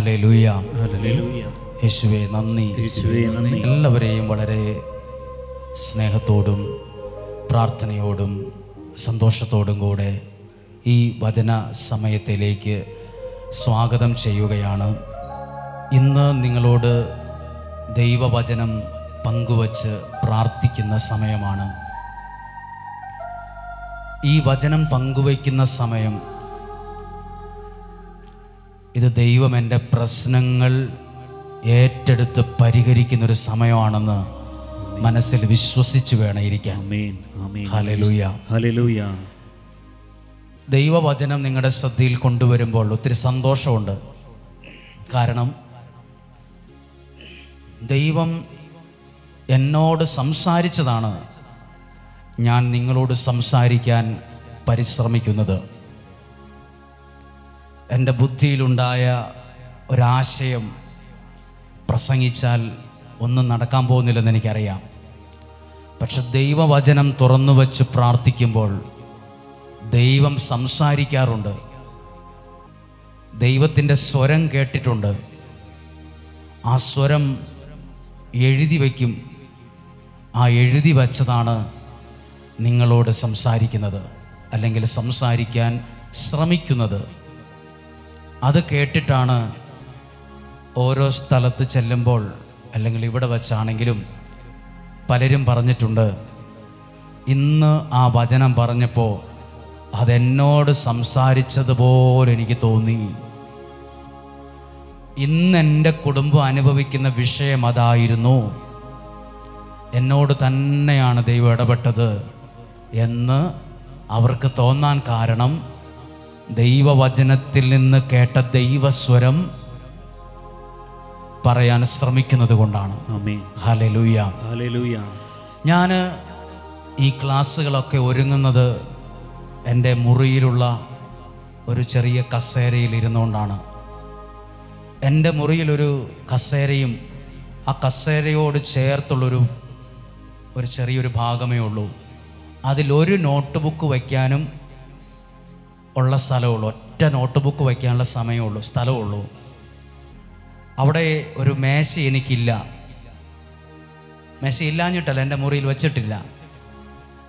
Hallelujah. ഹല്ലേലൂയ. യേശുവേ നന്ദി. എല്ലാവരെയും വളരെ സ്നേഹത്തോടും പ്രാർത്ഥനയോടും സന്തോഷത്തോടും കൂടെ ഈ വചന സമയത്തിലേക്ക് സ്വാഗതം ചെയ്യുകയാണ്. ഇന്ന് നിങ്ങളോട് ദൈവവചനം പങ്കുവച്ച് പ്രാർത്ഥിക്കുന്ന സമയമാണ്. ഈ വചനം പങ്കുവയ്ക്കുന്ന സമയം ഇത് ദൈവം എൻ്റെ പ്രശ്നങ്ങൾ ഏറ്റെടുത്ത് പരിഹരിക്കുന്നൊരു സമയമാണെന്ന് മനസ്സിൽ വിശ്വസിച്ച് വേണം ഇരിക്കാൻ. ഹല്ലേലൂയ. ഹല്ലേലൂയ. ദൈവവചനം നിങ്ങളുടെ ശ്രദ്ധയിൽ കൊണ്ടുവരുമ്പോൾ ഒത്തിരി സന്തോഷമുണ്ട്. കാരണം ദൈവം എന്നോട് സംസാരിച്ചതാണ് ഞാൻ നിങ്ങളോട് സംസാരിക്കാൻ പരിശ്രമിക്കുന്നത്. എൻ്റെ ബുദ്ധിയിലുണ്ടായ ഒരാശയം പ്രസംഗിച്ചാൽ ഒന്നും നടക്കാൻ പോകുന്നില്ലെന്ന് എനിക്കറിയാം. പക്ഷെ ദൈവവചനം തുറന്നു വച്ച് പ്രാർത്ഥിക്കുമ്പോൾ ദൈവം സംസാരിക്കാറുണ്ട്. ദൈവത്തിൻ്റെ സ്വരം കേട്ടിട്ടുണ്ട്. ആ സ്വരം എഴുതി വയ്ക്കും. ആ എഴുതി വച്ചതാണ് നിങ്ങളോട് സംസാരിക്കുന്നത്, അല്ലെങ്കിൽ സംസാരിക്കാൻ ശ്രമിക്കുന്നത്. അത് കേട്ടിട്ടാണ് ഓരോ സ്ഥലത്ത് ചെല്ലുമ്പോൾ, അല്ലെങ്കിൽ ഇവിടെ വച്ചാണെങ്കിലും പലരും പറഞ്ഞിട്ടുണ്ട്, ഇന്ന് ആ വചനം പറഞ്ഞപ്പോൾ അതെന്നോട് സംസാരിച്ചതുപോലെ എനിക്ക് തോന്നി. ഇന്ന് എൻ്റെ കുടുംബം അനുഭവിക്കുന്ന വിഷയം അതായിരുന്നു, എന്നോട് തന്നെയാണ് ദൈവം ഇടപെട്ടത് എന്ന് അവർക്ക് തോന്നാൻ കാരണം ദൈവവചനത്തിൽ നിന്ന് കേട്ട ദൈവസ്വരം പറയാൻ ശ്രമിക്കുന്നത് കൊണ്ടാണ്. ഹല്ലേലൂയ. ഹല്ലേലൂയ. ഞാൻ ഈ ക്ലാസ്സുകളൊക്കെ ഒരുങ്ങുന്നത് എൻ്റെ മുറിയിലുള്ള ഒരു ചെറിയ കസേരയിൽ ഇരുന്നുകൊണ്ടാണ്. എൻ്റെ മുറിയിലൊരു കസേരയും ആ കസേരയോട് ചേർത്തുള്ളൊരു ചെറിയൊരു ഭാഗമേ ഉള്ളൂ. അതിലൊരു നോട്ട് ബുക്ക് വയ്ക്കാനും ഉള്ള സ്ഥലമുള്ളൂ. ഒറ്റ നോട്ട് ബുക്ക് വയ്ക്കാനുള്ള സമയമുള്ളൂ, സ്ഥലമുള്ളൂ. അവിടെ ഒരു മേശ എനിക്കില്ല. മേശ ഇല്ലാഞ്ഞിട്ടല്ല, എൻ്റെ മുറിയിൽ വെച്ചിട്ടില്ല.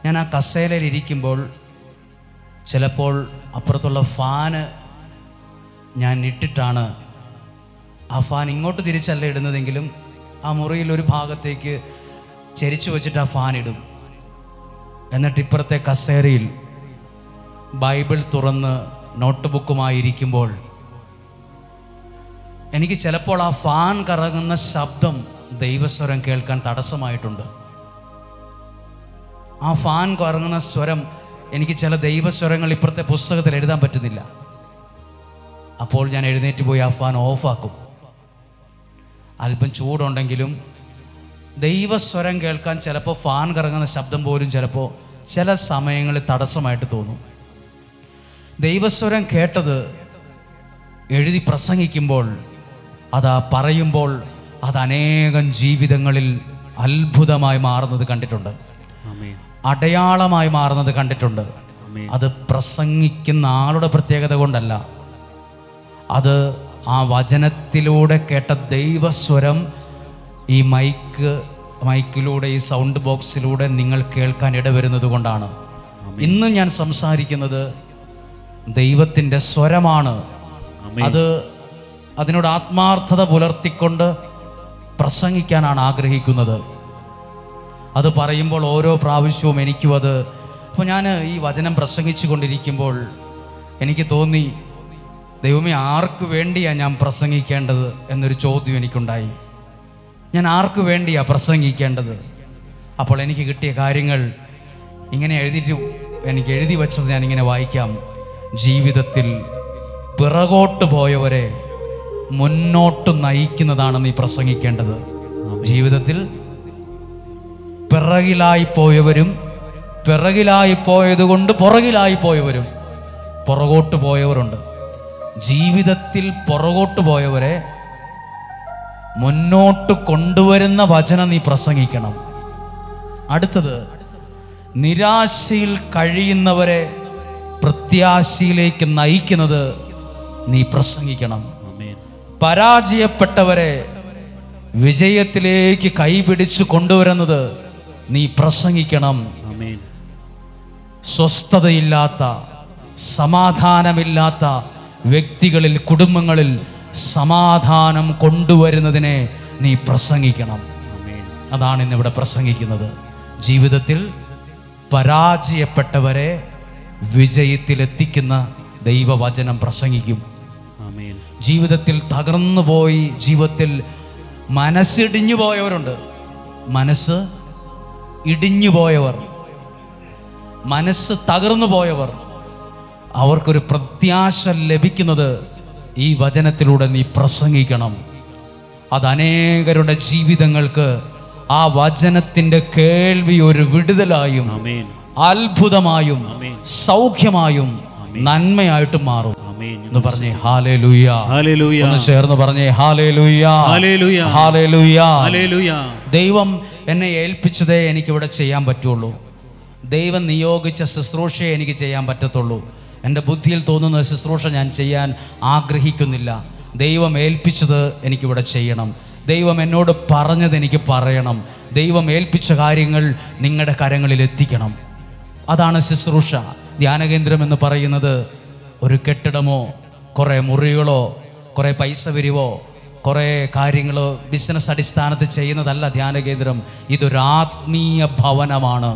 ഞാൻ ആ കസേരയിൽ ഇരിക്കുമ്പോൾ ചിലപ്പോൾ അപ്പുറത്തുള്ള ഫാന് ഞാൻ ഇട്ടിട്ടാണ്, ആ ഫാൻ ഇങ്ങോട്ട് തിരിച്ചല്ല ഇടുന്നതെങ്കിലും ആ മുറിയിൽ ഒരു ഭാഗത്തേക്ക് ചരിച്ചു വെച്ചിട്ട് ആ ഫാൻ ഇടും. എന്നിട്ട് ഇപ്പുറത്തെ കസേരയിൽ ബൈബിൾ തുറന്ന് നോട്ട് ബുക്കുമായി ഇരിക്കുമ്പോൾ എനിക്ക് ചിലപ്പോൾ ആ ഫാൻ കറങ്ങുന്ന ശബ്ദം ദൈവസ്വരം കേൾക്കാൻ തടസ്സമായിട്ടുണ്ട്. ആ ഫാൻ കറങ്ങുന്ന സ്വരം എനിക്ക് ചില ദൈവസ്വരങ്ങൾ ഇപ്പുറത്തെ പുസ്തകത്തിൽ എഴുതാൻ പറ്റുന്നില്ല. അപ്പോൾ ഞാൻ എഴുന്നേറ്റ് പോയി ആ ഫാൻ ഓഫാക്കും. അല്പം ചൂടുണ്ടെങ്കിലും ദൈവസ്വരം കേൾക്കാൻ ചിലപ്പോൾ ഫാൻ കറങ്ങുന്ന ശബ്ദം പോലും ചിലപ്പോൾ ചില സമയങ്ങളിൽ തടസ്സമായിട്ട് തോന്നും. ദൈവസ്വരം കേട്ടത് എഴുതി പ്രസംഗിക്കുമ്പോൾ, അതാ പറയുമ്പോൾ അത് അനേകം ജീവിതങ്ങളിൽ അത്ഭുതമായി മാറുന്നത് കണ്ടിട്ടുണ്ട്, അടയാളമായി മാറുന്നത് കണ്ടിട്ടുണ്ട്. അത് പ്രസംഗിക്കുന്ന ആളുടെ പ്രത്യേകത കൊണ്ടല്ല, അത് ആ വചനത്തിലൂടെ കേട്ട ദൈവസ്വരം ഈ മൈക്കിലൂടെ, ഈ സൗണ്ട് ബോക്സിലൂടെ നിങ്ങൾ കേൾക്കാൻ ഇടവരുന്നത് കൊണ്ടാണ്. ഇന്ന് ഞാൻ സംസാരിക്കുന്നത് ദൈവത്തിൻ്റെ സ്വരമാണ്. അതിനോട് ആത്മാർത്ഥത പുലർത്തിക്കൊണ്ട് പ്രസംഗിക്കാനാണ് ആഗ്രഹിക്കുന്നത്. അത് പറയുമ്പോൾ ഓരോ പ്രാവശ്യവും എനിക്കും അത്, അപ്പോൾ ഞാൻ ഈ വചനം പ്രസംഗിച്ചു കൊണ്ടിരിക്കുമ്പോൾ എനിക്ക് തോന്നി, ദൈവമേ ആർക്ക് വേണ്ടിയാണ് ഞാൻ പ്രസംഗിക്കേണ്ടത് എന്നൊരു ചോദ്യം എനിക്കുണ്ടായി. ഞാൻ ആർക്ക് വേണ്ടിയാണ് പ്രസംഗിക്കേണ്ടത്? അപ്പോൾ എനിക്ക് കിട്ടിയ കാര്യങ്ങൾ ഇങ്ങനെ എനിക്ക് എഴുതി വച്ചത് ഞാനിങ്ങനെ വായിക്കാം. ജീവിതത്തിൽ പിറകോട്ട് പോയവരെ മുന്നോട്ട് നയിക്കുന്നതാണ് നീ പ്രസംഗിക്കേണ്ടത്. ജീവിതത്തിൽ പിറകിലായി പോയവരും, പിറകിലായി പോയത് കൊണ്ട് പുറകിലായി പോയവരും, പുറകോട്ട് പോയവരുണ്ട്. ജീവിതത്തിൽ പുറകോട്ട് പോയവരെ മുന്നോട്ട് കൊണ്ടുവരുന്ന വചനം നീ പ്രസംഗിക്കണം. അടുത്തത്, നിരാശയിൽ കഴിയുന്നവരെ പ്രത്യാശയിലേക്ക് നയിക്കുന്നത് നീ പ്രസംഗിക്കണം. പരാജയപ്പെട്ടവരെ വിജയത്തിലേക്ക് കൈപിടിച്ച് കൊണ്ടുവരുന്നത് നീ പ്രസംഗിക്കണം. സ്വസ്ഥതയില്ലാത്ത, സമാധാനമില്ലാത്ത വ്യക്തികളിൽ, കുടുംബങ്ങളിൽ സമാധാനം കൊണ്ടുവരുന്നതിനെ നീ പ്രസംഗിക്കണം. അതാണ് ഇന്നിവിടെ പ്രസംഗിക്കുന്നത്. ജീവിതത്തിൽ പരാജയപ്പെട്ടവരെ വിജയത്തിലെത്തിക്കുന്ന ദൈവവചനം പ്രസംഗിക്കും. ജീവിതത്തിൽ തകർന്നുപോയി, ജീവിതത്തിൽ മനസ്സിടിഞ്ഞു പോയവരുണ്ട്. മനസ്സ് ഇടിഞ്ഞു പോയവർ, മനസ്സ് തകർന്നു പോയവർ, അവർക്കൊരു പ്രത്യാശ ലഭിക്കുന്നത് ഈ വചനത്തിലൂടെ നീ പ്രസംഗിക്കണം. അത് അനേകരുടെ ജീവിതങ്ങൾക്ക് ആ വചനത്തിൻ്റെ കേൾവി ഒരു വിടുതലായും അത്ഭുതമായും സൗഖ്യമായും നന്മയായിട്ടും മാറും എന്ന് പറഞ്ഞേ ഹല്ലേലൂയ. ഒന്ന് ചേർന്ന് പറഞ്ഞേ ഹല്ലേലൂയ, ഹല്ലേലൂയ. ദൈവം എന്നെ ഏൽപ്പിച്ചതേ എനിക്കിവിടെ ചെയ്യാൻ പറ്റുള്ളൂ. ദൈവം നിയോഗിച്ച ശുശ്രൂഷയെ എനിക്ക് ചെയ്യാൻ പറ്റത്തുള്ളൂ. എൻ്റെ ബുദ്ധിയിൽ തോന്നുന്ന ശുശ്രൂഷ ഞാൻ ചെയ്യാൻ ആഗ്രഹിക്കുന്നില്ല. ദൈവം ഏൽപ്പിച്ചത് എനിക്കിവിടെ ചെയ്യണം. ദൈവം എന്നോട് പറഞ്ഞത് എനിക്ക് പറയണം. ദൈവം ഏൽപ്പിച്ച കാര്യങ്ങൾ നിങ്ങളുടെ കരങ്ങളിൽ എത്തിക്കണം. അതാണ് ശുശ്രൂഷ. ധ്യാനകേന്ദ്രം എന്ന് പറയുന്നത് ഒരു കെട്ടിടമോ കുറേ മുറികളോ കുറേ പൈസ പിരിവോ കുറേ കാര്യങ്ങളോ ബിസിനസ് അടിസ്ഥാനത്തിൽ ചെയ്യുന്നതല്ല ധ്യാനകേന്ദ്രം. ഇതൊരു ആത്മീയ ഭവനമാണ്.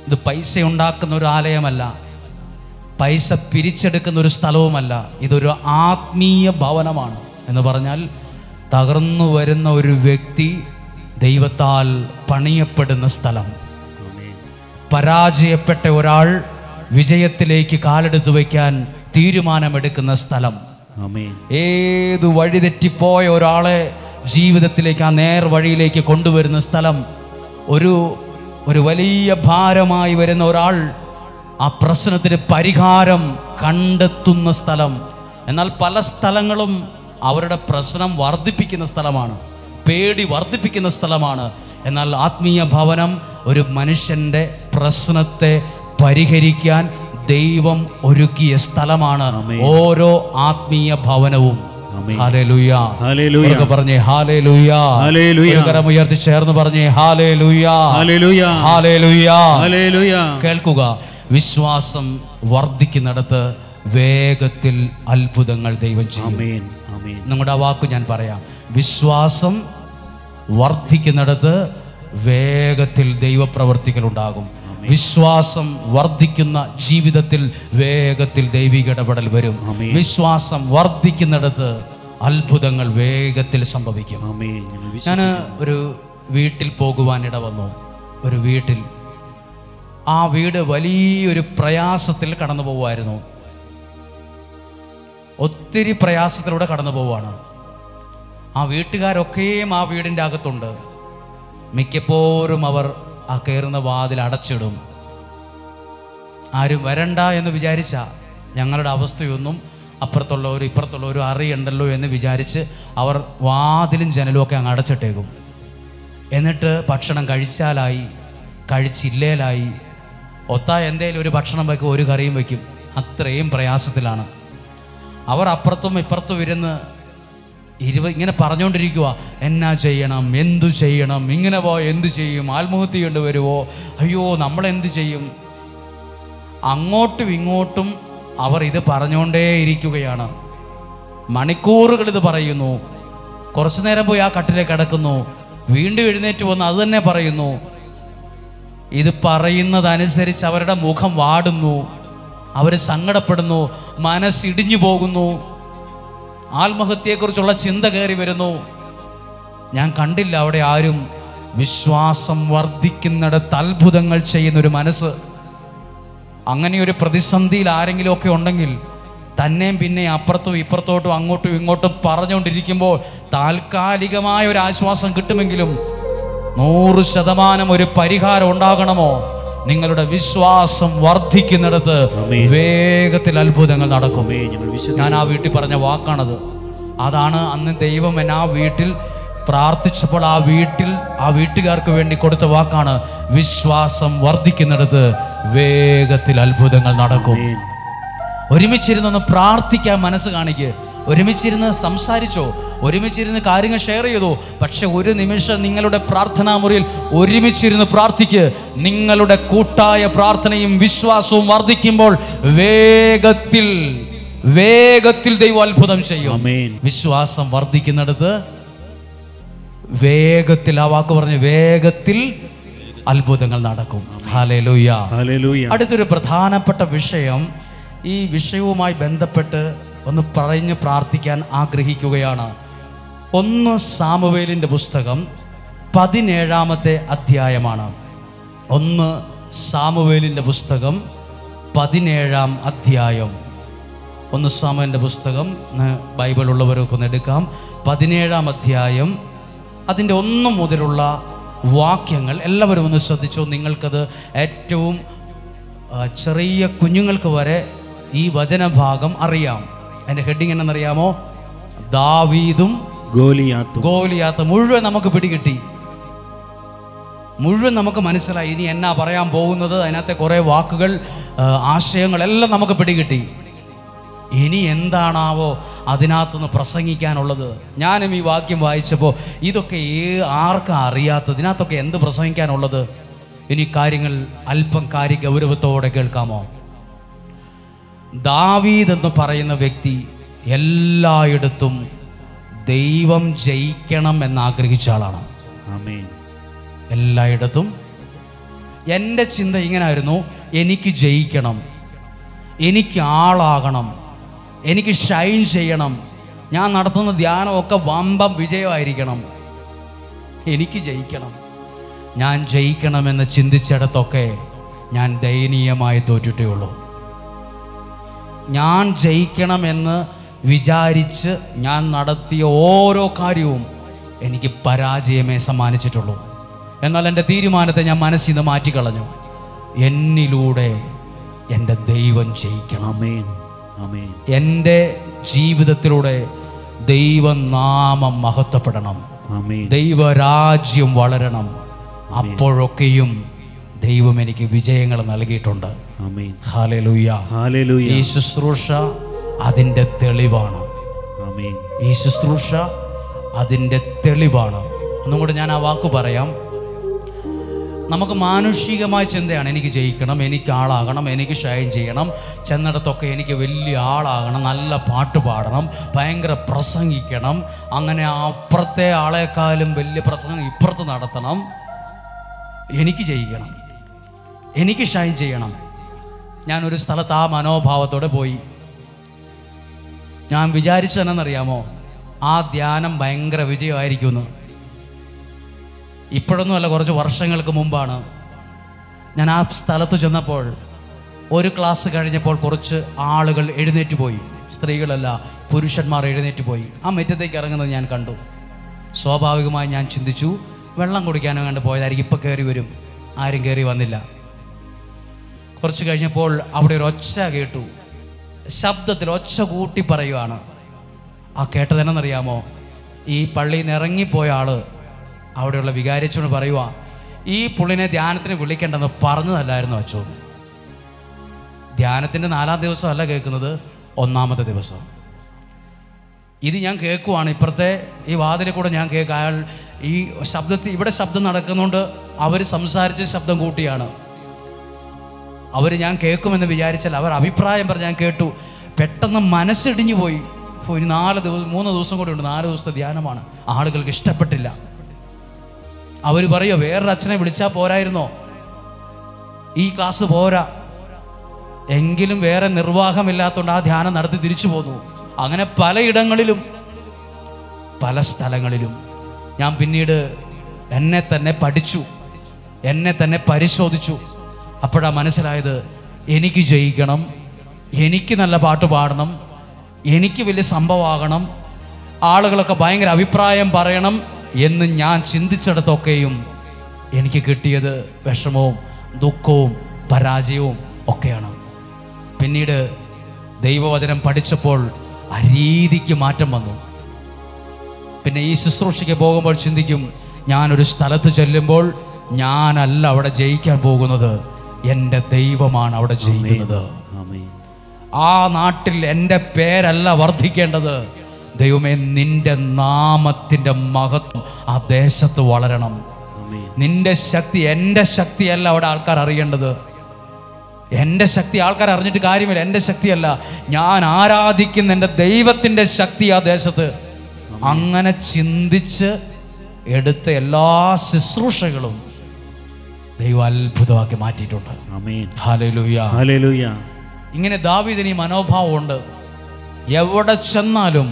ഇത് പൈസ ഉണ്ടാക്കുന്ന ഒരു ആലയമല്ല, പൈസ പിരിച്ചെടുക്കുന്ന ഒരു സ്ഥലവുമല്ല. ഇതൊരു ആത്മീയ ഭവനമാണ്. എന്ന് പറഞ്ഞാൽ തകർന്നു വരുന്ന ഒരു വ്യക്തി ദൈവത്താൽ പണിയപ്പെടുന്ന സ്ഥലം. പരാജയപ്പെട്ട ഒരാൾ വിജയത്തിലേക്ക് കാലെടുത്തു വയ്ക്കാൻ തീരുമാനമെടുക്കുന്ന സ്ഥലം. ഏതു വഴിതെറ്റിപ്പോയ ഒരാളെ ജീവിതത്തിലേക്ക് ആ നേർ വഴിയിലേക്ക് കൊണ്ടുവരുന്ന സ്ഥലം. ഒരു വലിയ ഭാരമായി വരുന്ന ഒരാൾ ആ പ്രശ്നത്തിന് പരിഹാരം കണ്ടെത്തുന്ന സ്ഥലം. എന്നാൽ പല സ്ഥലങ്ങളും അവരുടെ പ്രശ്നം വർദ്ധിപ്പിക്കുന്ന സ്ഥലമാണ്, പേടി വർദ്ധിപ്പിക്കുന്ന സ്ഥലമാണ്. എന്നാൽ ആത്മീയ ഭവനം ഒരു മനുഷ്യൻ്റെ പ്രശ്നത്തെ പരിഹരിക്കാൻ ദൈവം ഒരുക്കിയ സ്ഥലമാണ് ഓരോ ആത്മീയ ഭവനവും. ഹല്ലേലൂയ, ഹല്ലേലൂയ പറഞ്ഞേ ഹല്ലേലൂയ, ഹല്ലേലൂയ. കരമുയർത്തി ചേർന്ന് പറഞ്ഞേ ഹല്ലേലൂയ, ഹല്ലേലൂയ, ഹല്ലേലൂയ, ഹല്ലേലൂയ. കേൾക്കുക, വിശ്വാസം വർദ്ധിക്കുന്നിടത്ത് വേഗത്തിൽ അത്ഭുതങ്ങൾ ദൈവം ചെയ്യും. നിങ്ങളുടെ ആ വാക്ക് ഞാൻ പറയാം. വിശ്വാസം വർദ്ധിക്കുന്നിടത്ത് വേഗത്തിൽ ദൈവപ്രവർത്തികൾ ഉണ്ടാകും. വിശ്വാസം വർദ്ധിക്കുന്ന ജീവിതത്തിൽ വേഗത്തിൽ ദൈവിക ഇടപെടൽ വരും. വിശ്വാസം വർദ്ധിക്കുന്നിടത്ത് അത്ഭുതങ്ങൾ വേഗത്തിൽ സംഭവിക്കും. ഞാൻ ഒരു വീട്ടിൽ പോകുവാനിട വന്നു. ഒരു വീട്ടിൽ, ആ വീട് വലിയൊരു പ്രയാസത്തിൽ കടന്നു പോവുമായിരുന്നു. ഒത്തിരി പ്രയാസത്തിലൂടെ കടന്നു പോവുകയാണ്. ആ വീട്ടുകാരൊക്കെയും ആ വീടിൻ്റെ അകത്തുണ്ട്. മിക്കപ്പോഴും അവർ ആ കയറുന്ന വാതിൽ അടച്ചിടും. ആരും വരണ്ട എന്ന് വിചാരിച്ച ഞങ്ങളുടെ അവസ്ഥയൊന്നും അപ്പുറത്തുള്ളവരും ഇപ്പുറത്തുള്ളവരും അറിയണ്ടല്ലോ എന്ന് വിചാരിച്ച് അവർ വാതിലും ജനലും ഒക്കെ അങ്ങ് അടച്ചിട്ടേക്കും. എന്നിട്ട് ഭക്ഷണം കഴിച്ചാലായി, കഴിച്ചില്ലേലായി, എന്തേലും ഒരു ഭക്ഷണം വയ്ക്കും, ഒരു കറിയും വയ്ക്കും. അത്രയും പ്രയാസത്തിലാണ് അവർ. അപ്പുറത്തും ഇപ്പുറത്തും ഇരുന്ന് ഇങ്ങനെ പറഞ്ഞുകൊണ്ടിരിക്കുക, എന്നാ ചെയ്യണം, എന്തു ചെയ്യണം, ഇങ്ങനെ പോയി എന്തു ചെയ്യും, ആത്മഹത്യ ചെയ്യേണ്ടി വരുമോ, അയ്യോ നമ്മളെന്ത് ചെയ്യും. അങ്ങോട്ടും ഇങ്ങോട്ടും അവർ ഇത് പറഞ്ഞുകൊണ്ടേ ഇരിക്കുകയാണ്. മണിക്കൂറുകൾ ഇത് പറയുന്നു. കുറച്ചു നേരം പോയി ആ കട്ടിലേക്ക് കിടക്കുന്നു, വീണ്ടും എഴുന്നേറ്റ് വന്ന് അത് തന്നെ പറയുന്നു. ഇത് പറയുന്നതനുസരിച്ച് അവരുടെ മുഖം വാടുന്നു, അവർ സങ്കടപ്പെടുന്നു, മനസ്സിടിഞ്ഞു പോകുന്നു, ആത്മഹത്യയെക്കുറിച്ചുള്ള ചിന്ത കയറി വരുന്നു. ഞാൻ കണ്ടില്ല അവിടെ ആരും വിശ്വാസം വർദ്ധിക്കുന്നിടത്ത് അത്ഭുതങ്ങൾ ചെയ്യുന്നൊരു മനസ്സ്. അങ്ങനെയൊരു പ്രതിസന്ധിയിൽ ആരെങ്കിലും ഒക്കെ ഉണ്ടെങ്കിൽ തന്നെയും പിന്നെ അപ്പുറത്തും ഇപ്പുറത്തോട്ടും അങ്ങോട്ടും ഇങ്ങോട്ടും പറഞ്ഞുകൊണ്ടിരിക്കുമ്പോൾ താൽക്കാലികമായ ഒരു ആശ്വാസം കിട്ടുമെങ്കിലും 100% ഒരു പരിഹാരം ഉണ്ടാകണമോ? നിങ്ങളുടെ വിശ്വാസം വർദ്ധിക്കുന്നിടത്ത് വേഗത്തിൽ അത്ഭുതങ്ങൾ നടക്കും. ഞാൻ ആ വീട്ടിൽ പറഞ്ഞ വാക്കാണത്. അതാണ് അന്ന് ദൈവം എന്നെ ആ വീട്ടിൽ പ്രാർത്ഥിച്ചപ്പോൾ ആ വീട്ടുകാർക്ക് വേണ്ടി കൊടുത്ത വാക്കാണ്. വിശ്വാസം വർദ്ധിക്കുന്നിടത്ത് വേഗത്തിൽ അത്ഭുതങ്ങൾ നടക്കും. ഒരുമിച്ചിരുന്നൊന്ന് പ്രാർത്ഥിക്കാൻ മനസ്സ് കാണിക്കുക. ഒരുമിച്ചിരുന്ന് സംസാരിച്ചോ, ഒരുമിച്ചിരുന്ന് കാര്യങ്ങൾ ഷെയർ ചെയ്തോ. പക്ഷെ ഒരു നിമിഷം നിങ്ങളുടെ പ്രാർത്ഥനാ മുറിയിൽ ഒരുമിച്ചിരുന്ന് പ്രാർത്ഥിക്ക്. നിങ്ങളുടെ കൂട്ടായ പ്രാർത്ഥനയും വിശ്വാസവും വർദ്ധിക്കുമ്പോൾ വേഗത്തിൽ ദൈവം അത്ഭുതം ചെയ്യും. വിശ്വാസം വർദ്ധിക്കുന്നിടത്ത് വേഗത്തിൽ, ആ വാക്ക് പറഞ്ഞ് വേഗത്തിൽ അത്ഭുതങ്ങൾ നടക്കും. Hallelujah, hallelujah. അടുത്തൊരു പ്രധാനപ്പെട്ട വിഷയം, ഈ വിഷയവുമായി ബന്ധപ്പെട്ട് ഒന്ന് പറഞ്ഞ് പ്രാർത്ഥിക്കാൻ ആഗ്രഹിക്കുകയാണ്. 1 സാമുവേലിൻ്റെ പുസ്തകം 17-ാമത്തെ അധ്യായമാണ്. 1 സാമുവേലിൻ്റെ പുസ്തകം 17-ാം അധ്യായം. 1 സാമുവേലിൻ്റെ പുസ്തകം ബൈബിൾ ഉള്ളവരൊക്കെ ഒന്ന് എടുക്കാം. 17-ാം അധ്യായം, അതിൻ്റെ 1 മുതലുള്ള വാക്യങ്ങൾ എല്ലാവരും ഒന്ന് ശ്രദ്ധിച്ചോ. നിങ്ങൾക്കത് ഏറ്റവും ചെറിയ കുഞ്ഞുങ്ങൾക്ക് വരെ ഈ വചനഭാഗം അറിയാം. അതിൻ്റെ ഹെഡിങ് എന്നറിയാമോ? ദാവീദും ഗോലിയാത്തും. മുഴുവൻ നമുക്ക് പിടികിട്ടി, മുഴുവൻ നമുക്ക് മനസ്സിലായി. ഇനി എന്നാ പറയാൻ പോകുന്നത്, അതിനകത്തെ കുറേ വാക്കുകൾ, ആശയങ്ങളെല്ലാം നമുക്ക് പിടികിട്ടി. ഇനി എന്താണാവോ അതിനകത്തുനിന്ന് പ്രസംഗിക്കാനുള്ളത്? ഞാനും ഈ വാക്യം വായിച്ചപ്പോൾ ഇതൊക്കെ ആർക്കാ അറിയാത്തത്? ഇതിനകത്തൊക്കെ എന്ത് പ്രസംഗിക്കാനുള്ളത്? ഇനി കാര്യങ്ങൾ അല്പം ഗൗരവത്തോടെ കേൾക്കാമോ? ദാവീദ് എന്ന് പറയുന്ന വ്യക്തി എല്ലായിടത്തും ദൈവം ജയിക്കണം എന്നാഗ്രഹിച്ച ആളാണ്. എല്ലായിടത്തും. എൻ്റെ ചിന്ത ഇങ്ങനായിരുന്നു, എനിക്ക് ജയിക്കണം, എനിക്ക് ആളാകണം, എനിക്ക് ഷൈൻ ചെയ്യണം, ഞാൻ നടത്തുന്ന ധ്യാനമൊക്കെ വമ്പം വിജയമായിരിക്കണം, എനിക്ക് ജയിക്കണം. ഞാൻ ജയിക്കണമെന്ന് ചിന്തിച്ചിടത്തൊക്കെ ഞാൻ ദയനീയമായി തോറ്റിട്ടേ ഉള്ളൂ. ഞാൻ ജയിക്കണമെന്ന് വിചാരിച്ച് ഞാൻ നടത്തിയ ഓരോ കാര്യവും എനിക്ക് പരാജയമേ സമ്മാനിച്ചിട്ടുള്ളൂ. എന്നാൽ എൻ്റെ തീരുമാനത്തെ ഞാൻ മനസ്സിൽ നിന്ന് മാറ്റിക്കളഞ്ഞു. എന്നിലൂടെ എൻ്റെ ദൈവം ജയിക്കണം. എൻ്റെ ജീവിതത്തിലൂടെ ദൈവനാമം മഹത്വപ്പെടണം, ദൈവരാജ്യം വളരണം. അപ്പോഴൊക്കെയും ദൈവം എനിക്ക് വിജയങ്ങൾ നൽകിയിട്ടുണ്ട്. Hallelujah, hallelujah. ഈ ശുശ്രൂഷ അതിൻ്റെ തെളിവാണ്. ഈ ശുശ്രൂഷ അതിൻ്റെ തെളിവാണ്. ഒന്നും കൂടെ ഞാൻ ആ വാക്ക് പറയാം. നമുക്ക് മാനുഷികമായ ചിന്തയാണ്, എനിക്ക് ജയിക്കണം, എനിക്ക് ആളാകണം, എനിക്ക് ഷൈൻ ചെയ്യണം, ചെന്നിടത്തൊക്കെ എനിക്ക് വലിയ ആളാകണം, നല്ല പാട്ട് പാടണം, ഭയങ്കര പ്രസംഗിക്കണം, അങ്ങനെ അപ്പുറത്തെ ആളെക്കാളും വലിയ പ്രസംഗം ഇപ്പുറത്ത് നടത്തണം, എനിക്ക് ജയിക്കണം, എനിക്ക് ഷൈൻ ചെയ്യണം. ഞാനൊരു സ്ഥലത്ത് ആ മനോഭാവത്തോടെ പോയി. ഞാൻ വിചാരിച്ചതെന്നറിയാമോ? ആ ധ്യാനം ഭയങ്കര വിജയമായിരിക്കുമെന്ന്. ഇപ്പോഴൊന്നുമല്ല, കുറച്ച് വർഷങ്ങൾക്ക് മുമ്പാണ് ഞാൻ ആ സ്ഥലത്ത് ചെന്നപ്പോൾ. ഒരു ക്ലാസ് കഴിഞ്ഞപ്പോൾ കുറച്ച് ആളുകൾ എഴുന്നേറ്റ് പോയി. സ്ത്രീകളല്ല, പുരുഷന്മാർ എഴുന്നേറ്റ് പോയി. ആ മുറ്റത്തേക്ക് ഇറങ്ങുന്നത് ഞാൻ കണ്ടു. സ്വാഭാവികമായി ഞാൻ ചിന്തിച്ചു, വെള്ളം കുടിക്കാനോ കണ്ട് പോയതായിരിക്കും, ഇപ്പം കയറി വരും. ആരും കയറി വന്നില്ല. കുറച്ച് കഴിഞ്ഞപ്പോൾ അവിടെ ഒരു ഒച്ച കേട്ടു. ശബ്ദത്തിൽ ഒച്ച കൂട്ടി പറയുകയാണ്. ആ കേട്ടതെന്നറിയാമോ? ഈ പള്ളിയിൽ നിന്ന് ഇറങ്ങിപ്പോയ ആള് അവിടെയുള്ള വികാരിച്ചോട് പറയുക, ഈ പുള്ളിനെ ധ്യാനത്തിന് വിളിക്കേണ്ടെന്ന് പറഞ്ഞതല്ലായിരുന്നു അച്ചോ. ധ്യാനത്തിൻ്റെ 4-ാം ദിവസമല്ല കേൾക്കുന്നത്, 1-ാമത്തെ ദിവസം. ഇത് ഞാൻ കേൾക്കുവാണ്. ഇപ്പുറത്തെ ഈ വാതിലിൽ കൂടെ ഞാൻ കേൾക്കുക. അയാൾ ഈ ഇവിടെ ശബ്ദം നടക്കുന്നുണ്ട്. അവർ സംസാരിച്ച് ശബ്ദം കൂട്ടിയാണ്. ഞാൻ കേൾക്കുമെന്ന് വിചാരിച്ചാൽ അവർ അഭിപ്രായം പറഞ്ഞ് ഞാൻ കേട്ടു. പെട്ടെന്ന് മനസ്സിടിഞ്ഞു പോയി. ഇനി 3 ദിവസം കൂടെ ഉണ്ട്, 4 ദിവസത്തെ ധ്യാനമാണ്. ആളുകൾക്ക് ഇഷ്ടപ്പെട്ടില്ല. അവർ പറയുക, വേറൊരു അച്ഛനെ വിളിച്ചാൽ പോരായിരുന്നോ? ഈ ക്ലാസ് പോരാ. എങ്കിലും വേറെ നിർവാഹമില്ലാത്തതുകൊണ്ട് ആ ധ്യാനം നടത്തി തിരിച്ചു പോന്നു. അങ്ങനെ പലയിടങ്ങളിലും പല സ്ഥലങ്ങളിലും ഞാൻ പിന്നീട് എന്നെ തന്നെ പഠിച്ചു, എന്നെ തന്നെ പരിശോധിച്ചു. അപ്പോഴാണ് മനസ്സിലായത്, എനിക്ക് ജയിക്കണം, എനിക്ക് നല്ല പാട്ട് പാടണം, എനിക്ക് വലിയ സംഭവമാകണം, ആളുകളൊക്കെ ഭയങ്കര അഭിപ്രായം പറയണം എന്ന് ഞാൻ ചിന്തിച്ചിടത്തൊക്കെയും എനിക്ക് കിട്ടിയത് വിഷമവും ദുഃഖവും പരാജയവും ഒക്കെയാണ്. പിന്നീട് ദൈവവചനം പഠിച്ചപ്പോൾ ആ രീതിക്ക് മാറ്റം വന്നു. പിന്നെ ഈ ശുശ്രൂഷയ്ക്ക് പോകുമ്പോൾ ചിന്തിക്കും, ഞാനൊരു സ്ഥലത്ത് ചെല്ലുമ്പോൾ ഞാനല്ല അവിടെ ജയിക്കാൻ പോകുന്നത്, എൻ്റെ ദൈവമാണ് അവിടെ ജയിക്കുന്നത്. ആ നാട്ടിൽ എൻ്റെ പേരല്ല വർദ്ധിക്കേണ്ടത്. ദൈവമേ, നിന്റെ നാമത്തിൻ്റെ മഹത്വം ആ ദേശത്ത് വളരണം. നിന്റെ ശക്തി, എൻ്റെ ശക്തിയല്ല അവിടെ ആൾക്കാർ അറിയേണ്ടത്. എൻ്റെ ശക്തി ആൾക്കാർ അറിഞ്ഞിട്ട് കാര്യമില്ല. എൻ്റെ ശക്തിയല്ല, ഞാൻ ആരാധിക്കുന്ന എൻ്റെ ദൈവത്തിൻ്റെ ശക്തി ആ ദേശത്ത്. അങ്ങനെ ചിന്തിച്ച് എടുത്ത എല്ലാ ശുശ്രൂഷകളും ദൈവം അത്ഭുതമാക്കി മാറ്റിയിട്ടുണ്ട്. Hallelujah, hallelujah. ഇങ്ങനെ ദാവീദിന് ഈ മനോഭാവമുണ്ട്. എവിടെ ചെന്നാലും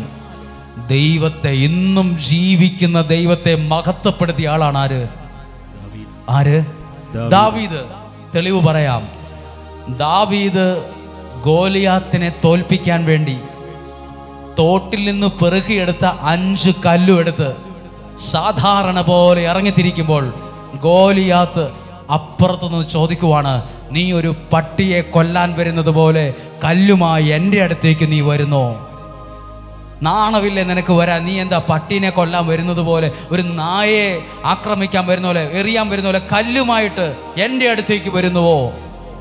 ദൈവത്തെ, ഇന്നും ജീവിക്കുന്ന ദൈവത്തെ മഹത്വപ്പെടുത്തിയ ആളാണ് ആര്? ദാവീദ്. തെളിവ് പറയാം. ദാവീദ് ഗോലിയാത്തിനെ തോൽപ്പിക്കാൻ വേണ്ടി തോട്ടിൽ നിന്ന് പെറുകിയെടുത്ത 5 കല്ലും എടുത്ത് സാധാരണ പോലെ ഇറങ്ങിത്തിരിക്കുമ്പോൾ ഗോലിയാത്ത് അപ്പുറത്തുനിന്ന് ചോദിക്കുവാണ്, നീ ഒരു പട്ടിയെ കൊല്ലാൻ വരുന്നത് പോലെ കല്ലുമായി എൻ്റെ അടുത്തേക്ക് നീ വരുന്നോ? നാണമില്ലേ നിനക്ക് വരാൻ? നീ എന്താ പട്ടീനെ കൊല്ലാൻ വരുന്നത് പോലെ, ഒരു നായയെ ആക്രമിക്കാൻ വരുന്ന പോലെ, എറിയാൻ വരുന്ന പോലെ കല്ലുമായിട്ട് എൻ്റെ അടുത്തേക്ക് വരുന്നുവോ?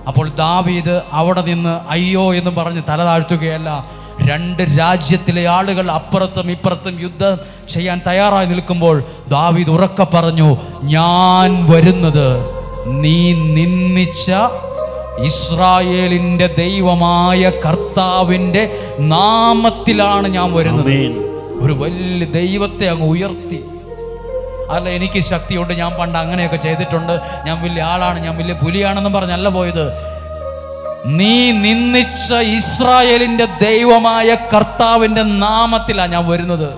അപ്പോൾ ദാവീദ് അവിടെ നിന്ന് അയ്യോ എന്ന് പറഞ്ഞ് തല താഴ്ത്തുകയല്ല. 2 രാജ്യത്തിലെ ആളുകൾ അപ്പുറത്തും ഇപ്പുറത്തും യുദ്ധം ചെയ്യാൻ തയ്യാറായി നിൽക്കുമ്പോൾ ദാവീദ് ഉറക്കെ പറഞ്ഞു, ഞാൻ വരുന്നത് നീ നിന്ദിച്ച ഇസ്രായേലിന്റെ ദൈവമായ കർത്താവിന്റെ നാമത്തിലാണ് ഞാൻ വരുന്നത്. ഒരു വലിയ ദൈവത്തെ അങ്ങ് ഉയർത്തി. അല്ല, എനിക്ക് ശക്തിയുണ്ട്, ഞാൻ പണ്ട് അങ്ങനെയൊക്കെ ചെയ്തിട്ടുണ്ട്, ഞാൻ വലിയ ആളാണ്, ഞാൻ വലിയ പുലിയാണെന്നും പറഞ്ഞല്ല പോയത്. നീ നിന്ദിച്ച ഇസ്രായേലിന്റെ ദൈവമായ കർത്താവിന്റെ നാമത്തിലാണ് ഞാൻ വരുന്നത്.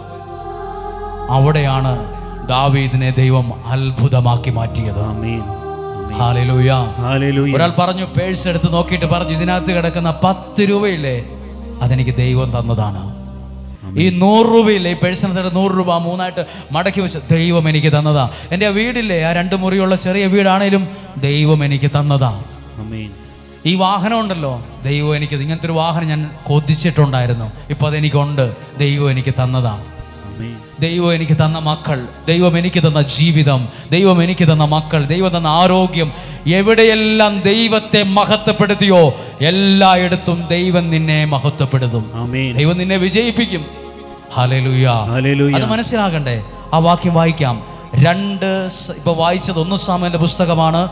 അവിടെയാണ് ദാവീദിനെ ദൈവം അത്ഭുതമാക്കി മാറ്റിയത്. Hallelujah, hallelujah. ഒരാൾ പറഞ്ഞു, പേഴ്സ് എടുത്ത് നോക്കിയിട്ട് പറഞ്ഞു, ഇതിനകത്ത് കിടക്കുന്ന 10 രൂപയില്ലേ, അതെനിക്ക് ദൈവം തന്നതാണ്. ഈ 100 രൂപയില്ലേ, ഈ പേഴ്സിനകത്ത് 100 രൂപ 3ആയിട്ട് മടക്കി വെച്ച് ദൈവം എനിക്ക് തന്നതാ. എൻ്റെ ആ വീടില്ലേ, ആ 2 മുറിയുള്ള ചെറിയ വീടാണേലും ദൈവം എനിക്ക് തന്നതാ. ഈ വാഹനം ഉണ്ടല്ലോ, ദൈവം എനിക്ക്, ഇങ്ങനത്തെ ഒരു വാഹനം ഞാൻ കൊതിച്ചിട്ടുണ്ടായിരുന്നു, ഇപ്പൊ അതെനിക്കുണ്ട്, ദൈവം എനിക്ക് തന്നതാ. ദൈവം എനിക്ക് തന്ന മക്കൾ, ദൈവം എനിക്ക് തന്ന ജീവിതം, ദൈവം എനിക്ക് തന്ന മക്കൾ, ദൈവം തന്ന ആരോഗ്യം, എവിടെയെല്ലാം ദൈവത്തെ മഹത്വപ്പെടുത്തിയോ എല്ലായിടത്തും ദൈവം നിന്നെ മഹത്വപ്പെടുത്തും. ദൈവം നിന്നെ വിജയിപ്പിക്കും. Hallelujah, hallelujah. അത് മനസ്സിലാകണ്ടേ? ആ വാക്യം വായിക്കാം. ഇപ്പൊ വായിച്ചത് 1 സാമുവേലിന്റെ പുസ്തകമാണ്.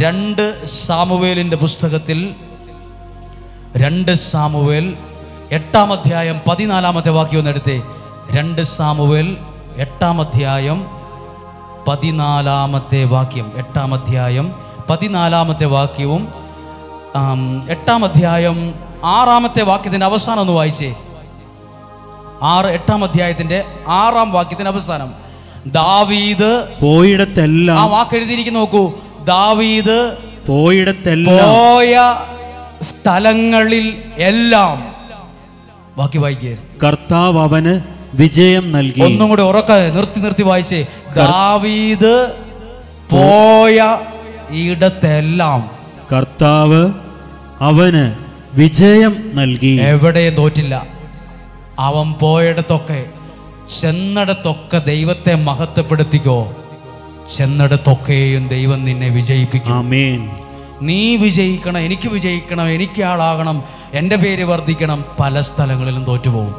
2 സാമുവേലിന്റെ പുസ്തകത്തിൽ 2 സാമുവേൽ 8-ാം അധ്യായം 14-ാമത്തെ വാക്യം ഒന്ന് എടുത്തേ. 2 സാമുവേൽ 8-ാം അധ്യായം 14-ാമത്തെ വാക്യം. 8-ാം അധ്യായം 14-ാമത്തെ വാക്യവും 8-ാം അധ്യായം 6-ാമത്തെ വാക്യത്തിന്റെ അവസാനം ഒന്ന് വായിച്ചേ. 8-ാം അധ്യായത്തിന്റെ 6-ാം വാക്യത്തിന്റെ അവസാനം, ദാവീദ് പോയിടത്തെല്ലാം, ആ വാക്ക് എഴുതിയിരിക്കുന്നു നോക്കൂ, ദാവീദ് പോയിടത്തെല്ലാം, പോയ സ്ഥലങ്ങളിൽ എല്ലാം, ബാക്കി വായിക്കേ, കർത്താവ് അവന് വിജയം നൽകി. ഒന്നും കൂടെ ഉറക്കെ നിർത്തി വായിച്ചേ. ദാവീദ് പോയ ഇടത്തെല്ലാം കർത്താവ് അവന് വിജയം നൽകി. എവിടെയും തോറ്റില്ല. അവൻ പോയിടത്തൊക്കെ, ചെന്നിടത്തൊക്കെ ദൈവത്തെ മഹത്വപ്പെടുത്തിക്കോ. ചെന്നിടത്തൊക്കെയും ദൈവം നിന്നെ വിജയിപ്പിക്കും. ആമേൻ. നീ വിജയിക്കണം, എനിക്ക് വിജയിക്കണം, എനിക്ക് ആളാകണം, എൻ്റെ പേര് വർദ്ധിക്കണം. പല സ്ഥലങ്ങളിലും തോറ്റുപോകും.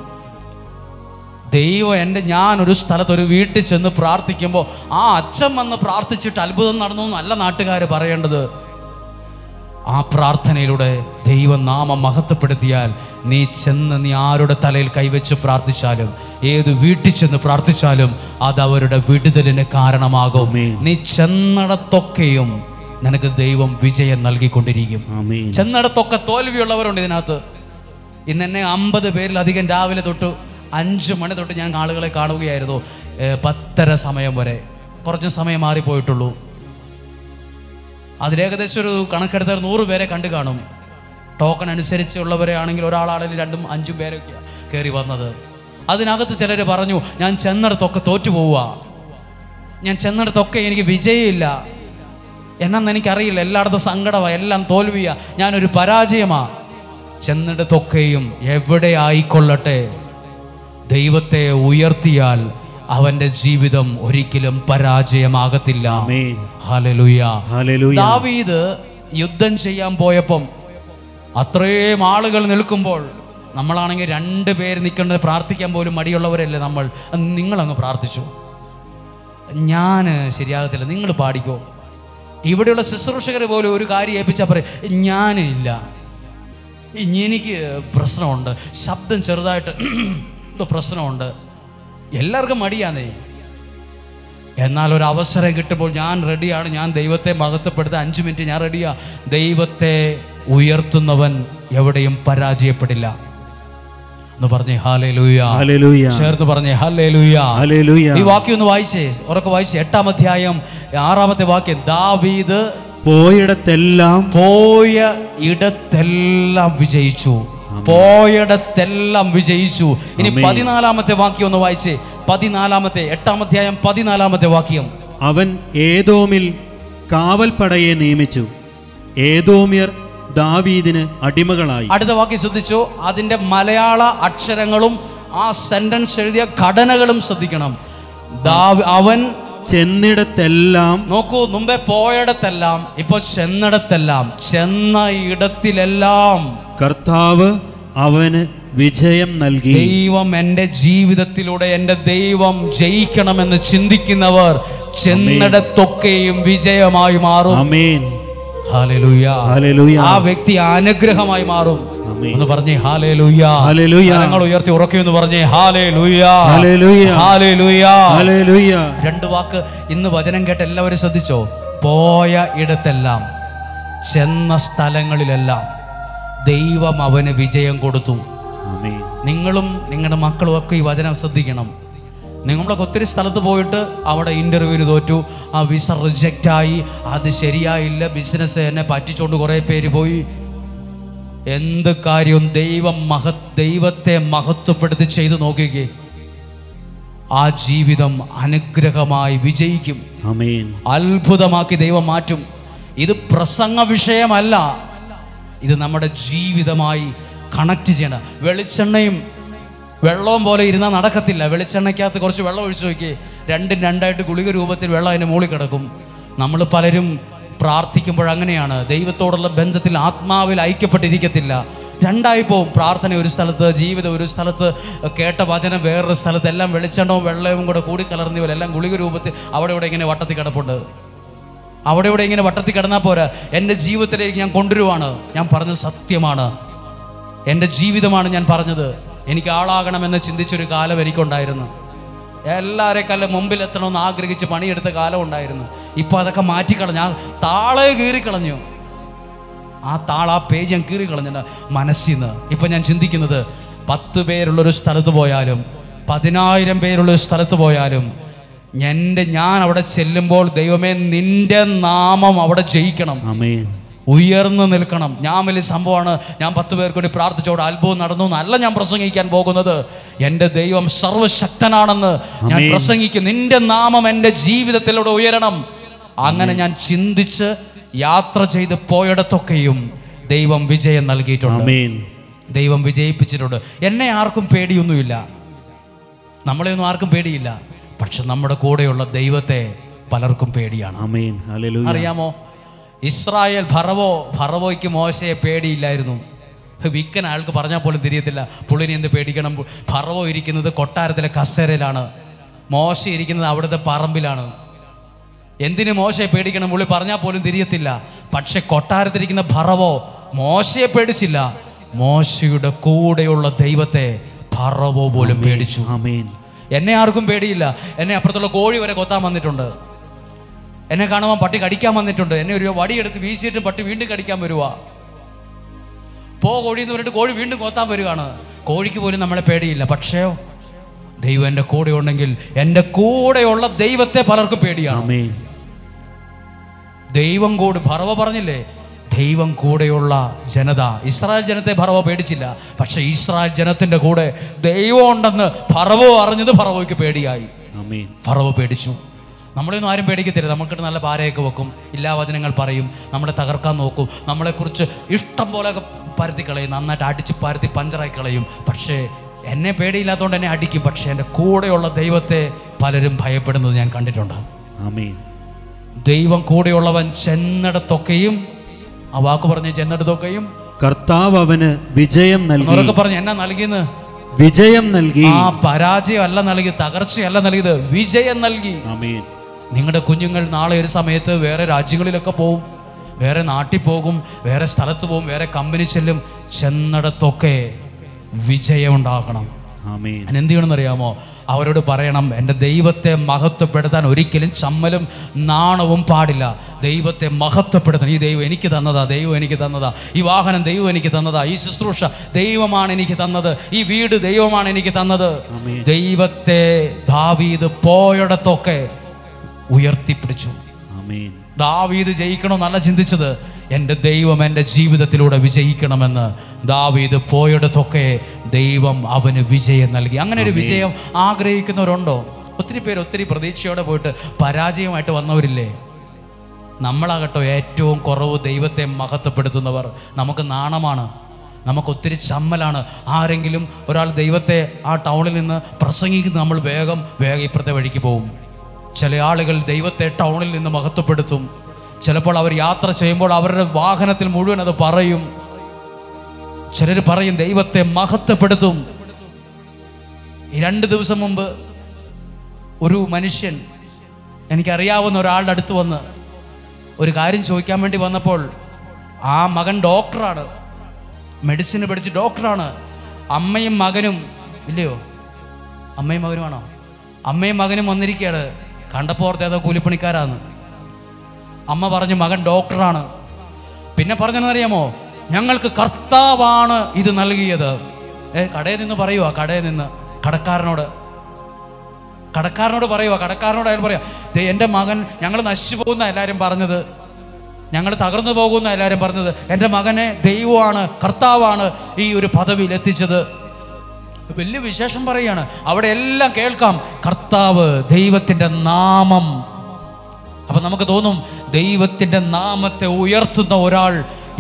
ദൈവം ഞാനൊരു സ്ഥലത്ത് ഒരു വീട്ടിൽ ചെന്ന് പ്രാർത്ഥിക്കുമ്പോൾ ആ അച്ഛൻ വന്ന് പ്രാർത്ഥിച്ചിട്ട് അത്ഭുതം നടന്നു എന്നല്ല നാട്ടുകാർ പറയേണ്ടത്. ആ പ്രാർത്ഥനയിലൂടെ ദൈവനാമം മഹത്വപ്പെടുത്തിയാൽ നീ ചെന്ന്, നീ ആരുടെ തലയിൽ കൈവച്ച് പ്രാർത്ഥിച്ചാലും, ഏത് വീട്ടിൽ ചെന്ന് പ്രാർത്ഥിച്ചാലും അത് അവരുടെ വിടുതലിന് കാരണമാകും. നീ ചെന്നിടത്തൊക്കെയും നിനക്ക് ദൈവം വിജയം നൽകിക്കൊണ്ടിരിക്കും. ചെന്നിടത്തൊക്കെ തോൽവിയുള്ളവരുണ്ട് ഇതിനകത്ത്. ഇന്ന് എന്നെ 50 പേരിലധികം രാവിലെ തൊട്ട് 5 മണി തൊട്ട് ഞാൻ ആളുകളെ കാണുകയായിരുന്നു. 10:30 സമയം വരെ. കുറച്ച് സമയം മാറിപ്പോയിട്ടുള്ളൂ. അതിലേകദേശം ഒരു കണക്കെടുത്താൽ 100 പേരെ കണ്ടു കാണും. ടോക്കൺ അനുസരിച്ചുള്ളവരെ ആണെങ്കിൽ ഒരാളാണെങ്കിൽ 2ഉം 5ഉം പേരൊക്കെ കയറി വന്നത്. അതിനകത്ത് ചിലർ പറഞ്ഞു, ഞാൻ ചെന്നിടത്തൊക്കെ തോറ്റു പോവുക, ഞാൻ ചെന്നിടത്തൊക്കെ എനിക്ക് വിജയമില്ല, എന്നാന്ന് എനിക്കറിയില്ല, എല്ലായിടത്തും സങ്കടമാണ്, എല്ലാം തോൽവിയാ, ഞാനൊരു പരാജയമാ. ചെന്നിടത്തൊക്കെയും എവിടെ ആയിക്കൊള്ളട്ടെ, ദൈവത്തെ ഉയർത്തിയാൽ അവന്റെ ജീവിതം ഒരിക്കലും പരാജയമാകത്തില്ല. Hallelujah, hallelujah. ദാവീദ് യുദ്ധം ചെയ്യാൻ പോയപ്പം അത്രയും ആളുകൾ നിൽക്കുമ്പോൾ നമ്മളാണെങ്കിൽ 2 പേര് നിൽക്കേണ്ടത് പ്രാർത്ഥിക്കാൻ പോലും മടിയുള്ളവരല്ലേ നമ്മൾ. നിങ്ങളങ്ങ് പ്രാർത്ഥിച്ചു, ഞാൻ ശരിയാകത്തില്ല, നിങ്ങൾ പാടിക്കോ. ഇവിടെയുള്ള ശുശ്രൂഷകർ പോലും ഒരു കാര്യം ഏൽപ്പിച്ചാൽ പറയും ഞാനില്ല, എനിക്ക് പ്രശ്നമുണ്ട്, ശബ്ദം ചെറുതായിട്ട് പ്രശ്നമുണ്ട്. എല്ലാവർക്കും മടിയാന്നേ. എന്നാൽ ഒരു അവസരം കിട്ടുമ്പോൾ ഞാൻ റെഡിയാണ്, ഞാൻ ദൈവത്തെ മഹത്വപ്പെടുത്താൻ 5 മിനിറ്റ് ഞാൻ റെഡിയാ. ദൈവത്തെ ഉയർത്തുന്നവൻ എവിടെയും പരാജയപ്പെടില്ല എന്ന് പറഞ്ഞേ ഹല്ലേലൂയ, ഹല്ലേലൂയ. ചേർത്ത് പറഞ്ഞേ ഹല്ലേലൂയ, ഹല്ലേലൂയ. ഈ വാക്യം ഒന്ന് വായിച്ചേ, ഉറക്കെ വായിച്ചേ. 8-ാം അധ്യായം 6-ാമത്തെ വാക്യം. ദാവീദ് പോയിടത്തെല്ലാം വിജയിച്ചു, പോയിടത്തെല്ലാം വിജയിച്ചു. ഇനി 14-ാമത്തെ വാക്യം ഒന്ന് വായിച്ചേ. 8-ാം അധ്യായം 14-ാമത്തെ വാക്യം. അവൻ ഏദോമിൽ കാവൽപ്പടയെ നിയമിച്ചു, ഏദോമ്യർ ദാവീദിന് അടിമകളായി. അടുത്ത വാക്യം ശ്രദ്ധിച്ചു. അതിന്റെ മലയാള അക്ഷരങ്ങളും ആ സെന്റൻസ് എഴുതിയ ഘടനകളും ശ്രദ്ധിക്കണം. അവൻ ചെന്നിടത്തെല്ലാം, നോക്കൂ, മുമ്പേ പോയിടത്തെല്ലാം, ഇപ്പൊ ചെന്നിടത്തെല്ലാം, ചെന്ന ഇടത്തിലെല്ലാം കർത്താവ് അവന് വിജയം നൽകി. ദൈവം എൻ്റെ ജീവിതത്തിലൂടെ എൻ്റെ ദൈവം ജയിക്കണമെന്ന് ചിന്തിക്കുന്നവർ ചെന്നിടത്തൊക്കെയും വിജയമായി മാറും. ആമേൻ, ഹല്ലേലൂയ, ഹല്ലേലൂയ. ആ വ്യക്തി അനുഗ്രഹമായി മാറും. ഒന്ന് പറഞ്ഞേ ഹല്ലേലൂയ, ഹല്ലേലൂയ. കരങ്ങൾ ഉയർത്തി ഉറക്കെന്ന് പറഞ്ഞേ ഹല്ലേലൂയ, ഹല്ലേലൂയ, ഹല്ലേലൂയ, ഹല്ലേലൂയ. 2 വാക്ക് ഇന്ന് വചനം കേട്ട് എല്ലാവരും ശ്രദ്ധിച്ചോ. പോയ ഇടത്തെല്ലാം, ചെന്ന സ്ഥലങ്ങളിലെല്ലാം ദൈവം അവന് വിജയം കൊടുത്തു. നിങ്ങളും നിങ്ങളുടെ മക്കളും ഒക്കെ ഈ വചനം ശ്രദ്ധിക്കണം. നിങ്ങളൊക്കെ ഒത്തിരി സ്ഥലത്ത് പോയിട്ട് അവിടെ ഇൻ്റർവ്യൂവിന് തോറ്റു, ആ വിസ റിജക്റ്റായി, അത് ശരിയായില്ല, ബിസിനസ് എന്നെ പറ്റിച്ചുകൊണ്ട് കുറേ പേര് പോയി. എന്ത് കാര്യവും ദൈവത്തെ മഹത്വപ്പെടുത്തി ചെയ്തു നോക്കിക്കേ, ആ ജീവിതം അനുഗ്രഹമായി വിജയിക്കും. ആമേൻ. അത്ഭുതമാക്കി ദൈവം മാറ്റും. ഇത് പ്രസംഗ വിഷയമല്ല, ഇത് നമ്മുടെ ജീവിതമായി കണക്ട് ചെയ്യണം. വെളിച്ചെണ്ണയും വെള്ളവും പോലെ ഇരുന്നാൽ നടക്കത്തില്ല. വെളിച്ചെണ്ണയ്ക്കകത്ത് കുറച്ച് വെള്ളം ഒഴിച്ചു നോക്കി, 2 ഗുളിക രൂപത്തിൽ വെള്ളം അതിൻ്റെ മുകളിൽ കിടക്കും. നമ്മൾ പലരും പ്രാർത്ഥിക്കുമ്പോൾ അങ്ങനെയാണ്, ദൈവത്തോടുള്ള ബന്ധത്തിൽ ആത്മാവിൽ ഐക്യപ്പെട്ടിരിക്കത്തില്ല, 2 പോവും. പ്രാർത്ഥന ഒരു സ്ഥലത്ത്, ജീവിതം ഒരു സ്ഥലത്ത്, കേട്ട വചനം വേറൊരു സ്ഥലത്ത്, എല്ലാം വെളിച്ചെണ്ണവും വെള്ളവും കൂടെ കൂടിക്കലർന്നവരെല്ലാം ഗുളിക രൂപത്തിൽ അവിടെ ഇവിടെ ഇങ്ങനെ വട്ടത്തിൽ കിടപ്പുണ്ട്. അവിടെ ഇവിടെ ഇങ്ങനെ വട്ടത്തിൽ കിടന്നാൽ പോരാ, എൻ്റെ ജീവിതത്തിലേക്ക് ഞാൻ കൊണ്ടുവരുവാണ്. ഞാൻ പറഞ്ഞത് സത്യമാണ്, എൻ്റെ ജീവിതമാണ് ഞാൻ പറഞ്ഞത്. എനിക്ക് ആളാകണമെന്ന് ചിന്തിച്ചൊരു കാലം എനിക്കുണ്ടായിരുന്നു. എല്ലാവരെക്കാളും മുമ്പിൽ എത്തണമെന്ന് ആഗ്രഹിച്ച് പണിയെടുത്ത കാലം ഉണ്ടായിരുന്നു. ഇപ്പം അതൊക്കെ മാറ്റിക്കളഞ്ഞു. ആ താളെ കീറിക്കളഞ്ഞു. ആ പേജ് ഞാൻ കീറിക്കളഞ്ഞു മനസ്സിൽ നിന്ന്. ഇപ്പം ഞാൻ ചിന്തിക്കുന്നത് 10 പേരുള്ളൊരു സ്ഥലത്ത് പോയാലും 10,000 പേരുള്ളൊരു സ്ഥലത്ത് പോയാലും ഞാൻ അവിടെ ചെല്ലുമ്പോൾ ദൈവമേ നിന്റെ നാമം അവിടെ ജയിക്കണം, ആമേൻ, ഉയർന്നു നിൽക്കണം. ഞാൻ വലിയ സംഭവമാണ്, ഞാൻ 10 പേർക്ക് വേണ്ടി പ്രാർത്ഥിച്ചോടെ അത്ഭുതം നടന്നു എന്നല്ല ഞാൻ പ്രസംഗിക്കാൻ പോകുന്നത്. എൻ്റെ ദൈവം സർവശക്തനാണെന്ന് ഞാൻ പ്രസംഗിക്കും. നിന്റെ നാമം എൻ്റെ ജീവിതത്തിലൂടെ ഉയരണം. അങ്ങനെ ഞാൻ ചിന്തിച്ച് യാത്ര ചെയ്ത് പോയിടത്തൊക്കെയും ദൈവം വിജയം നൽകിയിട്ടുണ്ട്, ദൈവം വിജയിപ്പിച്ചിട്ടുണ്ട്. എന്നെ ആർക്കും പേടിയൊന്നുമില്ല, നമ്മളെയൊന്നും ആർക്കും പേടിയില്ല. പക്ഷെ നമ്മുടെ കൂടെയുള്ള ദൈവത്തെ പലർക്കും പേടിയാണ്. ആമേൻ, ഹല്ലേലൂയ. അറിയാമോ, ഇസ്രായേൽ ഫറവോയ്ക്ക് മോശയെ പേടിയില്ലായിരുന്നു. വിക്കൻ ആൾക്ക് പറഞ്ഞാൽ പോലും തിരിയത്തില്ല പുള്ളിനെ എന്ത് പേടിക്കണം. ഫറവോ ഇരിക്കുന്നത് കൊട്ടാരത്തിലെ കസേരയിലാണ്, മോശ ഇരിക്കുന്നത് അവിടുത്തെ പറമ്പിലാണ്. എന്തിന് മോശയെ പേടിക്കണം പുള്ളി പറഞ്ഞാൽ പോലും തിരിയത്തില്ല. പക്ഷെ കൊട്ടാരത്തിരിക്കുന്ന ഫറവോ മോശയെ പേടിച്ചില്ല, മോശയുടെ കൂടെയുള്ള ദൈവത്തെ ഫറവോ പോലും പേടിച്ചു. ആമേൻ. എന്നെ ആർക്കും പേടിയില്ല. എന്നെ അപ്പുറത്തുള്ള കോഴി വരെ കൊത്താൻ വന്നിട്ടുണ്ട്, എന്നെ കാണുവാൻ പട്ടി കടിക്കാൻ വന്നിട്ടുണ്ട്. എന്നെ ഒരു വടിയെടുത്ത് വീശിയിട്ട് പട്ടി വീണ്ടും കടിക്കാൻ വരുവാ. കോഴി എന്ന് പറഞ്ഞിട്ട് കോഴി വീണ്ടും കൊത്താൻ വരികയാണ്. കോഴിക്ക് പോലും നമ്മളെ പേടിയില്ല. പക്ഷേ ദൈവം എൻ്റെ കൂടെ ഉണ്ടെങ്കിൽ എൻ്റെ കൂടെയുള്ള ദൈവത്തെ പലർക്കും പേടിയാണ്. ദൈവം കൂടെ, ഫറവോ പറഞ്ഞില്ലേ, ദൈവം കൂടെയുള്ള ജനത. ഇസ്രായേൽ ജനത്തെ ഫറവോ പേടിച്ചില്ല. പക്ഷെ ഇസ്രായേൽ ജനത്തിന്റെ കൂടെ ദൈവം ഉണ്ടെന്ന് ഫറവോ അറിഞ്ഞത് ഫറവോയ്ക്ക് പേടിയായി. ഫറവോ പേടിച്ചു. നമ്മളെയൊന്നും ആരും പേടിക്കത്തില്ല. നമുക്കിട്ട് നല്ല പാരയൊക്കെ വെക്കും, ഇല്ലാ വചനങ്ങൾ പറയും, നമ്മളെ തകർക്കാൻ നോക്കും, നമ്മളെക്കുറിച്ച് ഇഷ്ടം പോലെ പരത്തി കളയും, നന്നായിട്ട് അടിച്ച് പരത്തി പഞ്ചറായി കളയും. പക്ഷേ എന്നെ പേടിയില്ലാത്തതുകൊണ്ട് എന്നെ അടിക്കും. പക്ഷെ എൻ്റെ കൂടെയുള്ള ദൈവത്തെ പലരും ഭയപ്പെടുന്നത് ഞാൻ കണ്ടിട്ടുണ്ട്. ആമേൻ. ദൈവം കൂടെയുള്ളവൻ ചെന്നിടത്തൊക്കെയും, ആ വാക്ക് പറഞ്ഞ് ചെന്നിടത്തൊക്കെയും കർത്താവ് അവന് വിജയം നൽകി. പറഞ്ഞു എന്നാ നൽകിയെന്ന്? വിജയം നൽകി. ആ പരാജയം അല്ല നൽകി, തകർച്ചയല്ല നൽകിയത്, വിജയം നൽകി. ആമേൻ. നിങ്ങളുടെ കുഞ്ഞുങ്ങൾ നാളെ ഒരു സമയത്ത് വേറെ രാജ്യങ്ങളിലൊക്കെ പോകും, വേറെ നാട്ടിൽ പോകും, വേറെ സ്ഥലത്ത് പോകും, വേറെ കമ്പനി ചെല്ലും. ചെന്നിടത്തൊക്കെ വിജയം ഉണ്ടാകണം. ഞാൻ എന്ത് ചെയ്യണമെന്ന് അറിയാമോ? അവരോട് പറയണം, എൻ്റെ ദൈവത്തെ മഹത്വപ്പെടുത്താൻ ഒരിക്കലും ചമ്മലും നാണവും പാടില്ല. ദൈവത്തെ മഹത്വപ്പെടുത്താൻ, ഈ ദൈവം എനിക്ക് തന്നതാ, ദൈവം എനിക്ക് തന്നതാ, ഈ വാഹനം ദൈവം എനിക്ക് തന്നതാ, ഈ ശുശ്രൂഷ ദൈവമാണ് എനിക്ക് തന്നത്, ഈ വീട് ദൈവമാണ് എനിക്ക് തന്നത്. ദൈവത്തെ ദാവീദ് പോയിടത്തൊക്കെ ഉയർത്തിപ്പിടിച്ചു. ദാവീദ് ജയിക്കണമെന്നല്ല ചിന്തിച്ചത്, എൻ്റെ ദൈവം എൻ്റെ ജീവിതത്തിലൂടെ വിജയിക്കണമെന്ന്. ദാവീദ് പോയിടത്തൊക്കെ ദൈവം അവന് വിജയം നൽകി. അങ്ങനെ ഒരു വിജയം ആഗ്രഹിക്കുന്നവരുണ്ടോ? ഒത്തിരി പേര് ഒത്തിരി പ്രതീക്ഷയോടെ പോയിട്ട് പരാജയമായിട്ട് വന്നവരില്ലേ? നമ്മളാകട്ടോ ഏറ്റവും കുറവ് ദൈവത്തെ മഹത്വപ്പെടുത്തുന്നവർ. നമുക്ക് നാണമാണ്, നമുക്കൊത്തിരി ചമ്മലാണ്. ആരെങ്കിലും ഒരാൾ ദൈവത്തെ ആ ടൗണിൽ നിന്ന് പ്രസംഗിക്കുന്ന നമ്മൾ വേഗം ഇപ്പുറത്തെ വഴിക്ക് പോകും. ചില ആളുകൾ ദൈവത്തെ ടൗണിൽ നിന്ന് മഹത്വപ്പെടുത്തും. ചിലപ്പോൾ അവർ യാത്ര ചെയ്യുമ്പോൾ അവരുടെ വാഹനത്തിൽ മുഴുവൻ അത് പറയും. ചിലർ പറയും ദൈവത്തെ മഹത്വപ്പെടുത്തും. 2 ദിവസം മുമ്പ് ഒരു മനുഷ്യൻ, എനിക്കറിയാവുന്ന ഒരാളുടെ അടുത്ത് വന്ന് ഒരു കാര്യം ചോദിക്കാൻ വേണ്ടി വന്നപ്പോൾ, ആ മകൻ ഡോക്ടറാണ്, മെഡിസിന് പഠിച്ച് ഡോക്ടറാണ്. അമ്മയും മകനും ഇല്ലയോ? അമ്മയും മകനുമാണോ? അമ്മയും മകനും വന്നിരിക്കുകയാണ്. കണ്ടപ്പോൾ ഓർത്ത് ഏതോ കൂലിപ്പണിക്കാരാന്ന്. അമ്മ പറഞ്ഞു മകൻ ഡോക്ടറാണ്. പിന്നെ പറഞ്ഞെന്നറിയാമോ? ഞങ്ങൾക്ക് കർത്താവാണ് ഇത് നൽകിയത്. കടയിൽ നിന്ന് പറയുക, കടയിൽ നിന്ന് കടക്കാരനോട് പറയുക, കടക്കാരനോട് അയാൾ പറയാം, എൻ്റെ മകൻ, ഞങ്ങൾ നശിച്ചു പോകുന്ന എല്ലാവരും പറഞ്ഞത്, ഞങ്ങൾ തകർന്നു പോകുന്ന എല്ലാവരും പറഞ്ഞത്, എൻ്റെ മകനെ ദൈവമാണ്, കർത്താവാണ് ഈ ഒരു പദവിയിൽ എത്തിച്ചത്. വലിയ വിശേഷം പറയുകയാണ്. അവിടെ എല്ലാം കേൾക്കാം, കർത്താവ്, ദൈവത്തിൻ്റെ നാമം. അപ്പൊ നമുക്ക് തോന്നും ദൈവത്തിൻ്റെ നാമത്തെ ഉയർത്തുന്ന ഒരാൾ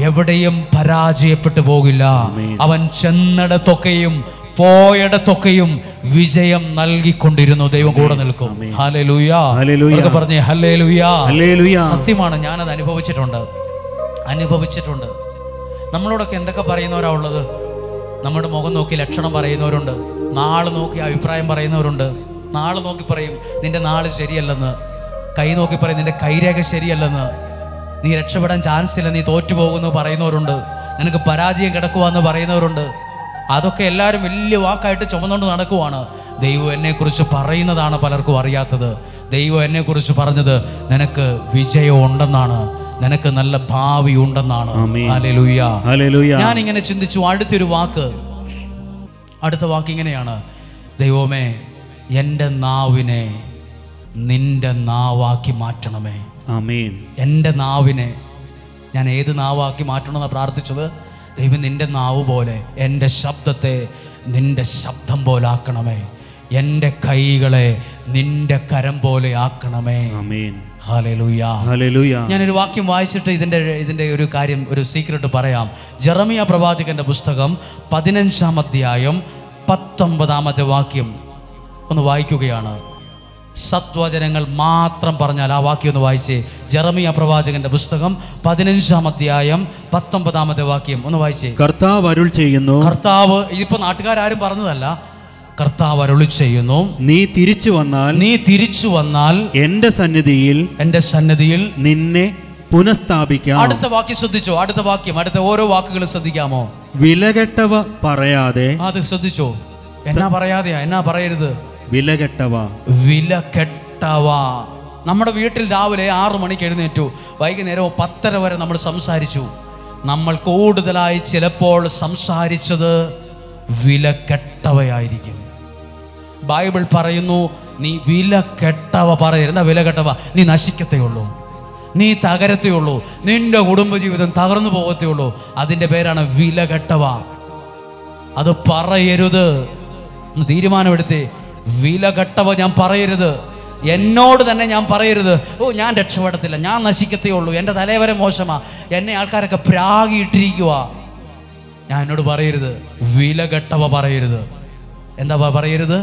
എവിടെയും പരാജയപ്പെട്ടു പോകില്ല. അവൻ ചെന്നിടത്തൊക്കെയും പോയിടത്തൊക്കെയും വിജയം നൽകിക്കൊണ്ടിരുന്നു. ദൈവം കൂടെ നിൽക്കും. ഹല്ലേലൂയ പറഞ്ഞേ, ഹല്ലേലൂയ. സത്യമാണ്, ഞാനത് അനുഭവിച്ചിട്ടുണ്ട്. നമ്മളോടൊക്കെ എന്തൊക്കെ പറയുന്നവരാ ഉള്ളത്? നമ്മുടെ മുഖം നോക്കി ലക്ഷണം പറയുന്നവരുണ്ട്, നാള് നോക്കി അഭിപ്രായം പറയുന്നവരുണ്ട്. നാള് നോക്കി പറയും നിന്റെ നാള് ശരിയല്ലെന്ന്, കൈ നോക്കി പറയും നിന്റെ കൈരേഖ ശരിയല്ലെന്ന്, നീ രക്ഷപ്പെടാൻ ചാൻസ് ഇല്ല, നീ തോറ്റുപോകുന്നു പറയുന്നവരുണ്ട്, നിനക്ക് പരാജയം കിടക്കുവാന്ന് പറയുന്നവരുണ്ട്. അതൊക്കെ എല്ലാവരും വലിയ വാക്കായിട്ട് ചുമന്നുകൊണ്ട് നടക്കുവാണ്. ദൈവം എന്നെക്കുറിച്ച് പറയുന്നതാണ് പലർക്കും അറിയാത്തത്. ദൈവം എന്നെക്കുറിച്ച് പറഞ്ഞത് നിനക്ക് വിജയം ഉണ്ടെന്നാണ്, നിനക്ക് നല്ല ഭാവി ഉണ്ടെന്നാണ്. ഹല്ലേലൂയ. ഞാൻ ഇങ്ങനെ ചിന്തിച്ചു, അടുത്ത വാക്ക് ഇങ്ങനെയാണ്, ദൈവമേ എൻ്റെ നാവിനെ നിന്റെ നാവാക്കി മാറ്റണമേ. ആമേൻ. എൻ്റെ നാവിനെ ഞാൻ ഏത് നാവാക്കി മാറ്റണമെന്നാണ് പ്രാർത്ഥിച്ചത്? ദൈവം നിന്റെ നാവ് പോലെ എൻ്റെ ശബ്ദത്തെ നിന്റെ ശബ്ദം പോലെ ആക്കണമേ, എൻ്റെ കൈകളെ നിന്റെ പോലെ ആക്കണമേ. ആമേൻ. ഹല്ലേലൂയ. ഞാനൊരു വാക്യം വായിച്ചിട്ട് ഇതിൻ്റെ ഒരു കാര്യം, ഒരു സീക്രട്ട് പറയാം. ജെറമിയ പ്രവാചകന്റെ പുസ്തകം 15-ാം അധ്യായം 19-ാമത്തെ വാക്യം ഒന്ന് വായിക്കുകയാണ്. സത്വചനങ്ങൾ മാത്രം പറഞ്ഞാൽ ആ വാക്യം ഒന്ന് വായിച്ചേ. ജെറമിയ പ്രവാചകന്റെ പുസ്തകം 15-ാം അധ്യായം 19-ാമത്തെ വാക്യം ഒന്ന് വായിച്ചേ. കർത്താവ് അരുൾ ചെയ്യുന്നു. കർത്താവ്, ഇതിപ്പോ നാട്ടുകാരും പറഞ്ഞതല്ല, കർത്താവ് അരുളി ചെയ്യുന്നു, നീ തിരിച്ചു വന്നാൽ എൻ്റെ സന്നിധിയിൽ നിന്നെ പുനഃസ്ഥാപിക്കാം. അടുത്ത വാക്യം ശ്രദ്ധിച്ചോ, അടുത്ത ഓരോ വാക്കുകളും ശ്രദ്ധിക്കാമോ? വിലകെട്ടവ പറയാതെ. അത് ശ്രദ്ധിച്ചോ, എന്നാ പറയാതെയാ, എന്നാ പറയരുത്? വിലകെട്ടവ. നമ്മുടെ വീട്ടിൽ രാവിലെ 6 മണിക്ക് എഴുന്നേറ്റു, വൈകുന്നേരം 10:30 വരെ നമ്മൾ സംസാരിച്ചു. നമ്മൾ കൂടുതലായി ചിലപ്പോൾ സംസാരിച്ചത് വിലകെട്ടവയായിരിക്കും. ബൈബിൾ പറയുന്നു, നീ വിലകെട്ടവ പറയരുത്. എന്താ വിലകെട്ടവ? നീ നശിക്കത്തേ ഉള്ളൂ, നീ തകരത്തേ ഉള്ളൂ, നിന്റെ കുടുംബജീവിതം തകർന്നു പോകത്തേ ഉള്ളൂ. അതിൻ്റെ പേരാണ് വിലകെട്ടവ. അത് പറയരുത് എന്ന് തീരുമാനമെടുത്തേ. വിലകെട്ടവ ഞാൻ പറയരുത്, എന്നോട് തന്നെ ഞാൻ പറയരുത്. ഞാൻ രക്ഷപ്പെടത്തില്ല, ഞാൻ നശിക്കത്തേ ഉള്ളൂ, എൻ്റെ തലവരെ മോശമാ, എന്നെ ആൾക്കാരൊക്കെ പ്രാഗിയിട്ടിരിക്കുക. ഞാൻ എന്നോട് പറയരുത്, വിലകെട്ടവ പറയരുത്. എന്താ പറയരുത്?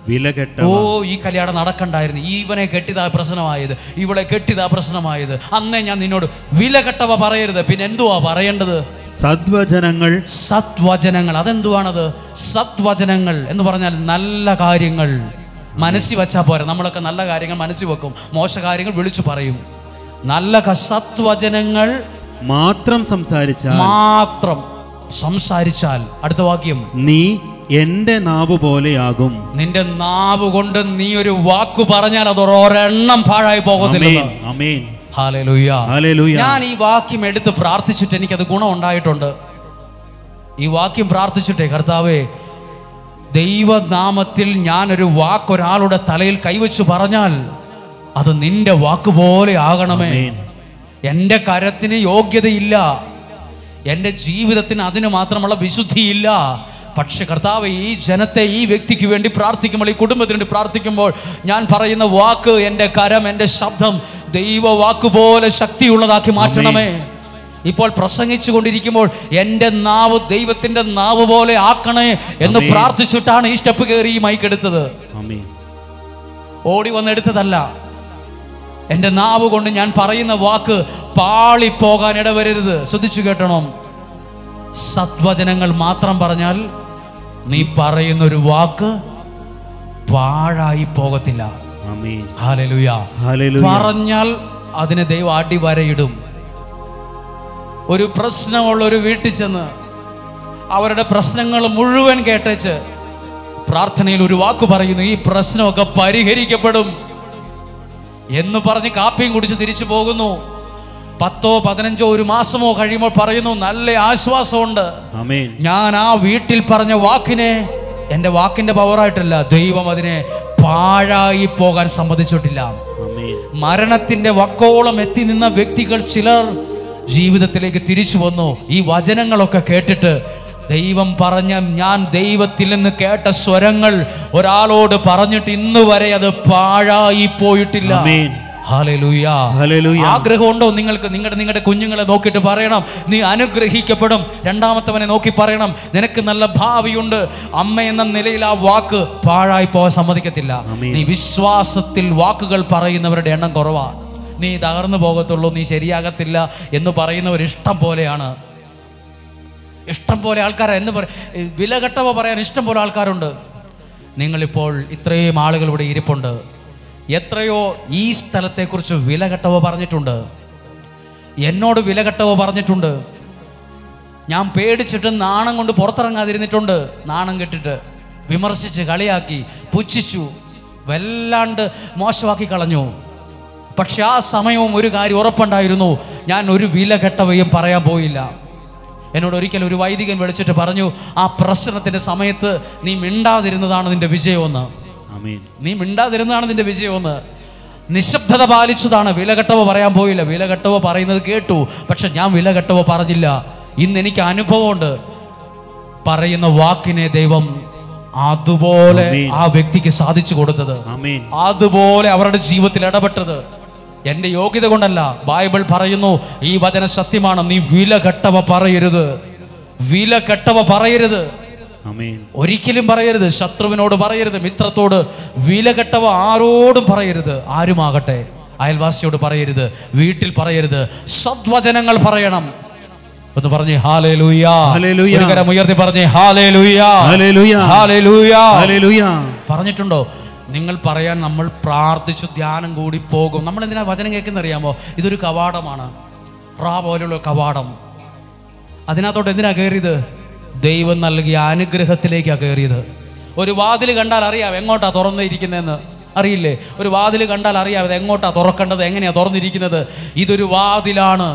വിലകെട്ടവ. ഈ കല്യാണം നടക്കണ്ടായിരുന്നു, ഇവനെ കെട്ടിയതാ പ്രശ്നമായത്, ഇവളെ കെട്ടിയതാ പ്രശ്നമായത്, അന്നേ ഞാൻ നിന്നോട് വിലകെട്ടവ പറയരുത്. പിന്നെ എന്തുവാ പറയേണ്ടത്? സദ്വചനങ്ങൾ. സദ്വചനങ്ങൾ. അതെന്തുവാണത്? സദ്വചനങ്ങൾ എന്ന് പറഞ്ഞാൽ നല്ല കാര്യങ്ങൾ മനസ്സിൽ വെച്ചാൽ പോരാ. നമ്മളൊക്കെ നല്ല കാര്യങ്ങൾ മനസ്സിൽ വെക്കും, മോശ കാര്യങ്ങൾ വിളിച്ചു പറയും. നല്ല സദ്വചനങ്ങൾ മാത്രം സംസാരിച്ചാൽ അടുത്ത വാക്യം, നീ എന്റെ നാവ് പോലെയാകും. നിന്റെ നാവ് കൊണ്ട് നീ ഒരു വാക്കു പറഞ്ഞാൽ അത് ഒരെണ്ണം പാഴായി പോകത്തില്ല. ആമേൻ. ഹല്ലേലൂയ. ഹല്ലേലൂയ. ഞാൻ ഈ വാക്യം എടുത്ത് പ്രാർത്ഥിച്ചിട്ട് എനിക്കത് ഗുണം ഉണ്ടായിട്ടുണ്ട്. ഈ വാക്യം പ്രാർത്ഥിച്ചിട്ടേ, കർത്താവേ, ദൈവനാമത്തിൽ ഞാനൊരു വാക്ക് ഒരാളുടെ തലയിൽ കൈവച്ചു പറഞ്ഞാൽ അത് നിന്റെ വാക്കുപോലെ ആകണമേ. എൻ്റെ കരത്തിന് യോഗ്യതയില്ല, എൻ്റെ ജീവിതത്തിന് അതിന് മാത്രമുള്ള വിശുദ്ധിയില്ല. പക്ഷെ കർത്താവ്, ഈ ജനത്തെ, ഈ വ്യക്തിക്ക് വേണ്ടി പ്രാർത്ഥിക്കുമ്പോൾ, ഈ കുടുംബത്തിന് വേണ്ടി പ്രാർത്ഥിക്കുമ്പോൾ ഞാൻ പറയുന്ന വാക്ക്, എൻ്റെ കരം, എൻ്റെ ശബ്ദം ദൈവ വാക്കുപോലെ ശക്തിയുള്ളതാക്കി മാറ്റണമേ. ഇപ്പോൾ പ്രസംഗിച്ചു കൊണ്ടിരിക്കുമ്പോൾ എൻ്റെ നാവ് ദൈവത്തിൻ്റെ നാവ് പോലെ ആക്കണേ എന്ന് പ്രാർത്ഥിച്ചിട്ടാണ് ഈ സ്റ്റെപ്പ് കയറി ഈ മൈക്ക് എടുത്തത്. ഓടി വന്നെടുത്തതല്ല. എൻ്റെ നാവ് കൊണ്ട് ഞാൻ പറയുന്ന വാക്ക് പാളിപ്പോകാൻ ഇടവരരുത്. ശ്രദ്ധിച്ചു കേട്ടണം. സദ്വചനങ്ങൾ മാത്രം പറഞ്ഞാൽ നീ പറയുന്നൊരു വാക്ക് പാഴായി പോകത്തില്ല. ഹല്ലേലൂയ. പറഞ്ഞാൽ അതിന് ദൈവം അടിവരയിടും. ഒരു പ്രശ്നമുള്ള ഒരു വീട്ടിൽ ചെന്ന് അവരുടെ പ്രശ്നങ്ങൾ മുഴുവൻ കേട്ടേച്ച് പ്രാർത്ഥനയിൽ ഒരു വാക്ക് പറയുന്നു, ഈ പ്രശ്നമൊക്കെ പരിഹരിക്കപ്പെടും എന്ന് പറഞ്ഞ് കാപ്പിയും കുടിച്ച് തിരിച്ചു പോകുന്നു. 10 15 ഒരു മാസമോ കഴിയുമ്പോൾ പറയുന്നു, നല്ല ആശ്വാസമുണ്ട്. ഞാൻ ആ വീട്ടിൽ പറഞ്ഞ വാക്കിനെ, എൻ്റെ വാക്കിന്റെ പവറായിട്ടല്ല, ദൈവം അതിനെ പാഴായി പോകാൻ സമ്മതിച്ചിട്ടില്ല. മരണത്തിന്റെ വക്കോളം എത്തി നിന്ന വ്യക്തികൾ ചിലർ ജീവിതത്തിലേക്ക് തിരിച്ചു വന്നു. ഈ വചനങ്ങളൊക്കെ കേട്ടിട്ട് ദൈവം പറഞ്ഞ, ഞാൻ ദൈവത്തിൽ നിന്ന് കേട്ട സ്വരങ്ങൾ ഒരാളോട് പറഞ്ഞിട്ട് ഇന്ന് വരെ അത് പാഴായി പോയിട്ടില്ല. ഹല്ലേലൂയ. ആഗ്രഹമുണ്ടോ നിങ്ങൾക്ക്? നിങ്ങളുടെ കുഞ്ഞുങ്ങളെ നോക്കിയിട്ട് പറയണം, നീ അനുഗ്രഹിക്കപ്പെടും. രണ്ടാമത്തവനെ നോക്കി പറയണം, നിനക്ക് നല്ല ഭാവിയുണ്ട്. അമ്മ എന്ന നിലയിൽ ആ വാക്ക് പാഴായി പോകാൻ സമ്മതിക്കത്തില്ല. നീ വിശ്വാസത്തിൽ വാക്കുകൾ പറയുന്നവരുടെ എണ്ണം കുറവാണ്. നീ തകർന്നു പോകത്തുള്ളൂ, നീ ശരിയാകത്തില്ല എന്ന് പറയുന്നവർ ഇഷ്ടം പോലെയാണ്. ഇഷ്ടം പോലെ ആൾക്കാരാ. വിലകെട്ടവ പറയാൻ ഇഷ്ടം പോലെ ആൾക്കാരുണ്ട്. നിങ്ങളിപ്പോൾ ഇത്രയും ആളുകൾ ഇവിടെ ഇരിപ്പുണ്ട്. എത്രയോ ഈ സ്ഥലത്തെക്കുറിച്ച് വിലകെട്ടവ പറഞ്ഞിട്ടുണ്ട്, എന്നോട് വിലകെട്ടവ പറഞ്ഞിട്ടുണ്ട്. ഞാൻ പേടിച്ചിട്ട് നാണം കൊണ്ട് പുറത്തിറങ്ങാതിരുന്നിട്ടുണ്ട്. നാണം കെട്ടിട്ട് വിമർശിച്ച്, കളിയാക്കി, പുച്ഛിച്ചു, വല്ലാണ്ട് മോശമാക്കി കളഞ്ഞു. പക്ഷെ ആ സമയവും ഒരു കാര്യം ഉറപ്പുണ്ടായിരുന്നു, ഞാൻ ഒരു വിലകെട്ടവയും പറയാൻ പോയില്ല. എന്നോട് ഒരിക്കൽ ഒരു വൈദികൻ വിളിച്ചിട്ട് പറഞ്ഞു, ആ പ്രശ്നത്തിന്റെ സമയത്ത് നീ മിണ്ടാതിരുന്നതാണ് നിന്റെ വിജയമെന്ന്. നീ മിണ്ടാതിരുന്നതാണ് നിന്റെ വിജയമെന്ന്. നിശബ്ദത പാലിച്ചതാണ്. വിലകെട്ടവ പറയാൻ പോയില്ല. വിലകെട്ടവ പറയുന്നത് കേട്ടു, പക്ഷെ ഞാൻ വിലകെട്ടവ പറഞ്ഞില്ല. ഇന്ന് എനിക്ക് അനുഭവമുണ്ട്. പറയുന്ന വാക്കിനെ ദൈവം അതുപോലെ ആ വ്യക്തിക്ക് സാധിച്ചു കൊടുത്തത്, അതുപോലെ അവരുടെ ജീവിതത്തിൽ ഇടപെട്ടത് എന്റെ യോഗ്യത കൊണ്ടല്ല. ബൈബിൾ പറയുന്നു, ഈ വചന സത്യമാണ്, നീ വിലകെട്ടവ പറയരുത്. വിലകെട്ടവ പറയരുത്, ഒരിക്കലും പറയരുത്. ശത്രുവിനോട് പറയരുത്, മിത്രത്തോട് വിലകെട്ടവ ആരോടും പറയരുത്. ആരുമാകട്ടെ, അയൽവാസിയോട് പറയരുത്, വീട്ടിൽ പറയരുത്. സദ്വചനങ്ങൾ പറയണം. ഒന്ന് പറഞ്ഞേ ഹല്ലേലൂയ. ഒരു കരം ഉയർത്തി പറഞ്ഞേ ഹല്ലേലൂയ. ഹല്ലേലൂയ. പറഞ്ഞിട്ടുണ്ടോ? നിങ്ങൾ പറയാൻ നമ്മൾ പ്രാർത്ഥിച്ചു ധ്യാനം കൂടി പോകും. നമ്മൾ എന്തിനാ വചനം കേൾക്കുന്ന അറിയാമോ? ഇതൊരു കവാടമാണ്, റാ പോലുള്ള കവാടം. അതിനകത്തോട്ട് എന്തിനാ കയറിയത്? ദൈവം നൽകിയ അനുഗ്രഹത്തിലേക്കാണ് കയറിയത്. ഒരു വാതിൽ കണ്ടാൽ അറിയാം എങ്ങോട്ടാ തുറന്നിരിക്കുന്നതെന്ന്. അറിയില്ലേ? ഒരു വാതിൽ കണ്ടാൽ അറിയാം ഇത് എങ്ങോട്ടാ തുറക്കേണ്ടത്, എങ്ങനെയാ തുറന്നിരിക്കുന്നത്. ഇതൊരു വാതിലാണ്.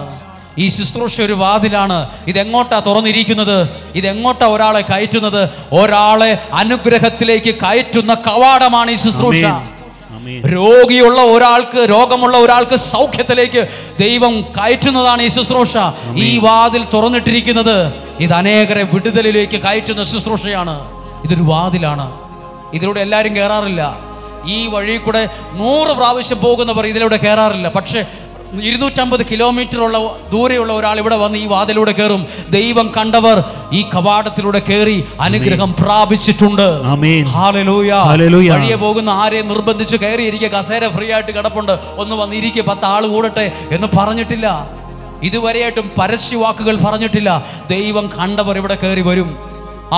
ഈ ശുശ്രൂഷ ഒരു വാതിലാണ്. ഇതെങ്ങോട്ടാ തുറന്നിരിക്കുന്നത്? ഇതെങ്ങോട്ടാ ഒരാളെ കയറ്റുന്നത്? ഒരാളെ അനുഗ്രഹത്തിലേക്ക് കയറ്റുന്ന കവാടമാണ് ഈ ശുശ്രൂഷ. രോഗിയുള്ള ഒരാൾക്ക്, രോഗമുള്ള ഒരാൾക്ക് സൗഖ്യത്തിലേക്ക് ദൈവം കയറ്റുന്നതാണ് ഈ ശുശ്രൂഷ. ഈ വാതിൽ തുറന്നിട്ടിരിക്കുന്നത് ഇത് അനേകരെ വിടുതലിലേക്ക് കയറ്റുന്ന ശുശ്രൂഷയാണ്. ഇതൊരു വാതിലാണ്. ഇതിലൂടെ എല്ലാവരും കയറാറില്ല. ഈ വഴി കൂടെ 100 പ്രാവശ്യം പോകുന്നവർ ഇതിലൂടെ കയറാറില്ല. പക്ഷെ 250 കിലോമീറ്ററുള്ള ദൂരെയുള്ള ഒരാൾ ഇവിടെ വന്ന് ഈ വാതിലൂടെ കയറും. ദൈവം കണ്ടവർ ഈ കവാടത്തിലൂടെ കയറി അനുഗ്രഹം പ്രാപിച്ചിട്ടുണ്ട്. ഹല്ലേലൂയ. വഴിയെ പോകുന്ന ആരെയും നിർബന്ധിച്ച് കയറിയിരിക്കുക, കസേര ഫ്രീ ആയിട്ട് കിടപ്പുണ്ട്, ഒന്ന് വന്നിരിക്കുക, 10 ആൾ കൂടട്ടെ എന്ന് പറഞ്ഞിട്ടില്ല. ഇതുവരെയായിട്ടും പരസ്യവാക്കുകൾ പറഞ്ഞിട്ടില്ല. ദൈവം കണ്ടവർ ഇവിടെ കയറി വരും.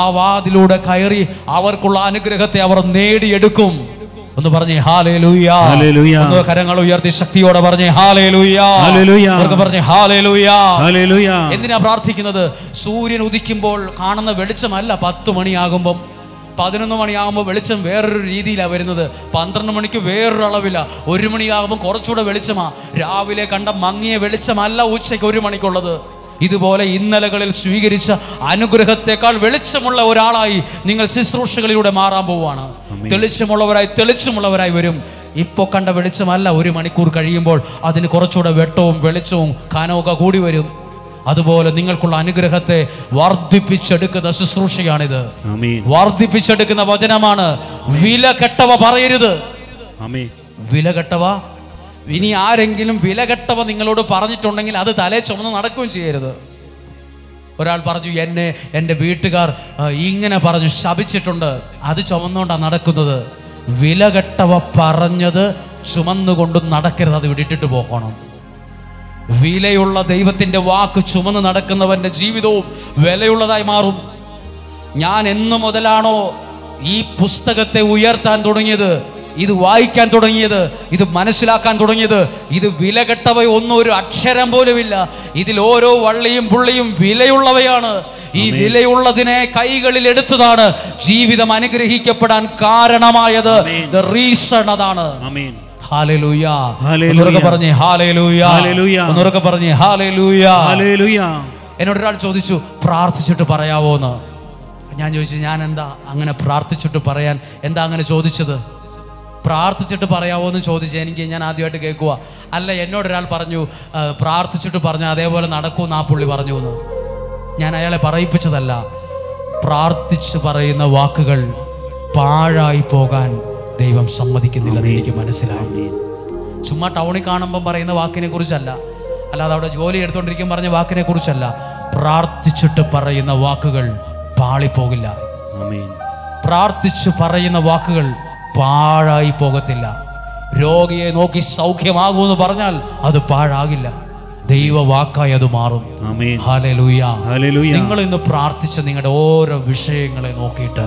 ആ വാതിലൂടെ കയറി അവർക്കുള്ള അനുഗ്രഹത്തെ അവർ നേടിയെടുക്കും. ഒന്ന് പറഞ്ഞേ ഹല്ലേലൂയ. ഒന്ന് കരങ്ങൾ ഉയർത്തി ശക്തിയോടെ പറഞ്ഞേ ഹല്ലേലൂയ. പറഞ്ഞേ ഹല്ലേലൂയ. എന്തിനാ പ്രാർത്ഥിക്കുന്നത്? സൂര്യൻ ഉദിക്കുമ്പോൾ കാണുന്ന വെളിച്ചമല്ല 10 മണിയാകുമ്പം, 11 മണിയാകുമ്പോൾ വെളിച്ചം വേറൊരു രീതിയിലാണ് വരുന്നത്. 12 മണിക്ക് വേറൊരു അളവില്ല. 1 മണിയാകുമ്പോൾ കുറച്ചുകൂടെ വെളിച്ചമാ. രാവിലെ കണ്ട മങ്ങിയ വെളിച്ചമല്ല ഉച്ചയ്ക്ക് 1 മണിക്കുള്ളത്. ഇതുപോലെ ഇന്നലകളിൽ സ്വീകരിച്ച അനുഗ്രഹത്തെക്കാൾ വെളിച്ചമുള്ള ഒരാളായി നിങ്ങൾ ശുശ്രൂഷകളിലൂടെ മാറാൻ പോവുകയാണ്. തെളിച്ചമുള്ളവരായി വരും. ഇപ്പോൾ കണ്ട വെളിച്ചമല്ല 1 മണിക്കൂർ കഴിയുമ്പോൾ അതിന് കുറച്ചുകൂടെ വെട്ടവും വെളിച്ചവും കനമൊക്കെ കൂടി വരും. അതുപോലെ നിങ്ങൾക്കുള്ള അനുഗ്രഹത്തെ വർദ്ധിപ്പിച്ചെടുക്കുന്ന ശുശ്രൂഷയാണിത്. വർദ്ധിപ്പിച്ചെടുക്കുന്ന വചനമാണ്. വില കെട്ടവ പറയരുത്. വില കെട്ടവ, ഇനി ആരെങ്കിലും വില കെട്ടവ നിങ്ങളോട് പറഞ്ഞിട്ടുണ്ടെങ്കിൽ അത് തലേ ചുമന്ന് നടക്കുകയും ചെയ്യരുത്. ഒരാൾ പറഞ്ഞു, എൻ്റെ വീട്ടുകാർ ഇങ്ങനെ പറഞ്ഞു ശപിച്ചിട്ടുണ്ട്, അത് ചുമന്നുകൊണ്ടാണ് നടക്കുന്നത്. വില കെട്ടവ പറഞ്ഞത് ചുമന്നുകൊണ്ട് നടക്കരുത്, അത് വിട്ടിട്ട് പോകണം. വിലയുള്ള ദൈവത്തിൻ്റെ വാക്ക് ചുമന്ന് നടക്കുന്നവൻ്റെ ജീവിതവും വിലയുള്ളതായി മാറും. ഞാൻ എന്നു മുതലാണോ ഈ പുസ്തകത്തെ ഉയർത്താൻ തുടങ്ങിയത്, ഇത് വായിക്കാൻ തുടങ്ങിയത്, ഇത് മനസ്സിലാക്കാൻ തുടങ്ങിയത്, ഇത് വിലകെട്ടവ ഒന്നും ഒരു അക്ഷരം പോലുമില്ല. ഇതിൽ ഓരോ വള്ളിയും പുള്ളിയും വിലയുള്ളവയാണ്. ഈ വിലയുള്ളതിനെ കൈകളിൽ എടുത്തതാണ് ജീവിതം അനുഗ്രഹിക്കപ്പെടാൻ കാരണമായത്. ദ റീസൺ അതാണ്. ഹല്ലേലൂയ. ഒന്നുറക്കെ പറഞ്ഞേ ഹല്ലേലൂയ. ഒന്നുറക്കെ പറഞ്ഞേ ഹല്ലേലൂയ. എന്നോട് ഒരാൾ ചോദിച്ചു, പ്രാർത്ഥിച്ചിട്ട് പറയാവോന്ന്. ഞാൻ ചോദിച്ചു, ഞാൻ എന്താ അങ്ങനെ പ്രാർത്ഥിച്ചിട്ട് പറയാൻ, എന്താ അങ്ങനെ ചോദിച്ചത്? പ്രാർത്ഥിച്ചിട്ട് പറയാവോ എന്ന് ചോദിച്ചു. ഞാൻ ആദ്യമായിട്ട് കേൾക്കുക. അല്ല, എന്നോടൊരാൾ പറഞ്ഞു പ്രാർത്ഥിച്ചിട്ട് പറഞ്ഞാൽ അതേപോലെ നടക്കുമെന്ന് ആ പുള്ളി പറഞ്ഞു എന്ന്. ഞാൻ അയാളെ പറയിപ്പിച്ചതല്ല. പ്രാർത്ഥിച്ച് പറയുന്ന വാക്കുകൾ പാഴായി പോകാൻ ദൈവം സമ്മതിക്കുന്നില്ലെന്ന് എനിക്ക് മനസ്സിലായി. ചുമ്മാ ടൗണിൽ കാണുമ്പം പറയുന്ന വാക്കിനെ കുറിച്ചല്ല, അല്ലാതെ അവിടെ ജോലി എടുത്തുകൊണ്ടിരിക്കും പറഞ്ഞ വാക്കിനെ കുറിച്ചല്ല. പ്രാർത്ഥിച്ചിട്ട് പറയുന്ന വാക്കുകൾ പാളിപ്പോകില്ല. പ്രാർത്ഥിച്ച് പറയുന്ന വാക്കുകൾ പാഴായി പോകത്തില്ല. രോഗിയെ നോക്കി സൗഖ്യമാകുമെന്ന് പറഞ്ഞാൽ അത് പാഴാകില്ല. ദൈവവാക്കായി അത് മാറും. ഹല്ലേലൂയ. നിങ്ങൾ ഇന്ന് പ്രാർത്ഥിച്ച് നിങ്ങളുടെ ഓരോ വിഷയങ്ങളെ നോക്കിയിട്ട്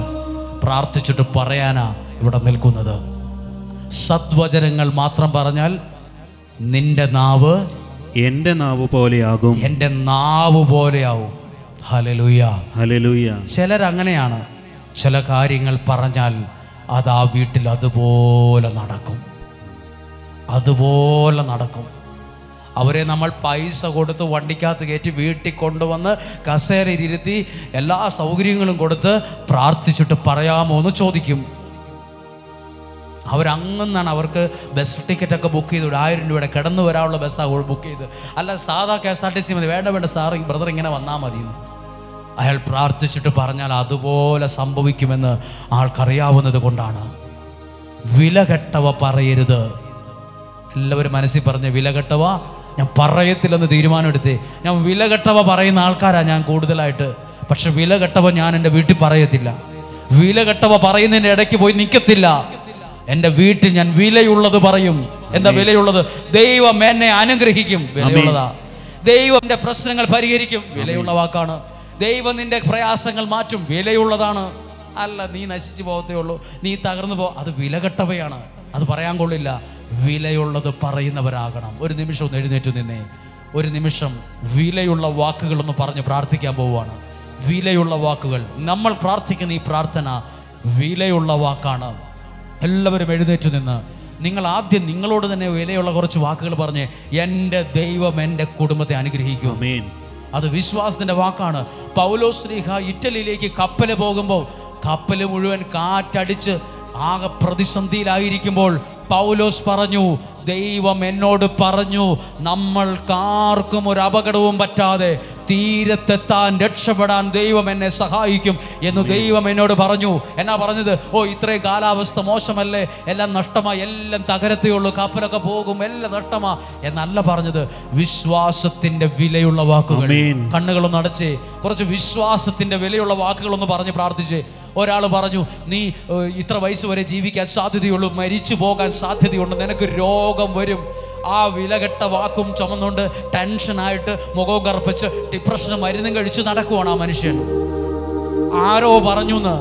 പ്രാർത്ഥിച്ചിട്ട് പറയാനാ ഇവിടെ നിൽക്കുന്നത്. സദ്വചനങ്ങൾ മാത്രം പറഞ്ഞാൽ നിന്റെ നാവ് എൻ്റെ നാവ് പോലെയാകും. എൻ്റെ നാവ് പോലെയാവും. ഹല്ലേലൂയ. ഹല്ലേലൂയ. ചിലരങ്ങനെയാണ്. ചില കാര്യങ്ങൾ പറഞ്ഞാൽ അത് ആ വീട്ടിൽ അതുപോലെ നടക്കും. അതുപോലെ നടക്കും. അവരെ നമ്മൾ പൈസ കൊടുത്ത് വണ്ടിക്കകത്ത് കയറ്റി വീട്ടിൽ കൊണ്ടുവന്ന് കസേരയിൽ ഇരുത്തി എല്ലാ സൗകര്യങ്ങളും കൊടുത്ത് പ്രാർത്ഥിച്ചിട്ട് പറയാമോ എന്ന് ചോദിക്കും. അവരങ്ങന്നാണ്. അവർക്ക് ബസ് ടിക്കറ്റൊക്കെ ബുക്ക് ചെയ്ത് 1000 രൂപയുടെ കിടന്നു വരാനുള്ള ബസ്സാണ് ബുക്ക് ചെയ്ത്. അല്ല, സാധാ KSRTC മതി. വേണ്ട സാർ, ബ്രദർ ഇങ്ങനെ വന്നാൽ മതി എന്ന് അയാൾ പ്രാർത്ഥിച്ചിട്ട് പറഞ്ഞാൽ അതുപോലെ സംഭവിക്കുമെന്ന് ആൾക്കറിയാവുന്നത് കൊണ്ടാണ്. വിലകെട്ടവ പറയരുത്. എല്ലാവരും മനസ്സിൽ പറഞ്ഞ് വിലകെട്ടവ ഞാൻ പറയത്തില്ലെന്ന് തീരുമാനമെടുത്തേ. ഞാൻ വിലകെട്ടവ പറയുന്ന ആൾക്കാരാണ് ഞാൻ കൂടുതലായിട്ട്. പക്ഷെ വിലകെട്ടവ ഞാൻ എൻ്റെ വീട്ടിൽ പറയത്തില്ല. വിലകെട്ടവ പറയുന്നതിൻ്റെ ഇടയ്ക്ക് പോയി നിൽക്കത്തില്ല. എൻ്റെ വീട്ടിൽ ഞാൻ വിലയുള്ളത് പറയും. എന്താ വിലയുള്ളത്? ദൈവം എന്നെ അനുഗ്രഹിക്കും, വിലയുള്ളതാ. ദൈവം എൻ്റെ പ്രശ്നങ്ങൾ പരിഹരിക്കും, വിലയുള്ള വാക്കാണ്. ദൈവം നിന്റെ പ്രയാസങ്ങൾ മാറ്റും, വിലയുള്ളതാണ്. അല്ല, നീ നശിച്ചു പോകത്തേ ഉള്ളൂ, നീ തകർന്നു പോ, അത് വിലകെട്ടവയാണ്, അത് പറയാൻ കൊള്ളില്ല. വിലയുള്ളത് പറയുന്നവരാകണം. ഒരു നിമിഷം ഒന്ന് എഴുന്നേറ്റ് നിന്നേ. ഒരു നിമിഷം വിലയുള്ള വാക്കുകളൊന്ന് പറഞ്ഞ് പ്രാർത്ഥിക്കാൻ പോവുകയാണ്. വിലയുള്ള വാക്കുകൾ. നമ്മൾ പ്രാർത്ഥിക്കുന്ന ഈ പ്രാർത്ഥന വിലയുള്ള വാക്കാണ്. എല്ലാവരും എഴുന്നേറ്റ് നിന്ന് നിങ്ങൾ ആദ്യം നിങ്ങളോട് തന്നെ വിലയുള്ള കുറച്ച് വാക്കുകൾ പറഞ്ഞ്, എൻ്റെ ദൈവം എൻ്റെ കുടുംബത്തെ അനുഗ്രഹിക്കും. അത് വിശ്വാസത്തിൻ്റെ വാക്കാണ്. പൗലോസ് ശ്ലീഹ ഇറ്റലിയിലേക്ക് കപ്പൽ പോകുമ്പോൾ കപ്പൽ മുഴുവൻ കാറ്റടിച്ച് ആകെ പ്രതിസന്ധിയിലായിരിക്കുമ്പോൾ പൗലോസ് പറഞ്ഞു, ദൈവം എന്നോട് പറഞ്ഞു നമ്മൾക്കാർക്കും ഒരു അപകടവും പറ്റാതെ തീരത്തെത്താൻ രക്ഷപ്പെടാൻ ദൈവം എന്നെ സഹായിക്കും എന്ന് ദൈവം എന്നോട് പറഞ്ഞു. എന്നാ പറഞ്ഞത്? ഇത്രയും കാലാവസ്ഥ മോശമല്ലേ, എല്ലാം നഷ്ടമായി, എല്ലാം തകരത്തേയുള്ളൂ, കപ്പലൊക്കെ പോകും, എല്ലാം നഷ്ടമാ എന്നല്ല പറഞ്ഞത്. വിശ്വാസത്തിന്റെ വിലയുള്ള വാക്കുകൾ. കണ്ണുകളൊന്ന് അടച്ചേ, കുറച്ച് വിശ്വാസത്തിന്റെ വിലയുള്ള വാക്കുകളൊന്ന് പറഞ്ഞ് പ്രാർത്ഥിച്ചേ. ഒരാൾ പറഞ്ഞു, നീ ഇത്ര വയസ്സ് വരെ ജീവിക്കാൻ സാധ്യതയുള്ളൂ, മരിച്ചു പോകാൻ സാധ്യതയുണ്ട്, നിനക്ക് രോഗം വരും. ആ വിലകെട്ട വാക്കും ചുമന്നുകൊണ്ട് ടെൻഷനായിട്ട് മുഖവും കറുപ്പിച്ച് ഡിപ്രഷന് മരുന്നും കഴിച്ച് നടക്കുവാണ് ആ മനുഷ്യൻ. ആരോ പറഞ്ഞുന്ന്,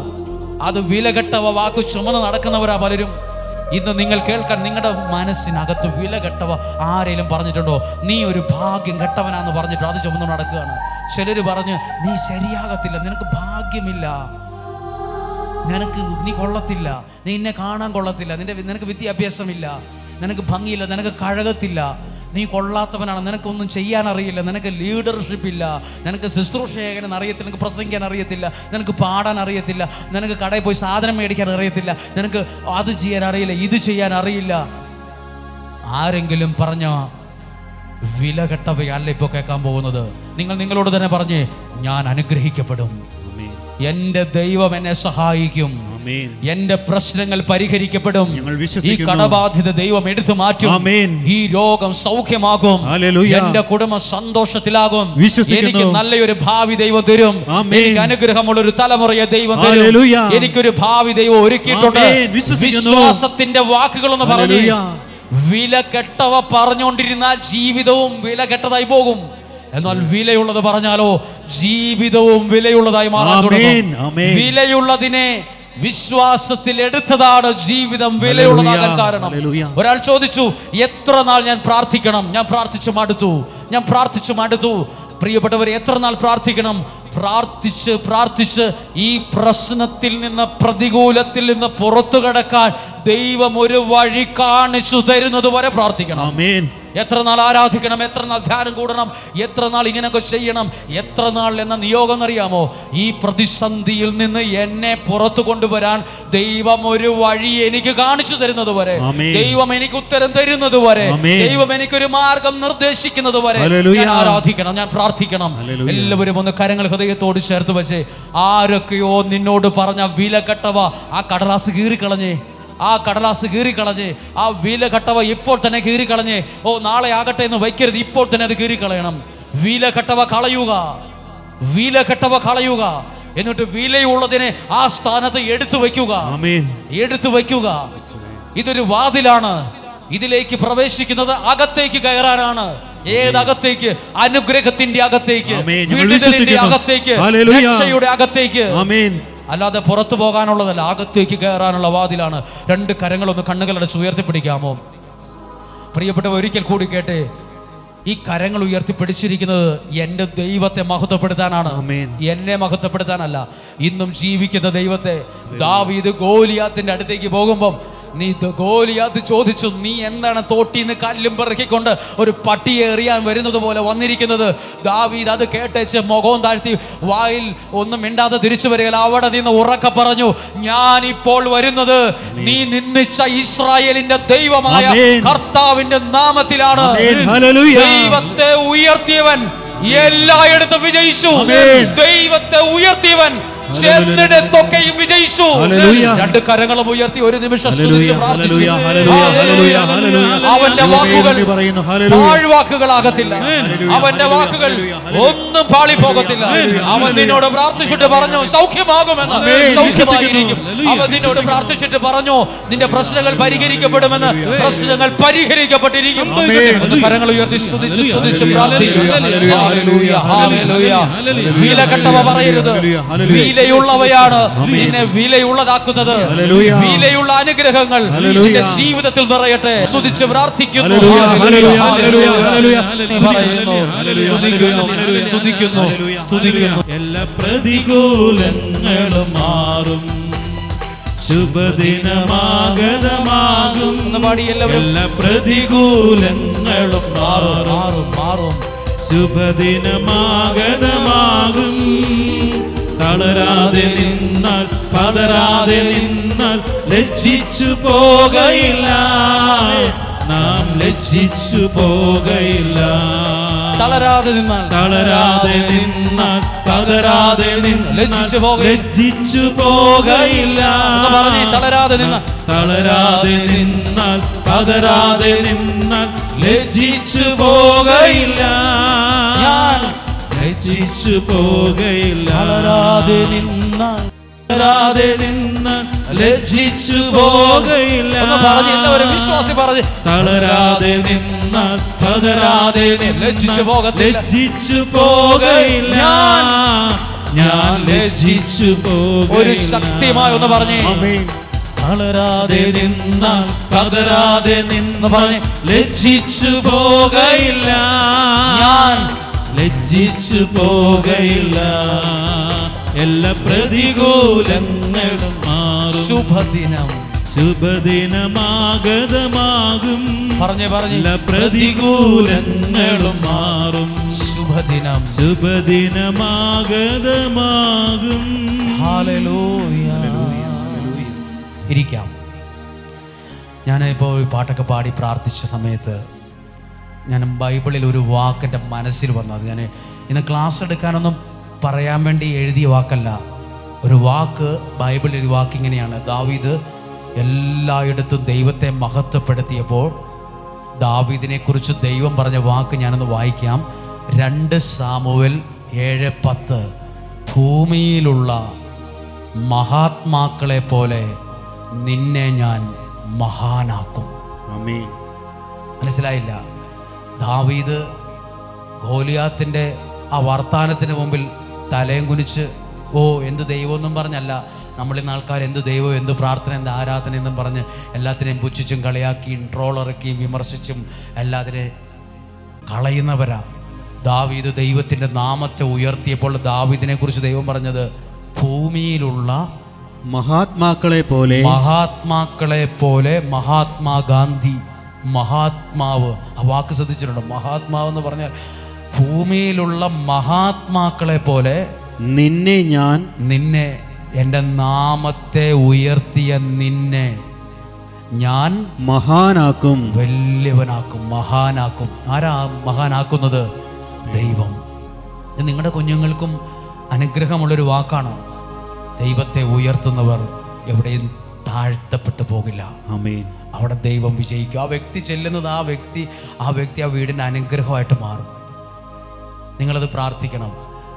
അത് വിലകെട്ട വാക്ക് ചുമന്ന് നടക്കുന്നവരാ പലരും. ഇന്ന് നിങ്ങൾ കേൾക്കാൻ, നിങ്ങളുടെ മനസ്സിനകത്ത് വിലകെട്ടവ ആരെങ്കിലും പറഞ്ഞിട്ടുണ്ടോ? നീ ഒരു ഭാഗ്യം കെട്ടവനാന്ന് പറഞ്ഞിട്ട് അത് ചുമന്ന് നടക്കുകയാണ്. ചിലർ പറഞ്ഞ്, നീ ശരിയാകത്തില്ല, നിനക്ക് ഭാഗ്യമില്ല, നീ കൊള്ളത്തില്ല, നീ എന്നെ കാണാൻ കൊള്ളത്തില്ല, നിനക്ക് വിദ്യാഭ്യാസമില്ല, നിനക്ക് ഭംഗിയില്ല, നിനക്ക് കഴകത്തില്ല, നീ കൊള്ളാത്തവനാണ്, നിനക്കൊന്നും ചെയ്യാൻ അറിയില്ല, നിനക്ക് ലീഡർഷിപ്പ് ഇല്ല, നിനക്ക് ശുശ്രൂഷ ചെയ്യാൻ അറിയത്തില്ല, നിനക്ക് പ്രസംഗിക്കാൻ അറിയത്തില്ല, നിനക്ക് പാടാൻ അറിയത്തില്ല, നിനക്ക് കടയിൽ പോയി സാധനം മേടിക്കാൻ അറിയത്തില്ല, നിനക്ക് അത് ചെയ്യാൻ അറിയില്ല, ഇത് ചെയ്യാൻ അറിയില്ല. ആരെങ്കിലും പറഞ്ഞ വിലകെട്ടവയല്ല ഇപ്പോൾ കേൾക്കാൻ പോകുന്നത്. നിങ്ങളോട് തന്നെ പറഞ്ഞേ, ഞാൻ അനുഗ്രഹിക്കപ്പെടും, എന്റെ ദൈവം എന്നെ സഹായിക്കും, എന്റെ പ്രശ്നങ്ങൾ പരിഹരിക്കപ്പെടും, ഈ കടബാധ്യത ദൈവം എടുത്തു മാറ്റും, ഈ രോഗം സൗഖ്യമാകും, എന്റെ കുടുംബം സന്തോഷത്തിലാകും, എനിക്ക് നല്ലൊരു ഭാവി ദൈവം തരും, എനിക്ക് അനുഗ്രഹമുള്ള ഒരു തലമുറയെ ദൈവം തരും, എനിക്കൊരു ഭാവി ദൈവം ഒരുക്കിയിട്ടുണ്ട്. വിശ്വാസത്തിന്റെ വാക്കുകളൊന്ന് പറഞ്ഞു. വിലകെട്ടവ പറഞ്ഞുകൊണ്ടിരുന്നാൽ ജീവിതവും വിലകെട്ടതായി പോകും. എന്നാൽ വിലയുള്ളത് പറഞ്ഞാലോ ജീവിതവും വിലയുള്ളതായി മാറാൻ തുടങ്ങും. വിലയുള്ളതിനെ വിശ്വാസത്തിൽ എടുത്തതാണ് ജീവിതം വിലയുള്ളതാകാൻ കാരണം. ഒരാൾ ചോദിച്ചു, എത്ര നാൾ ഞാൻ പ്രാർത്ഥിക്കണം? ഞാൻ പ്രാർത്ഥിച്ചു മടുത്തു. പ്രിയപ്പെട്ടവർ, എത്ര നാൾ പ്രാർത്ഥിക്കണം? പ്രാർത്ഥിച്ച് ഈ പ്രശ്നത്തിൽ നിന്ന്, പ്രതികൂലത്തിൽ നിന്ന് പുറത്തു കടക്കാൻ ദൈവം ഒരു വഴി കാണിച്ചു തരുന്നത് വരെ പ്രാർത്ഥിക്കണം. എത്ര നാൾ ആരാധിക്കണം? എത്ര നാൾ ധ്യാനം കൂടണം? എത്ര നാൾ ഇങ്ങനെയൊക്കെ ചെയ്യണം? എത്ര നാൾ എന്ന നിയോഗം അറിയാമോ? ഈ പ്രതിസന്ധിയിൽ നിന്ന് എന്നെ പുറത്തു കൊണ്ടുവരാൻ ദൈവം ഒരു വഴി എനിക്ക് കാണിച്ചു തരുന്നത് വരെ, ദൈവം എനിക്ക് ഉത്തരം തരുന്നത് വരെ, ദൈവം എനിക്കൊരു മാർഗം നിർദ്ദേശിക്കുന്നത് വരെ ഞാൻ ആരാധിക്കണം, ഞാൻ പ്രാർത്ഥിക്കണം. എല്ലാവരും ഒന്ന് കരങ്ങൾ ഹൃദയത്തോട് ചേർത്ത് വെച്ചേ. ആരൊക്കെയോ നിന്നോട് പറഞ്ഞ വിലകെട്ടവ ആ കടലാസ് കീറിക്കളഞ്ഞേ, ആ വിലകെട്ടവ ഇപ്പോൾ തന്നെ കീറിക്കളഞ്ഞേ. നാളെ ആകട്ടെ എന്ന് വയ്ക്കരുത്, ഇപ്പോൾ തന്നെ അത് കീറിക്കളയണം. വിലകെട്ടവ കളയുക, എന്നിട്ട് വിലയുള്ളതിനെ ആ സ്ഥാനത്ത് എടുത്തു വയ്ക്കുക. ഇതൊരു വാതിലാണ്, ഇതിലേക്ക് പ്രവേശിക്കുന്നത് അകത്തേക്ക് കയറാനാണ്. ഏതകത്തേക്ക്? അനുഗ്രഹത്തിന്റെ അകത്തേക്ക്, വിടുതലിന്റെ അകത്തേക്ക്, രക്ഷയുടെ അകത്തേക്ക്. അല്ലാതെ പുറത്തു പോകാനുള്ളതല്ല, അകത്തേക്ക് കയറാനുള്ള വാതിലാണ്. രണ്ട് കരങ്ങളൊന്ന് കണ്ണുകളടച്ച് ഉയർത്തിപ്പിടിക്കാമോ? പ്രിയപ്പെട്ടവർ, ഒരിക്കൽ കൂടി കേട്ടെ, ഈ കരങ്ങൾ ഉയർത്തിപ്പിടിച്ചിരിക്കുന്നത് എൻ്റെ ദൈവത്തെ മഹത്വപ്പെടുത്താനാണ്, എന്നെ മഹത്വപ്പെടുത്താനല്ല. ഇന്നും ജീവിക്കുന്ന ദൈവത്തെ. ദാവീദ് ഗോലിയാത്തിന്റെ അടുത്തേക്ക് പോകുമ്പം ഗോലിയാത്ത് ചോദിച്ചു, നീ എന്താണ് തോട്ടിന്ന് കല്ലും പെറുക്കിക്കൊണ്ട് ഒരു പട്ടിയെ എറിയാൻ വരുന്നത് പോലെ വന്നിരിക്കുന്നത്? ദാവീദ് അത് കേട്ടേച്ച് മുഖവും താഴ്ത്തി വായിൽ ഒന്നും മിണ്ടാതെ തിരിച്ചു വരിക. അവിടെ നിന്ന് ഉറക്കെ പറഞ്ഞു, ഞാൻ ഇപ്പോൾ വരുന്നത് നീ നിന്ദിച്ച ഇസ്രായേലിന്റെ ദൈവമായ കർത്താവിന്റെ നാമത്തിലാണ്. ദൈവത്തെ ഉയർത്തിയവൻ എല്ലായിടത്തും വിജയിച്ചു. ദൈവത്തെ ഉയർത്തിയവൻ ചെന്നിടത്തൊക്കെയും വിജയിച്ചു. രണ്ട് കരങ്ങളും ഉയർത്തി ഒരു നിമിഷം സ്തുതിച്ച് പ്രാർത്ഥിച്ചു. അവന്റെ വാക്കുകൾ പാഴ്വാക്കുകളാകത്തില്ല, അവന്റെ വാക്കുകൾ ഒന്നും പാളിപ്പോകത്തില്ല. അവൻ നിന്നോട് പ്രാർത്ഥിച്ചിട്ട് പറഞ്ഞു സൗഖ്യമാകുമെന്ന്, സൗഖ്യമായിരിക്കും. അവൻ നിന്നോട് പ്രാർത്ഥിച്ചിട്ട് പറഞ്ഞു നിന്റെ പ്രശ്നങ്ങൾ പരിഹരിക്കപ്പെടുമെന്ന്, പ്രശ്നങ്ങൾ പരിഹരിക്കപ്പെട്ടിരിക്കും. കരങ്ങൾ ഉയർത്തി സ്തുതിച്ച് പ്രാർത്ഥിക്കും. വിലകെട്ടവ പറയരുത്, വിലയുള്ളവയാണ് നിന്നെ വിലയുള്ളതാക്കുന്നത്. വിലയുള്ള അനുഗ്രഹങ്ങൾ നിന്റെ ജീവിതത്തിൽ നിറയട്ടെ. സ്തുതിച്ച് പ്രാർത്ഥിക്കുന്നു, സ്തുതിക്കുന്നു. എല്ലാ പ്രതികൂലങ്ങളും മാറും, ശുഭദിനമാഗതമാകും. എല്ലാ പ്രതികൂലങ്ങളും മാറും, ശുഭദിനമാഗതമാകും. തളരാതെ നിന്നാൽ പതറാതെ നിന്നാൽ ലജ്ജിച്ചു പോകയില്ല, നാം ലജ്ജിച്ചു പോകയില്ല. തളരാതെ നിന്നാൽ പതറാതെ നിന്നാൽ ലജ്ജിച്ചു പോകയില്ല. തളരാതെ നിന്നാൽ പതറാതെ നിന്നാൽ ലജ്ജിച്ചു പോകയില്ല, ഞാൻ ലജ്ജിച്ചു പോകയില്ല. തളരാതെ നിന്നാൽ ലജ്ജിച്ചു പോകയില്ല. എല്ലാവരും വിശ്വാസി പറഞ്ഞ് തളരാതെ നിന്നാൽ പതറാതെ ലജ്ജിച്ചു ലജ്ജിച്ചു പോകയില്ല, ഞാൻ ലജ്ജിച്ചു പോകയില്ല. ഒരു ശക്തിയുമായി ഒന്ന് പറഞ്ഞേ, തളരാതെ നിന്നാൽ പതറാതെ നിന്ന് പറഞ്ഞ് ലജ്ജിച്ചു പോകയില്ല, ഞാൻ ലജ്ജിച്ചു പോകയില്ല. എല്ലാ പ്രതികൂലങ്ങളും മാറും, ശുഭദിനമാഗതമാകും. എല്ലാ പ്രതികൂലങ്ങളും മാറും, ശുഭദിനമാഗതമാകും. ഹല്ലേലൂയ. ഇരിക്കാം. ഞാനിപ്പോൾ പാട്ടൊക്കെ പാടി പ്രാർത്ഥിച്ച സമയത്ത് ഞാൻ ബൈബിളിൽ ഒരു വാക്കെൻ്റെ മനസ്സിൽ വന്നത്, ഞാൻ ഇന്ന് ക്ലാസ് എടുക്കാനൊന്നും പറയാൻ വേണ്ടി എഴുതിയ വാക്കല്ല. ഒരു വാക്ക് ബൈബിളിൽ ഒരു വാക്ക് ഇങ്ങനെയാണ്: ദാവീദ് എല്ലായിടത്തും ദൈവത്തെ മഹത്വപ്പെടുത്തിയപ്പോൾ ദാവീദിനെ കുറിച്ച് ദൈവം പറഞ്ഞ വാക്ക് ഞാനൊന്ന് വായിക്കാം. 2 സാമുവേൽ 7:10. ഭൂമിയിലുള്ള മഹാത്മാക്കളെ പോലെ നിന്നെ ഞാൻ മഹാനാക്കും. മനസ്സിലായില്ല? ദാവീദ് ഗോലിയാത്തിൻ്റെ ആ വർത്താനത്തിന് മുമ്പിൽ തലയും കുനിച്ച് എന്ത് ദൈവമൊന്നും പറഞ്ഞല്ല. നമ്മളിന്ന് ആൾക്കാർ എന്ത് ദൈവം, എന്ത് പ്രാർത്ഥന, എന്ത് ആരാധന എന്നും പറഞ്ഞ് എല്ലാത്തിനെയും പുച്ഛിച്ചും കളിയാക്കിയും ട്രോളിറക്കിയും വിമർശിച്ചും എല്ലാത്തിനെയും കളയുന്നവരാ. ദാവീദ് ദൈവത്തിൻ്റെ നാമത്തെ ഉയർത്തിയപ്പോൾ ദാവീദിനെ കുറിച്ച് ദൈവം പറഞ്ഞത് ഭൂമിയിലുള്ള മഹാത്മാക്കളെ പോലെ. മഹാത്മാഗാന്ധി, മഹാത്മാവ്, ആ വാക്ക് ശ്രദ്ധിച്ചിട്ടുണ്ടോ? മഹാത്മാവ് എന്ന് പറഞ്ഞാൽ ഭൂമിയിലുള്ള മഹാത്മാക്കളെ പോലെ നിന്നെ എൻ്റെ നാമത്തെ ഉയർത്തിയ നിന്നെ ഞാൻ മഹാനാക്കും, വലിയവനാക്കും, മഹാനാക്കും. ആരാ മഹാനാക്കുന്നത്? ദൈവം. നിങ്ങളുടെ കുഞ്ഞുങ്ങൾക്കും അനുഗ്രഹമുള്ളൊരു വാക്കാണ്. ദൈവത്തെ ഉയർത്തുന്നവർ എവിടെയും താഴ്ത്തപ്പെട്ടു പോകില്ല. ആമേൻ. അവിടെ ദൈവം വിജയിക്കും. ആ വ്യക്തി ചെല്ലുന്നത് ആ വ്യക്തി ആ വീടിൻ്റെ അനുഗ്രഹമായിട്ട് മാറും. നിങ്ങളത് പ്രാർത്ഥിക്കണം.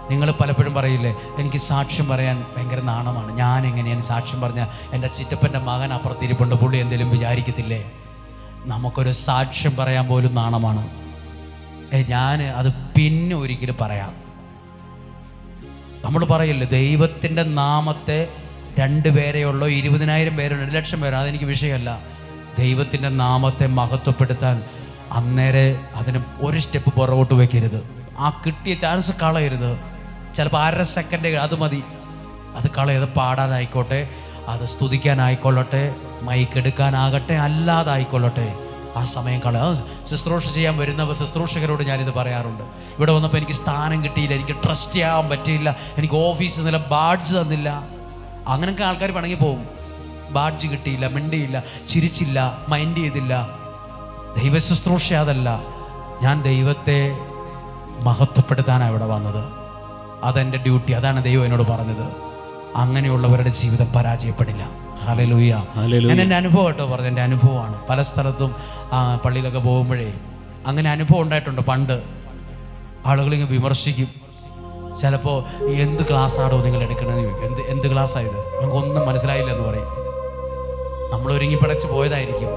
നിങ്ങൾ പലപ്പോഴും പറയില്ലേ, എനിക്ക് സാക്ഷ്യം പറയാൻ ഭയങ്കര നാണമാണ്, ഞാൻ എങ്ങനെയാണ് സാക്ഷ്യം പറഞ്ഞാൽ എൻ്റെ ചിറ്റപ്പൻ്റെ മകൻ അപ്പുറത്തിരിപ്പുണ്ട്, പുള്ളി എന്തെങ്കിലും വിചാരിക്കത്തില്ലേ? നമുക്കൊരു സാക്ഷ്യം പറയാൻ പോലും നാണമാണ്. ഞാൻ അത് പിന്നെ ഒരിക്കലും പറയാം. നമ്മൾ പറയില്ലേ, ദൈവത്തിൻ്റെ നാമത്തെ 2 പേരെയുള്ളോ 20,000 പേരുണ്ട്, 1 ലക്ഷം പേരോ, അതെനിക്ക് വിഷയമല്ല. ദൈവത്തിൻ്റെ നാമത്തെ മഹത്വപ്പെടുത്താൻ അന്നേരെ അതിന് ഒരു സ്റ്റെപ്പ് പുറകോട്ട് വയ്ക്കരുത്. ആ കിട്ടിയ ചാൻസ് കളയരുത്. ചിലപ്പോൾ 1/2 സെക്കൻഡ് അത് മതി, അത് കളയത്. പാടാനായിക്കോട്ടെ, അത് സ്തുതിക്കാനായിക്കൊള്ളട്ടെ, മൈക്ക് എടുക്കാനാകട്ടെ, അല്ലാതായിക്കൊള്ളട്ടെ, ആ സമയം കളയാ. ശുശ്രൂഷ ചെയ്യാൻ വരുന്നവർ ശുശ്രൂഷകരോട് ഞാനിത് പറയാറുണ്ട്. ഇവിടെ വന്നപ്പോൾ എനിക്ക് സ്ഥാനം കിട്ടിയില്ല, എനിക്ക് ട്രസ്റ്റ് ചെയ്യാൻ പറ്റിയില്ല, എനിക്ക് ഓഫീസിൽ നിന്നില്ല, ബാഡ്ജ് തന്നില്ല, അങ്ങനെയൊക്കെ ആൾക്കാർ പണങ്ങി പോകും. ബാഡ്ജ് കിട്ടിയില്ല, മിണ്ടിയില്ല, ചിരിച്ചില്ല, മൈൻഡ് ചെയ്തില്ല. ദൈവ ശുശ്രൂഷ അതല്ല. ഞാൻ ദൈവത്തെ മഹത്വപ്പെടുത്താനാണ് ഇവിടെ വന്നത്. അതെൻ്റെ ഡ്യൂട്ടി. അതാണ് ദൈവം എന്നോട് പറഞ്ഞത്. അങ്ങനെയുള്ളവരുടെ ജീവിതം പരാജയപ്പെടില്ല. ഹല്ലേലൂയ. ഞാൻ എൻ്റെ അനുഭവം കേട്ടോ പറഞ്ഞത്, എൻ്റെ അനുഭവമാണ്. പല സ്ഥലത്തും പള്ളിയിലൊക്കെ പോകുമ്പോഴേ അങ്ങനെ അനുഭവം ഉണ്ടായിട്ടുണ്ട്. പണ്ട് ആളുകളിങ്ങനെ വിമർശിക്കും. ചിലപ്പോൾ എന്ത് ക്ലാസ്സാണോ നിങ്ങൾ എടുക്കണമെന്ന് ചോദിക്കും. എന്ത് ക്ലാസ്സായത്? ഞങ്ങൾക്കൊന്നും മനസ്സിലായില്ല എന്ന് പറയും. നമ്മൾ ഒരുങ്ങി പടച്ച് പോയതായിരിക്കും.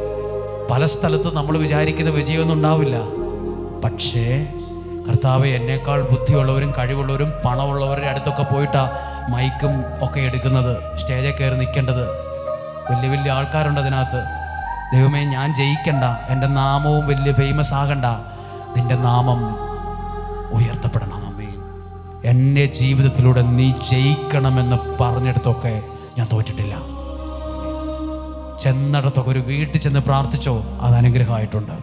പല സ്ഥലത്തും നമ്മൾ വിചാരിക്കുന്ന വിജയമൊന്നും ഉണ്ടാവില്ല. പക്ഷേ കർത്താവ് എന്നേക്കാൾ ബുദ്ധിയുള്ളവരും കഴിവുള്ളവരും പണമുള്ളവരുടെ അടുത്തൊക്കെ പോയിട്ടാണ് മൈക്കും ഒക്കെ എടുക്കുന്നത്, സ്റ്റേജിൽ കയറി നിൽക്കേണ്ടത്. വലിയ വലിയ ആൾക്കാരുണ്ട് അതിനകത്ത്. ദൈവമേ, ഞാൻ ജയിക്കണ്ട, എൻ്റെ നാമവും വലിയ ഫേമസ് ആകണ്ട, നിൻ്റെ നാമം ഉയർത്തപ്പെടണം. എൻ്റെ ജീവിതത്തിലൂടെ നീ ജയിക്കണമെന്ന് പറഞ്ഞിടത്തൊക്കെ ഞാൻ തോറ്റിട്ടില്ല. ചെന്നിടത്തൊക്കെ ഒരു വീട്ടിൽ ചെന്ന് പ്രാർത്ഥിച്ചോ, അത് അനുഗ്രഹമായിട്ടുണ്ട്.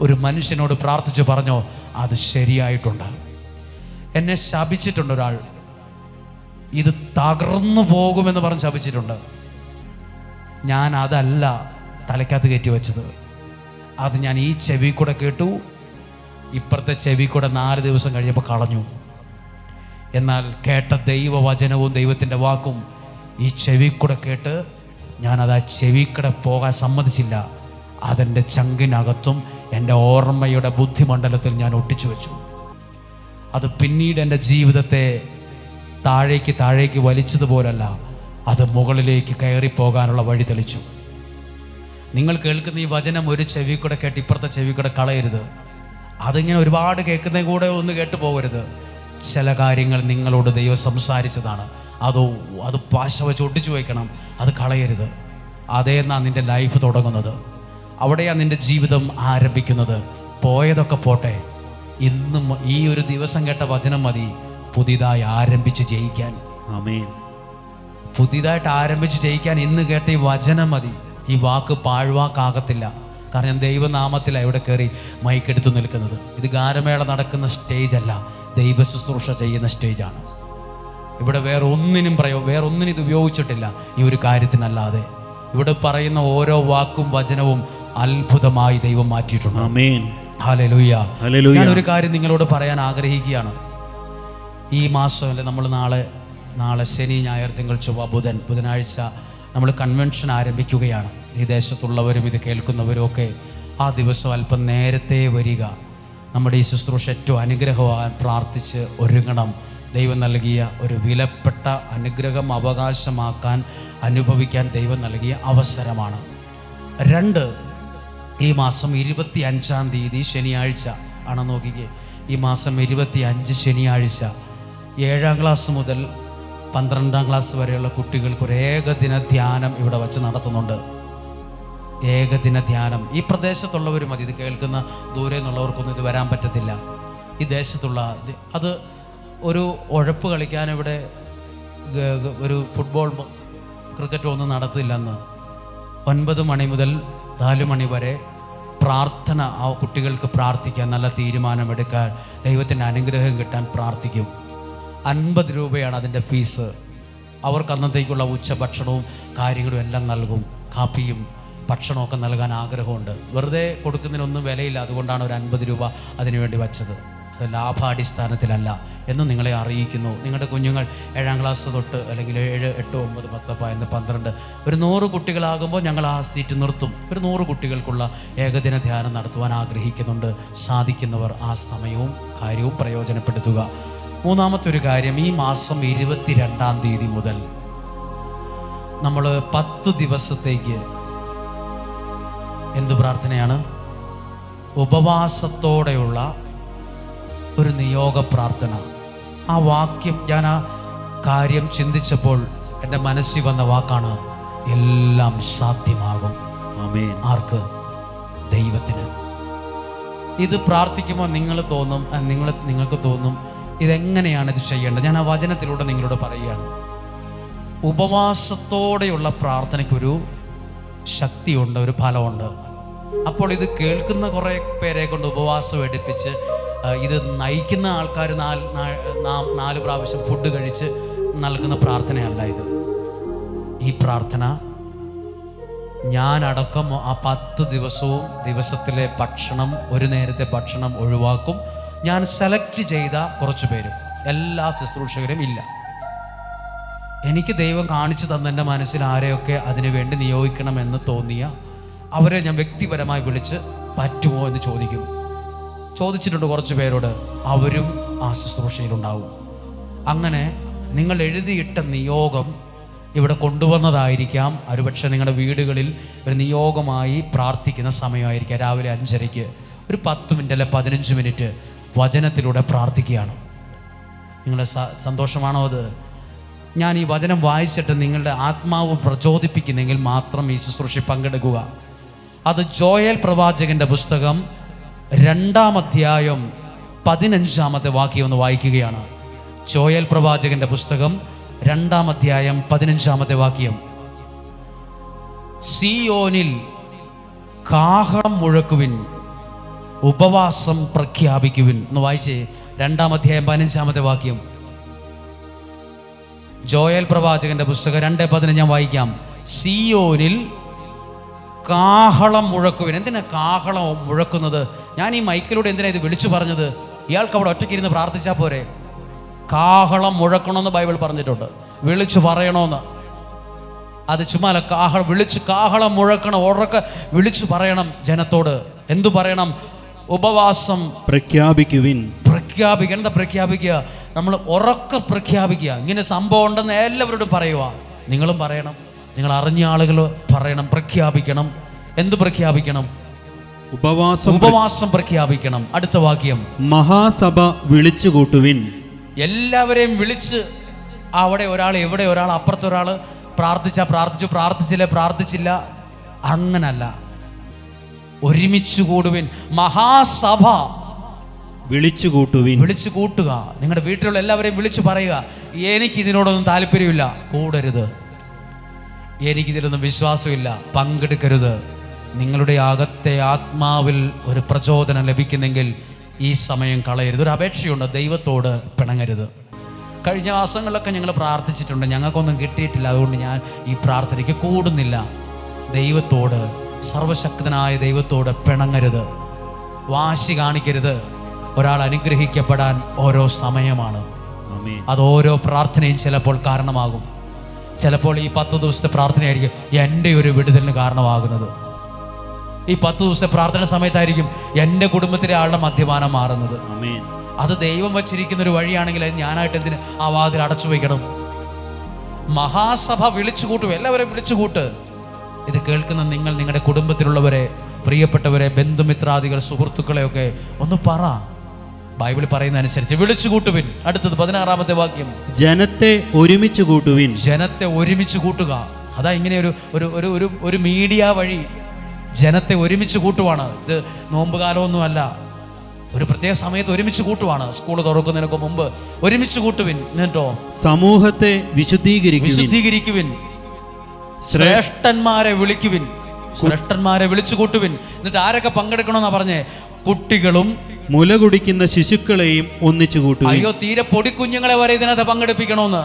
ഒരു മനുഷ്യനോട് പ്രാർത്ഥിച്ചു പറഞ്ഞോ, അത് ശരിയായിട്ടുണ്ട്. എന്നെ ശപിച്ചിട്ടുണ്ട് ഒരാൾ. ഇത് തകർന്നു പോകുമെന്ന് പറഞ്ഞ് ശപിച്ചിട്ടുണ്ട്. ഞാൻ അതല്ല തലയ്ക്കകത്ത് കയറ്റി വെച്ചത്. അത് ഞാൻ ഈ ചെവി കൂടെ കേട്ടു, ഇപ്പുറത്തെ ചെവി കൂടെ 4 ദിവസം കഴിഞ്ഞപ്പോൾ കളഞ്ഞു. എന്നാൽ കേട്ട ദൈവവചനവും ദൈവത്തിൻ്റെ വാക്കും ഈ ചെവി കൂടെ കേട്ട് ഞാനത് ആ ചെവി കൂടെ പോകാൻ സമ്മതിച്ചില്ല. അതെൻ്റെ ചങ്കിനകത്തും എൻ്റെ ഓർമ്മയുടെ ബുദ്ധിമണ്ഡലത്തിൽ ഞാൻ ഒട്ടിച്ചു വെച്ചു. അത് പിന്നീട് എൻ്റെ ജീവിതത്തെ താഴേക്ക് വലിച്ചതുപോലല്ല, അത് മുകളിലേക്ക് കയറിപ്പോകാനുള്ള വഴി തെളിച്ചു. നിങ്ങൾ കേൾക്കുന്ന ഈ വചനം ഒരു ചെവി കൂടെ കേട്ട് ഇപ്പുറത്തെ ചെവി കൂടെ കളയരുത്. അതിങ്ങനെ ഒരുപാട് കേൾക്കുന്ന കൂടെ ഒന്ന് കേട്ട് പോകരുത്. ചില കാര്യങ്ങൾ നിങ്ങളോട് ദൈവം സംസാരിച്ചതാണ്, അത് പാശ വെച്ച് ഒട്ടിച്ചു വയ്ക്കണം, അത് കളയരുത്. അതേന്നാണ് നിൻ്റെ ലൈഫ് തുടങ്ങുന്നത്, അവിടെയാണ് നിൻ്റെ ജീവിതം ആരംഭിക്കുന്നത്. പോയതൊക്കെ പോട്ടെ, ഇന്നും ഈ ഒരു ദിവസം കേട്ട വചനം മതി പുതിയതായി ആരംഭിച്ച് ജയിക്കാൻ. ആമേൻ. പുതിയതായിട്ട് ആരംഭിച്ച് ജയിക്കാൻ ഇന്ന് കേട്ട ഈ വചനം മതി. ഈ വാക്ക് പാഴ്വാക്കാകത്തില്ല. കാരണം ദൈവനാമത്തിലാണ് ഇവിടെ കയറി മൈക്കെടുത്തു നിൽക്കുന്നത്. ഇത് ഗാനമേള നടക്കുന്ന സ്റ്റേജല്ല, ദൈവ ശുശ്രൂഷ ചെയ്യുന്ന സ്റ്റേജാണ്. ഇവിടെ വേറെ ഒന്നിനും ഇത് ഉപയോഗിച്ചിട്ടില്ല ഈ ഒരു കാര്യത്തിനല്ലാതെ. ഇവിടെ പറയുന്ന ഓരോ വാക്കും വചനവും അത്ഭുതമായി ദൈവം മാറ്റിയിട്ടുണ്ട്. ആമേൻ. ഹല്ലേലൂയ. ഹല്ലേലൂയ. ഞാൻ ഒരു കാര്യം നിങ്ങളോട് പറയാൻ ആഗ്രഹിക്കുകയാണ്. ഈ മാസം അല്ലെ, നമ്മൾ നാളെ ശനി, ഞായർ, തിങ്കൾ, ചൊവ്വ, ബുധനാഴ്ച നമ്മൾ കൺവെൻഷൻ ആരംഭിക്കുകയാണ്. ഈ ദേശത്തുള്ളവരും ഇത് കേൾക്കുന്നവരും ഒക്കെ ആ ദിവസം അല്പം നേരത്തെ വരിക. നമ്മുടെ ഈ ശുശ്രൂഷ ഏറ്റവും അനുഗ്രഹമാകാൻ പ്രാർത്ഥിച്ച് ഒരുങ്ങണം. ദൈവം നൽകിയ ഒരു വിലപ്പെട്ട അനുഗ്രഹം അവകാശമാക്കാൻ, അനുഭവിക്കാൻ ദൈവം നൽകിയ അവസരമാണ്. 2, ഈ മാസം 25-ാം തീയതി ശനിയാഴ്ച ആണ്. നോക്കിക്കേ, ഈ മാസം 25 ശനിയാഴ്ച 7ാം ക്ലാസ് മുതൽ 12ാം ക്ലാസ് വരെയുള്ള കുട്ടികൾക്ക് ഒരു ഏകദിന ധ്യാനം ഇവിടെ വച്ച് നടത്തുന്നുണ്ട്. ഏകദിന ധ്യാനം. ഈ പ്രദേശത്തുള്ളവർ മതി, ഇത് കേൾക്കുന്ന ദൂരെ നിന്നുള്ളവർക്കൊന്നും ഇത് വരാൻ പറ്റത്തില്ല. ഈ ദേശത്തുള്ള അത് ഒരു ഉഴപ്പ് കളിക്കാൻ ഇവിടെ ഒരു ഫുട്ബോൾ ക്രിക്കറ്റ് ഒന്നും നടത്തില്ലെന്ന്. 9 മണി മുതൽ 4 മണി വരെ പ്രാർത്ഥന. ആ കുട്ടികൾക്ക് പ്രാർത്ഥിക്കാൻ, നല്ല തീരുമാനമെടുക്കാൻ, ദൈവത്തിൻ്റെ അനുഗ്രഹം കിട്ടാൻ പ്രാർത്ഥിക്കും. 50 രൂപയാണ് അതിൻ്റെ ഫീസ്. അവർക്ക് അന്നത്തേക്കുള്ള ഉച്ചഭക്ഷണവും കാര്യങ്ങളും എല്ലാം നൽകും. കാപ്പിയും ഭക്ഷണമൊക്കെ നൽകാൻ ആഗ്രഹമുണ്ട്. വെറുതെ കൊടുക്കുന്നതിനൊന്നും വിലയില്ല, അതുകൊണ്ടാണ് ഒരു 50 രൂപ അതിനുവേണ്ടി വച്ചത്. അത് ലാഭാടിസ്ഥാനത്തിലല്ല എന്ന് നിങ്ങളെ അറിയിക്കുന്നു. നിങ്ങളുടെ കുഞ്ഞുങ്ങൾ 7ാം ക്ലാസ് തൊട്ട്, അല്ലെങ്കിൽ 7, 8, 9, 10, 11, 12 ഒരു 100 കുട്ടികളാകുമ്പോൾ ഞങ്ങൾ ആ സീറ്റ് നിർത്തും. ഒരു 100 കുട്ടികൾക്കുള്ള ഏകദിന ധ്യാനം നടത്തുവാൻ ആഗ്രഹിക്കുന്നുണ്ട്. സാധിക്കുന്നവർ ആ സമയവും കാര്യവും പ്രയോജനപ്പെടുത്തുക. 3ാമത്തെ ഒരു കാര്യം, ഈ മാസം 22-ാം തീയതി മുതൽ നമ്മൾ 10 ദിവസത്തേക്ക് എന്ത് പ്രാർത്ഥനയാണ്? ഉപവാസത്തോടെയുള്ള ഒരു നിയോഗ പ്രാർത്ഥന. ആ വാക്യം, ഞാൻ ആ കാര്യം ചിന്തിച്ചപ്പോൾ എൻ്റെ മനസ്സിൽ വന്ന വാക്കാണ്, എല്ലാം സാധ്യമാകും. ആമേൻ. ആർക്ക്? ദൈവത്തിന്. ഇത് പ്രാർത്ഥിക്കുമ്പോൾ നിങ്ങൾക്ക് തോന്നും ഇതെങ്ങനെയാണ് ഇത് ചെയ്യേണ്ടത്. ഞാൻ ആ വചനത്തിലൂടെ നിങ്ങളോട് പറയുകയാണ്. ഉപവാസത്തോടെയുള്ള പ്രാർത്ഥനയ്ക്കൊരു ശക്തിയുണ്ട്, ഒരു ഫലമുണ്ട്. അപ്പോൾ ഇത് കേൾക്കുന്ന കുറേ പേരെ കൊണ്ട് ഉപവാസം എടുപ്പിച്ച് ഇത് നയിക്കുന്ന ആൾക്കാർ 4 പ്രാവശ്യം ഫുഡ് കഴിച്ച് നൽകുന്ന പ്രാർത്ഥനയല്ല ഇത്. ഈ പ്രാർത്ഥന ഞാനടക്കം ആ 10 ദിവസവും ദിവസത്തിലെ ഭക്ഷണം, ഒരു നേരത്തെ ഭക്ഷണം ഒഴിവാക്കും. ഞാൻ സെലക്ട് ചെയ്ത കുറച്ച് പേരും, എല്ലാ ശുശ്രൂഷകരും ഇല്ല. എനിക്ക് ദൈവം കാണിച്ചു തന്ന എൻ്റെ മനസ്സിൽ ആരെയൊക്കെ അതിനു വേണ്ടി നിയോഗിക്കണമെന്ന് തോന്നിയ അവരെ ഞാൻ വ്യക്തിപരമായി വിളിച്ച് പറ്റുമോ എന്ന് ചോദിച്ചിട്ടുണ്ട് കുറച്ച് പേരോട്. അവരും ആ ശുശ്രൂഷയിലുണ്ടാവും. അങ്ങനെ നിങ്ങൾ എഴുതിയിട്ട നിയോഗം ഇവിടെ കൊണ്ടുവന്നതായിരിക്കാം. ഒരുപക്ഷെ നിങ്ങളുടെ വീടുകളിൽ ഒരു നിയോഗമായി പ്രാർത്ഥിക്കുന്ന സമയമായിരിക്കാം. രാവിലെ 5:30 ഒരു 10 മിനിറ്റ് അല്ലെ 15 മിനിറ്റ് വചനത്തിലൂടെ പ്രാർത്ഥിക്കുകയാണ്. നിങ്ങളുടെ സന്തോഷമാണോ അത്? ഞാൻ ഈ വചനം വായിച്ചിട്ട് നിങ്ങളുടെ ആത്മാവ് പ്രചോദിപ്പിക്കുന്നെങ്കിൽ മാത്രം ഈ ശുശ്രൂഷ പങ്കെടുക്കുക. അത് ജോയേൽ പ്രവാചകന്റെ പുസ്തകം 2-ാം അധ്യായം 15-ാമത്തെ വാക്യം ഒന്ന് വായിക്കുകയാണ്. ജോയേൽ പ്രവാചകന്റെ പുസ്തകം 2-ാം അധ്യായം 15-ാമത്തെ വാക്യം. സിയോനിൽ കാഹളം മുഴക്കുവിൻ, ഉപവാസം പ്രഖ്യാപിക്കുവിൻ. ഒന്ന് വായിച്ചേ, 2-ാം അധ്യായം 15-ാമത്തെ വാക്യം. ജോയൽ പ്രവാചകന്റെ പുസ്തകം 2:15 ഞാൻ വായിക്കാം. സിയോനിൽ കാഹളം മുഴക്കുവിൻ. എന്തിനാ കാഹളം മുഴക്കുന്നത്? ഞാൻ ഈ മൈക്കിലൂടെ എന്തിനാ ഇത് വിളിച്ചു പറഞ്ഞത്? ഇയാൾക്ക് അവിടെ ഒറ്റയ്ക്കിരുന്ന് പ്രാർത്ഥിച്ചാൽ പോരെ? കാഹളം മുഴക്കണമെന്ന് ബൈബിൾ പറഞ്ഞിട്ടുണ്ട്, വിളിച്ചു പറയണമെന്ന്. അത് ചുമ്മാല. കാഹളം മുഴക്കണം, ഉറക്കെ വിളിച്ചു പറയണം ജനത്തോട്. എന്തു പറയണം? ഉപവാസം പ്രഖ്യാപിക്കുവിൻ. പ്രഖ്യാപിക്കുക. എന്താ പ്രഖ്യാപിക്കുക? നമ്മൾ ഉറക്കെ പ്രഖ്യാപിക്കുക. ഇങ്ങനെ സംഭവം ഉണ്ടെന്ന് എല്ലാവരോടും പറയുക. നിങ്ങളും പറയണം, നിങ്ങൾ അറിഞ്ഞ ആളുകൾ പറയണം, പ്രഖ്യാപിക്കണം. എന്ത് പ്രഖ്യാപിക്കണം? ഉപവാസം പ്രഖ്യാപിക്കണം. അടുത്ത വാക്യം, മഹാസഭ വിളിച്ചു കൂട്ടുവിൻ. എല്ലാവരെയും വിളിച്ച്, അവിടെ ഒരാൾ, എവിടെ ഒരാൾ, അപ്പുറത്തൊരാൾ പ്രാർത്ഥിച്ചു, പ്രാർത്ഥിച്ചില്ല. അങ്ങനല്ല, ഒരുമിച്ച് കൂടുവിൻ. മഹാസഭ വിളിച്ചു കൂട്ടുക. നിങ്ങളുടെ വീട്ടിലുള്ള എല്ലാവരെയും വിളിച്ചു പറയുക, എനിക്കിതിനോടൊന്നും താല്പര്യമില്ല, കൂടരുത്. എനിക്കിതിലൊന്നും വിശ്വാസമില്ല, പങ്കെടുക്കരുത്. നിങ്ങളുടെ അകത്തെ ആത്മാവിൽ ഒരു പ്രചോദനം ലഭിക്കുന്നെങ്കിൽ ഈ സമയം കളയരുത്. ഒരു അപേക്ഷയുണ്ട്, ദൈവത്തോട് പിണങ്ങരുത്. കഴിഞ്ഞ മാസങ്ങളിലൊക്കെ ഞങ്ങൾ പ്രാർത്ഥിച്ചിട്ടുണ്ട്, ഞങ്ങൾക്കൊന്നും കിട്ടിയിട്ടില്ല, അതുകൊണ്ട് ഞാൻ ഈ പ്രാർത്ഥനയ്ക്ക് കൂടുന്നില്ല. ദൈവത്തോട്, സർവശക്തനായ ദൈവത്തോട് പിണങ്ങരുത്, വാശി കാണിക്കരുത്. ഒരാൾ അനുഗ്രഹിക്കപ്പെടാൻ ഓരോ സമയമാണ്. അത് ഓരോ പ്രാർത്ഥനയും ചിലപ്പോൾ കാരണമാകും. ചിലപ്പോൾ ഈ 10 ദിവസത്തെ പ്രാർത്ഥനയായിരിക്കും എൻ്റെ ഒരു വിടുതലിന് കാരണമാകുന്നത്. ഈ 10 ദിവസത്തെ പ്രാർത്ഥന സമയത്തായിരിക്കും എൻ്റെ കുടുംബത്തിലെ ആളുടെ മദ്യപാനം മാറുന്നത്. അത് ദൈവം വച്ചിരിക്കുന്ന ഒരു വഴിയാണെങ്കിൽ അത് ഞാനായിട്ട് എന്തിന് ആ വാതിൽ അടച്ചു വയ്ക്കണം? മഹാസഭ വിളിച്ചുകൂട്ടും, എല്ലാവരെയും വിളിച്ചുകൂട്ട്. ഇത് കേൾക്കുന്ന നിങ്ങൾ, നിങ്ങളുടെ കുടുംബത്തിലുള്ളവരെ, പ്രിയപ്പെട്ടവരെ, ബന്ധുമിത്രാദികൾ, സുഹൃത്തുക്കളെയൊക്കെ ഒന്ന് പറ. ബൈബിൾ പറയുന്ന അനുസരിച്ച് വിളിച്ചുകൂട്ടുവിൻ. അടുത്തത് 16-ാമത്തെ വാക്യം, ജനത്തെ ഒരുമിച്ച് കൂട്ടുവിൻ. ജനത്തെ ഒരുമിച്ച് കൂട്ടുക. അതാ ഇങ്ങനെ ഒരു മീഡിയ വഴി ജനത്തെ ഒരുമിച്ച് കൂട്ടുവാണ്. ഇത് നോമ്പ് കാലമൊന്നുമല്ല, ഒരു പ്രത്യേക സമയത്ത് ഒരുമിച്ച് കൂട്ടുവാണ്. സ്കൂൾ തുറക്കുന്നതിനൊക്കെ മുമ്പ് ഒരുമിച്ച് കൂട്ടുവിൻ. എന്നിട്ടോ സമൂഹത്തെ വിശുദ്ധീകരിക്കുവിൻ. ശ്രേഷ്ഠന്മാരെ വിളിക്കുവിൻ. ശ്രേഷ്ഠന്മാരെ വിളിച്ചു കൂട്ടുവിൻ. എന്നിട്ട് ആരൊക്കെ പങ്കെടുക്കണമെന്നാ പറഞ്ഞേ? കുട്ടികളും മുല കുടിക്കുന്ന ശിശുക്കളെയും ഒന്നിച്ചു കൂട്ടുവിൻ. അയ്യോ, തീരെ പൊടിക്കുഞ്ഞുങ്ങളെ വരെ ഇതിനകത്ത് പങ്കെടുപ്പിക്കണമെന്ന്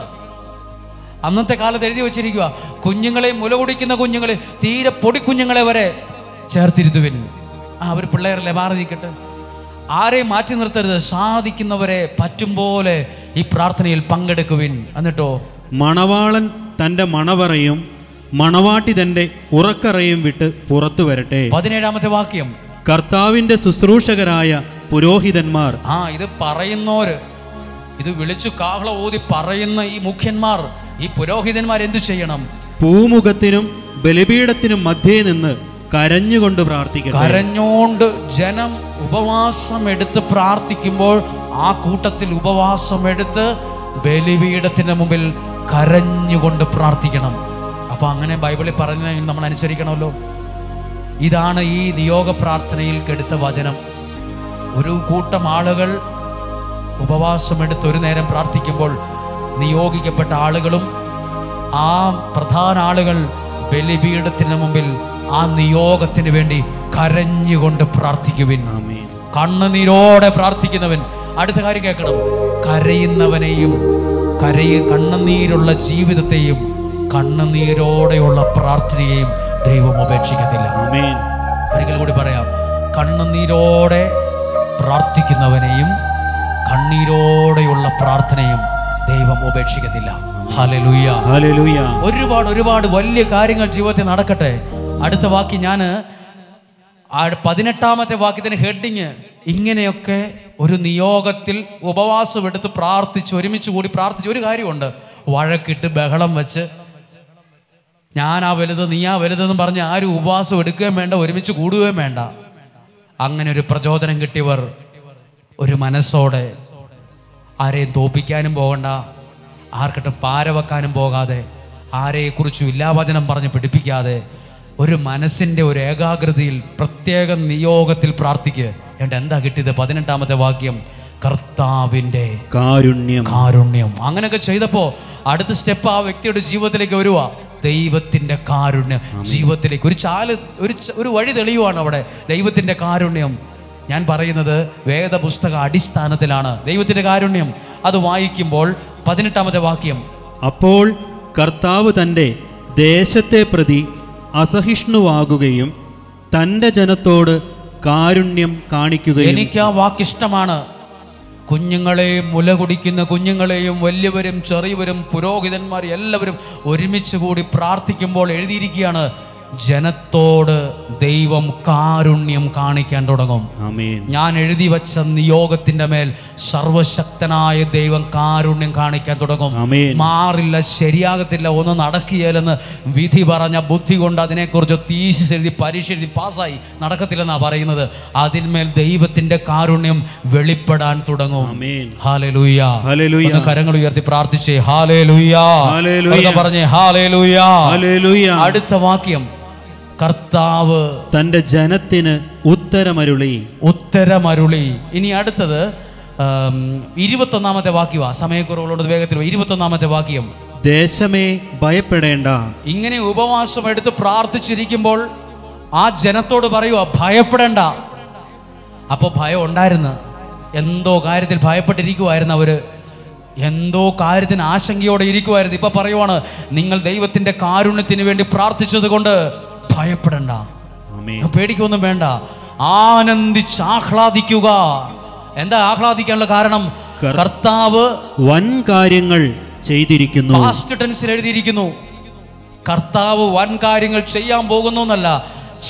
അന്നത്തെ കാലത്ത് എഴുതി വെച്ചിരിക്കുക. കുഞ്ഞുങ്ങളെയും മുല കുടിക്കുന്ന കുഞ്ഞുങ്ങളെ, തീരെ പൊടിക്കുഞ്ഞുങ്ങളെ വരെ ചേർത്തിരുത്തുവിൻ. അവർ പിള്ളേരല്ലേ, മാറി നിൽക്കട്ടെ. ആരെയും മാറ്റി നിർത്തരുത്. സാധിക്കുന്നവരെ പറ്റും പോലെ ഈ പ്രാർത്ഥനയിൽ പങ്കെടുക്കുവിൻ. എന്നിട്ടോ മണവാളൻ തന്റെ മണവറയും മണവാട്ടി തന്റെ ഉറക്കറയും വിട്ട് പുറത്തു വരട്ടെ. 17-ാമത്തെ വാക്യം, കർത്താവിന്റെ ശുശ്രൂഷകരായ പുരോഹിതന്മാർ. ഇത് പറയുന്നോര്, ഇത് വിളിച്ചു കാഹളം ഊതി പറയുന്ന ഈ മുഖ്യന്മാർ, ഈ പുരോഹിതന്മാർ എന്തു ചെയ്യണം? പൂമുഖത്തിനും ബലിപീഠത്തിനും മധ്യേ നിന്ന് കരഞ്ഞുകൊണ്ട് പ്രാർത്ഥിക്കണം. കരഞ്ഞോണ്ട് ജനം ഉപവാസം എടുത്ത് പ്രാർത്ഥിക്കുമ്പോൾ ആ കൂട്ടത്തിൽ ഉപവാസം എടുത്ത് ബലിപീഠത്തിന്റെ മുമ്പിൽ കരഞ്ഞുകൊണ്ട് പ്രാർത്ഥിക്കണം. അപ്പൊ അങ്ങനെ ബൈബിളിൽ പറഞ്ഞ നമ്മൾ അനുസരിക്കണമല്ലോ. ഇതാണ് ഈ നിയോഗ പ്രാർത്ഥനയിൽ കെടുത്ത വചനം. ഒരു കൂട്ടം ആളുകൾ ഉപവാസമെടുത്ത് ഒരു നേരം പ്രാർത്ഥിക്കുമ്പോൾ നിയോഗിക്കപ്പെട്ട ആളുകളും ആ പ്രധാന ആളുകൾ ബലിപീഠത്തിന് മുമ്പിൽ ആ നിയോഗത്തിന് വേണ്ടി കരഞ്ഞുകൊണ്ട് പ്രാർത്ഥിക്കുവിൻ. കണ്ണുനീരോടെ പ്രാർത്ഥിക്കുന്നവൻ, അടുത്ത കാര്യം കേൾക്കണം, കരയുന്നവനെയും കണ്ണുനീരുള്ള ജീവിതത്തെയും കണ്ണുനീരോടെയുള്ള പ്രാർത്ഥനയെയും ദൈവം ഉപേക്ഷിക്കത്തില്ല. ഒരിക്കൽ കൂടി പറയാം, കണ്ണുനീരോടെ പ്രാർത്ഥിക്കുന്നവനെയും കണ്ണീരോടെയുള്ള പ്രാർത്ഥനയും ദൈവം ഉപേക്ഷിക്കത്തില്ല. Hallelujah, hallelujah. ഒരുപാട് വലിയ കാര്യങ്ങൾ ജീവിതത്തിൽ നടക്കട്ടെ. അടുത്ത വാക്യം, ഞാൻ 18-ാമത്തെ വാക്യത്തിന് ഹെഡിങ് ഇങ്ങനെയൊക്കെ ഒരു നിയോഗത്തിൽ ഉപവാസം എടുത്ത് പ്രാർത്ഥിച്ച് ഒരുമിച്ച് കൂടി പ്രാർത്ഥിച്ച് ഒരു കാര്യമുണ്ട്. വഴക്കിട്ട് ബഹളം വെച്ച് ഞാനാ വലുത് നീയാ വലുതെന്ന് പറഞ്ഞ് ആരും ഉപവാസം എടുക്കുകയും വേണ്ട, ഒരുമിച്ച് കൂടുകയും വേണ്ട. അങ്ങനെ ഒരു പ്രചോദനം കിട്ടിയവർ ഒരു മനസ്സോടെ ആരെയും തോപ്പിക്കാനും പോകണ്ട, ആർക്കിട്ട് പാര വെക്കാനും പോകാതെ, ആരെക്കുറിച്ചും ഇല്ലാവചനം പറഞ്ഞ് പിടിപ്പിക്കാതെ ഒരു മനസ്സിൻ്റെ ഒരു ഏകാഗ്രതയിൽ പ്രത്യേക നിയോഗത്തിൽ പ്രാർത്ഥിക്കുക. എന്താ കിട്ടിയത്? 18-ാമത്തെ വാക്യം, കർത്താവിൻ്റെ കാരുണ്യം. അങ്ങനെയൊക്കെ ചെയ്തപ്പോൾ അടുത്ത സ്റ്റെപ്പ് ആ വ്യക്തിയുടെ ജീവിതത്തിലേക്ക് വരുക. ദൈവത്തിൻ്റെ കാരുണ്യം ജീവിതത്തിലേക്ക് ഒരു വഴി തെളിയുവാണ് അവിടെ. ദൈവത്തിൻ്റെ കാരുണ്യം ഞാൻ പറയുന്നത് വേദപുസ്തക അടിസ്ഥാനത്തിലാണ്. ദൈവത്തിൻ്റെ കാരുണ്യം അത് വായിക്കുമ്പോൾ 18-ാമത്തെ വാക്യം, അപ്പോൾ കർത്താവ് തൻ്റെ ദേശത്തെ പ്രതി അസഹിഷ്ണുവാകുകയും തൻ്റെ ജനത്തോട് കാരുണ്യം കാണിക്കുകയും. എനിക്ക് ആ വാക്കിഷ്ടമാണ്. കുഞ്ഞുങ്ങളെയും മുല കുടിക്കുന്ന കുഞ്ഞുങ്ങളെയും വലിയവരും ചെറിയവരും പുരോഹിതന്മാർ എല്ലാവരും ഒരുമിച്ച് കൂടി പ്രാർത്ഥിക്കുമ്പോൾ എഴുതിയിരിക്കുകയാണ്, ജനത്തോട് ദൈവം കാരുണ്യം കാണിക്കാൻ തുടങ്ങും. ആമേൻ. ഞാൻ എഴുതി വച്ച നിയോഗത്തിന്റെ മേൽ സർവശക്തനായ ദൈവം കാരുണ്യം കാണിക്കാൻ തുടങ്ങും. ആമേൻ. മാറില്ല, ശരിയാകത്തില്ല, ഒന്നും നടക്കുകയില്ലെന്ന് വിധി പറഞ്ഞ ബുദ്ധി കൊണ്ട് അതിനെക്കുറിച്ച് തീസിസ് എഴുതി പരീക്ഷ എഴുതി പാസ്സായി നടക്കത്തില്ലെന്നാ പറയുന്നത്. അതിന്മേൽ ദൈവത്തിന്റെ കാരുണ്യം വെളിപ്പെടാൻ തുടങ്ങും. ആമേൻ. ഹല്ലേലൂയ. ഹല്ലേലൂയ. ഒന്ന് കരങ്ങൾ ഉയർത്തി പ്രാർത്ഥിച്ചേ ഹല്ലേലൂയ. ഹല്ലേലൂയ. പറഞ്ഞേ ഹല്ലേലൂയ. ഹല്ലേലൂയ. അടുത്ത വാക്യം, കർത്താവ് തൻ്റെ ജനത്തിന് ഉത്തരമരുളി. ഇനി അടുത്തത് 21-ാമത്തെ വാക്യമാണ്. സമയക്കുറവുള്ളത് വേഗത്തിൽ 21-ാമത്തെ വാക്യം. ദേശമേ ഭയപ്പെടേണ്ട. ഇങ്ങനെ ഉപവാസം എടുത്ത് പ്രാർത്ഥിച്ചിരിക്കുമ്പോൾ ആ ജനത്തോട് പറയുക, ഭയപ്പെടേണ്ട. അപ്പോൾ ഭയം ഉണ്ടായിരുന്നു. എന്തോ കാര്യത്തിൽ ഭയപ്പെട്ടിരിക്കുമായിരുന്നു അവര്, എന്തോ കാര്യത്തിന് ആശങ്കയോടെ ഇരിക്കുമായിരുന്നു. ഇപ്പൊ പറയുവാണ്, നിങ്ങൾ ദൈവത്തിന്റെ കാരുണ്യത്തിന് വേണ്ടി പ്രാർത്ഥിച്ചത് കൊണ്ട് ഭയപ്പെടണ്ട, പേടിക്കൊന്നും വേണ്ട, ആനന്ദിച്ച് ആഹ്ലാദിക്കുക. എന്താ ആഹ്ലാദിക്കാനുള്ള കാരണം? കർത്താവ് വൻ കാര്യങ്ങൾ ചെയ്തിരിക്കുന്നു. പാസ്റ്റ് ടെൻസിൽ എഴുതിയിരിക്കുന്നു. കർത്താവ് വൻ കാര്യങ്ങൾ ചെയ്യാൻ പോകുന്നു എന്നല്ല,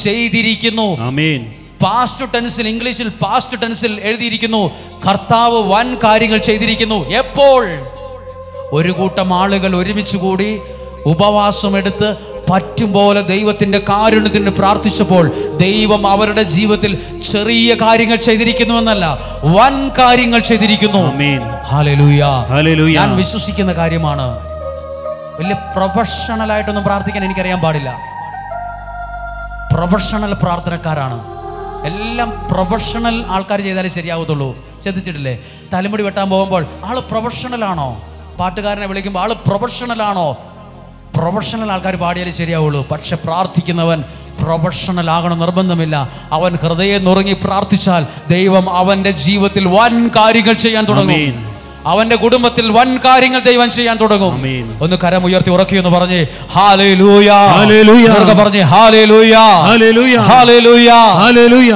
ചെയ്തിരിക്കുന്നു. ആമേൻ. പാസ്റ്റ് ടെൻസിൽ, ഇംഗ്ലീഷിൽ പാസ്റ്റ് ടെൻസിൽ എഴുതിയിരിക്കുന്നു, കർത്താവ് വൻ കാര്യങ്ങൾ ചെയ്തിരിക്കുന്നു. എപ്പോൾ? ഒരു കൂട്ടം ആളുകൾ ഒരുമിച്ച് കൂടി ഉപവാസം എടുത്ത് പറ്റും പോലെ ദൈവത്തിന്റെ കാരുണ്യത്തിന് പ്രാർത്ഥിച്ചപ്പോൾ ദൈവം അവരുടെ ജീവിതത്തിൽ ചെറിയ കാര്യങ്ങൾ ചെയ്തിരിക്കുന്നു എന്നല്ല, വൻ കാര്യങ്ങൾ ചെയ്തിരിക്കുന്നു. ഹല്ലേലൂയ. ഹല്ലേലൂയ. ഞാൻ വിശ്വസിക്കുന്ന കാര്യമാണ്. വലിയ പ്രൊഫഷണൽ ആയിട്ടൊന്നും പ്രാർത്ഥിക്കാൻ എനിക്കറിയാൻ പാടില്ല. പ്രൊഫഷണൽ പ്രാർത്ഥനക്കാരാണ് എല്ലാം. പ്രൊഫഷണൽ ആൾക്കാർ ചെയ്താലേ ശരിയാവത്തുള്ളൂ. ശ്രദ്ധിച്ചിട്ടില്ലേ? തലമുടി വെട്ടാൻ പോകുമ്പോൾ ആള് പ്രൊഫഷണൽ ആണോ? പാട്ടുകാരനെ വിളിക്കുമ്പോൾ ആള് പ്രൊഫഷണൽ ആണോ? പ്രൊഫഷണൽ ആൾക്കാർ പാടിയാലേ ശരിയാവുള്ളൂ. പക്ഷെ പ്രാർത്ഥിക്കുന്നവൻ പ്രൊഫഷണൽ ആകണം നിർബന്ധമില്ല. അവൻ ഹൃദയം നുറുങ്ങി പ്രാർത്ഥിച്ചാൽ ദൈവം അവന്റെ ജീവിതത്തിൽ വൻ കാര്യങ്ങൾ ചെയ്യാൻ തുടങ്ങും. അവന്റെ കുടുംബത്തിൽ വൻ കാര്യങ്ങൾ ദൈവം ചെയ്യാൻ തുടങ്ങും. ഒന്ന് കരം ഉയർത്തി ഉറക്കിയെന്ന് പറഞ്ഞേ ഹല്ലേലൂയ. പറഞ്ഞേ ഹല്ലേലൂയ. ഹല്ലേലൂയ.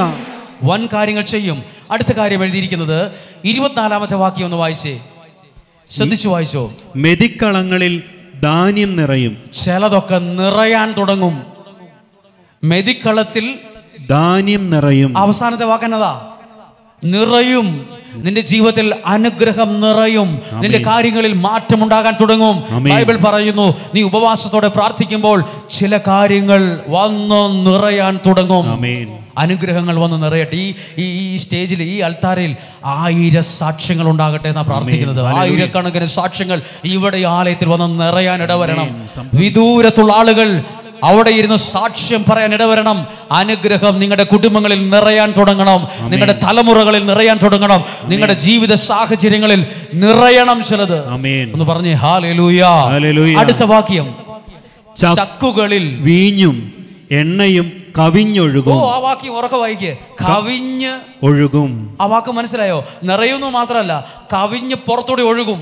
വൻ കാര്യങ്ങൾ ചെയ്യും. അടുത്ത കാര്യം എഴുതിയിരിക്കുന്നത് 24-ാമത്തെ വാക്യം ഒന്ന് വായിച്ചേ, ശ്രദ്ധിച്ചു വായിച്ചോ. മെതിക്കളങ്ങളിൽ ധാന്യം നിറയും. ചിലതൊക്കെ നിറയാൻ തുടങ്ങും. മെതിക്കളത്തിൽ ധാന്യം നിറയും. അവസാനത്തെ വാക്കെന്നതാ? നിറയും. നിന്റെ ജീവിതത്തിൽ അനുഗ്രഹം നിറയും. നിന്റെ കാര്യങ്ങളിൽ മാറ്റമുണ്ടാകാൻ തുടങ്ങും. ബൈബിൾ പറയുന്നു, നീ ഉപവാസത്തോടെ പ്രാർത്ഥിക്കുമ്പോൾ ചില കാര്യങ്ങൾ വന്ന് നിറയാൻ തുടങ്ങും. അനുഗ്രഹങ്ങൾ വന്ന് നിറയട്ടെ. ഈ സ്റ്റേജിൽ, ഈ അൾത്താരയിൽ 1000 സാക്ഷ്യങ്ങൾ ഉണ്ടാകട്ടെ എന്നാ പ്രാർത്ഥിക്കുന്നത്. 1000കണക്കിന് സാക്ഷ്യങ്ങൾ ഇവിടെ ആലയത്തിൽ വന്ന് നിറയാൻ ഇടവരണം. വിദൂരത്തുള്ള ആളുകൾ അവിടെ ഇരുന്ന് സാക്ഷ്യം പറയാൻ ഇടവരണം. അനുഗ്രഹം നിങ്ങളുടെ കുടുംബങ്ങളിൽ നിറയാൻ തുടങ്ങണം. നിങ്ങളുടെ തലമുറകളിൽ നിറയാൻ തുടങ്ങണം. നിങ്ങളുടെ ജീവിത സാഹചര്യങ്ങളിൽ നിറയണം ചിലത്. ഒന്ന് പറഞ്ഞേ ഹല്ലേലൂയ. അടുത്ത വാക്യം, ചക്കുകളിൽ വീഞ്ഞും എണ്ണയും കവിഞ്ഞൊഴുകും. ആ വാക്യം ഉറക്കെ വായിക്കേ. കവിഞ്ഞ് ഒഴുകും. ആ വാക്ക് മനസ്സിലായോ? നിറയുന്നു മാത്രമല്ല, കവിഞ്ഞ് പുറത്തോടെ ഒഴുകും.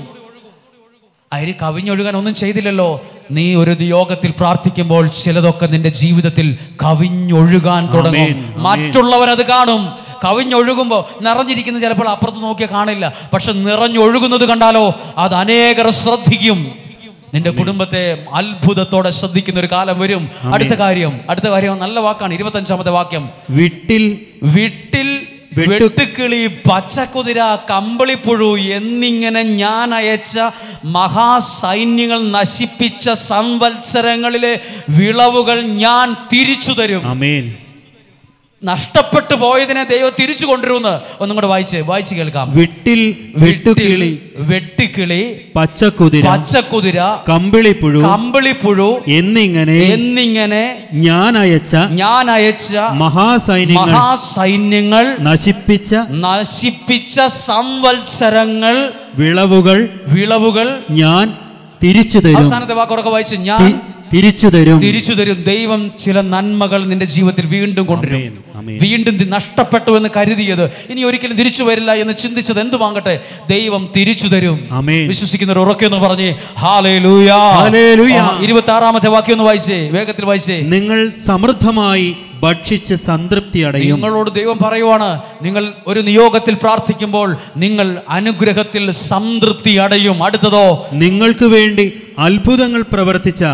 അതിന് കവിഞ്ഞൊഴുകാൻ ഒന്നും ചെയ്തില്ലല്ലോ. നീ ഒരു നിയോഗത്തിൽ പ്രാർത്ഥിക്കുമ്പോൾ ചിലതൊക്കെ നിന്റെ ജീവിതത്തിൽ കവിഞ്ഞൊഴുകാൻ തുടങ്ങും. മറ്റുള്ളവരത് കാണും. കവിഞ്ഞൊഴുകുമ്പോൾ നിറഞ്ഞിരിക്കുന്നത് ചിലപ്പോൾ അപ്പുറത്ത് നോക്കിയാൽ കാണില്ല. പക്ഷെ നിറഞ്ഞൊഴുകുന്നത് കണ്ടാലോ അത് അനേകർ ശ്രദ്ധിക്കും. നിന്റെ കുടുംബത്തെ അത്ഭുതത്തോടെ ശ്രദ്ധിക്കുന്ന ഒരു കാലം വരും. അടുത്ത കാര്യം നല്ല വാക്കാണ്. 25-ാമത്തെ വാക്യം, വിട്ടിൽ വെട്ടുക്കിളി, പച്ചക്കുതിര, കമ്പിളിപ്പുഴു എന്നിങ്ങനെ ഞാൻ അയച്ച മഹാസൈന്യങ്ങൾ നശിപ്പിച്ച സംവത്സരങ്ങളിലെ വിളവുകൾ ഞാൻ തിരിച്ചു തരും. ആമേൻ. നഷ്ടപ്പെട്ടു പോയതിനെ ദൈവം തിരിച്ചു കൊണ്ടുവരുമെന്ന് ഒന്നും കൂടെ വായിച്ച് കേൾക്കാം. വെട്ടുകിളി, വെട്ടുകിളി, പച്ചക്കുതിര, കമ്പിളിപ്പുഴു എന്നിങ്ങനെ ഞാൻ അയച്ച മഹാസൈന്യങ്ങൾ നശിപ്പിച്ച സംവത്സരങ്ങൾ വിളവുകൾ ഞാൻ തിരിച്ചു തരും. അവസാനത്തെ വാക്കുറക്കെ വായിച്ച്, ഞാൻ തിരിച്ചു തരും. ദൈവം ചില നന്മകൾ നിന്റെ ജീവിതത്തിൽ വീണ്ടും കൊണ്ടുവരും. വീണ്ടും നഷ്ടപ്പെട്ടു എന്ന് കരുതിയത്, ഇനി ഒരിക്കലും തിരിച്ചു വരില്ല എന്ന് ചിന്തിച്ചത് എന്ത് വാങ്ങട്ടെ, ദൈവം തിരിച്ചു തരും. വിശ്വസിക്കുന്നവർ ഉറക്കെന്ന് പറഞ്ഞേ ഹല്ലേലൂയ. 26-ാമത്തെ വാക്യം ഒന്ന് വായിച്ചേ, വേഗത്തിൽ വായിച്ചേ. നിങ്ങൾ സമൃദ്ധമായി ഭക്ഷിച്ച് സംതൃപ്തി അടയും. നിങ്ങളോട് ദൈവം പറയുവാണ്, നിങ്ങൾ ഒരു നിയോഗത്തിൽ പ്രാർത്ഥിക്കുമ്പോൾ നിങ്ങൾ അനുഗ്രഹത്തിൽ സംതൃപ്തി അടയും. അടുത്തതോ, നിങ്ങൾക്ക് വേണ്ടി അത്ഭുതങ്ങൾ പ്രവർത്തിച്ച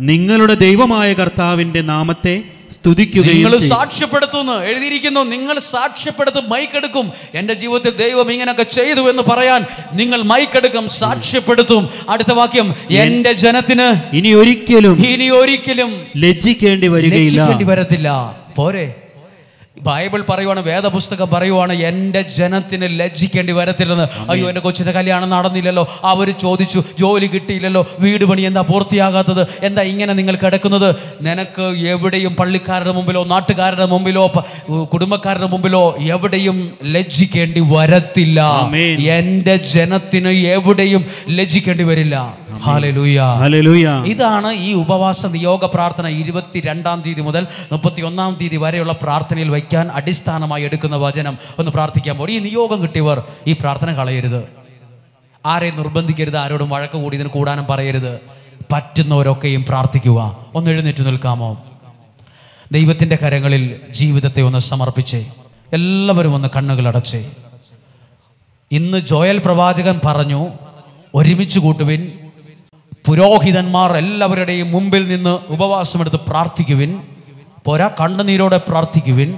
നിങ്ങളുടെ ദൈവമായ കർത്താവിന്റെ നാമത്തെ സ്തുതിക്കുകയും നിങ്ങൾ സാക്ഷ്യപ്പെടുത്തുന്നു എഴുതിയിരിക്കുന്നു. നിങ്ങൾ സാക്ഷ്യപ്പെടുത്തും, മൈക്കെടുക്കും. എന്റെ ജീവിതത്തിൽ ദൈവം ഇങ്ങനെയൊക്കെ ചെയ്തു എന്ന് പറയാൻ നിങ്ങൾ മൈക്കെടുക്കും, സാക്ഷ്യപ്പെടുത്തും. അടുത്ത വാക്യം, എന്റെ ജനത്തിന് ഇനി ഒരിക്കലും ലജ്ജിക്കേണ്ടി വരത്തില്ല. പോരെ, ബൈബിൾ പറയുവാണ്, വേദപുസ്തകം പറയുവാണ്, എൻ്റെ ജനത്തിന് ലജ്ജിക്കേണ്ടി വരത്തില്ലെന്ന്. അയ്യോ, എൻ്റെ കൊച്ചിൻ്റെ കല്യാണം നടന്നില്ലല്ലോ, അവർ ചോദിച്ചു, ജോലി കിട്ടിയില്ലല്ലോ, വീട് പണി എന്താ പൂർത്തിയാകാത്തത്, എന്താ ഇങ്ങനെ നിങ്ങൾ കിടക്കുന്നത്? നിനക്ക് എവിടെയും പള്ളിക്കാരുടെ മുമ്പിലോ നാട്ടുകാരുടെ മുമ്പിലോ കുടുംബക്കാരുടെ മുമ്പിലോ എവിടെയും ലജ്ജിക്കേണ്ടി വരത്തില്ല. എൻ്റെ ജനത്തിന് എവിടെയും ലജ്ജിക്കേണ്ടി വരില്ല. ഹല്ലേലൂയ. ഇതാണ് ഈ ഉപവാസ നിയോഗ പ്രാർത്ഥന 22-ാം തീയതി മുതൽ 31-ാം തീയതി വരെയുള്ള പ്രാർത്ഥനയിൽ വയ്ക്കാൻ അടിസ്ഥാനമായി എടുക്കുന്ന വചനം. ഒന്ന് പ്രാർത്ഥിക്കാൻ പോകും. ഈ നിയോഗം കിട്ടിയവർ ഈ പ്രാർത്ഥന കളയരുത്, ആരെയും നിർബന്ധിക്കരുത്, ആരോടും വഴക്ക് കൂടി ഇതിന് കൂടാനും പറയരുത്. പറ്റുന്നവരൊക്കെയും പ്രാർത്ഥിക്കുക. ഒന്ന് എഴുന്നേറ്റ് നിൽക്കാമോ? ദൈവത്തിൻ്റെ കരങ്ങളിൽ ജീവിതത്തെ ഒന്ന് സമർപ്പിച്ചേ. എല്ലാവരും ഒന്ന് കണ്ണുകൾ അടച്ചേ. ഇന്ന് ജോയൽ പ്രവാചകൻ പറഞ്ഞു, ഒരുമിച്ച് കൂട്ടുവിൻ, പുരോഹിതന്മാർ എല്ലാവരുടെയും മുമ്പിൽ നിന്ന് ഉപവാസമെടുത്ത് പ്രാർത്ഥിക്കുവിൻ, പോരാ കണ്ണുനീരോടെ പ്രാർത്ഥിക്കുവിൻ.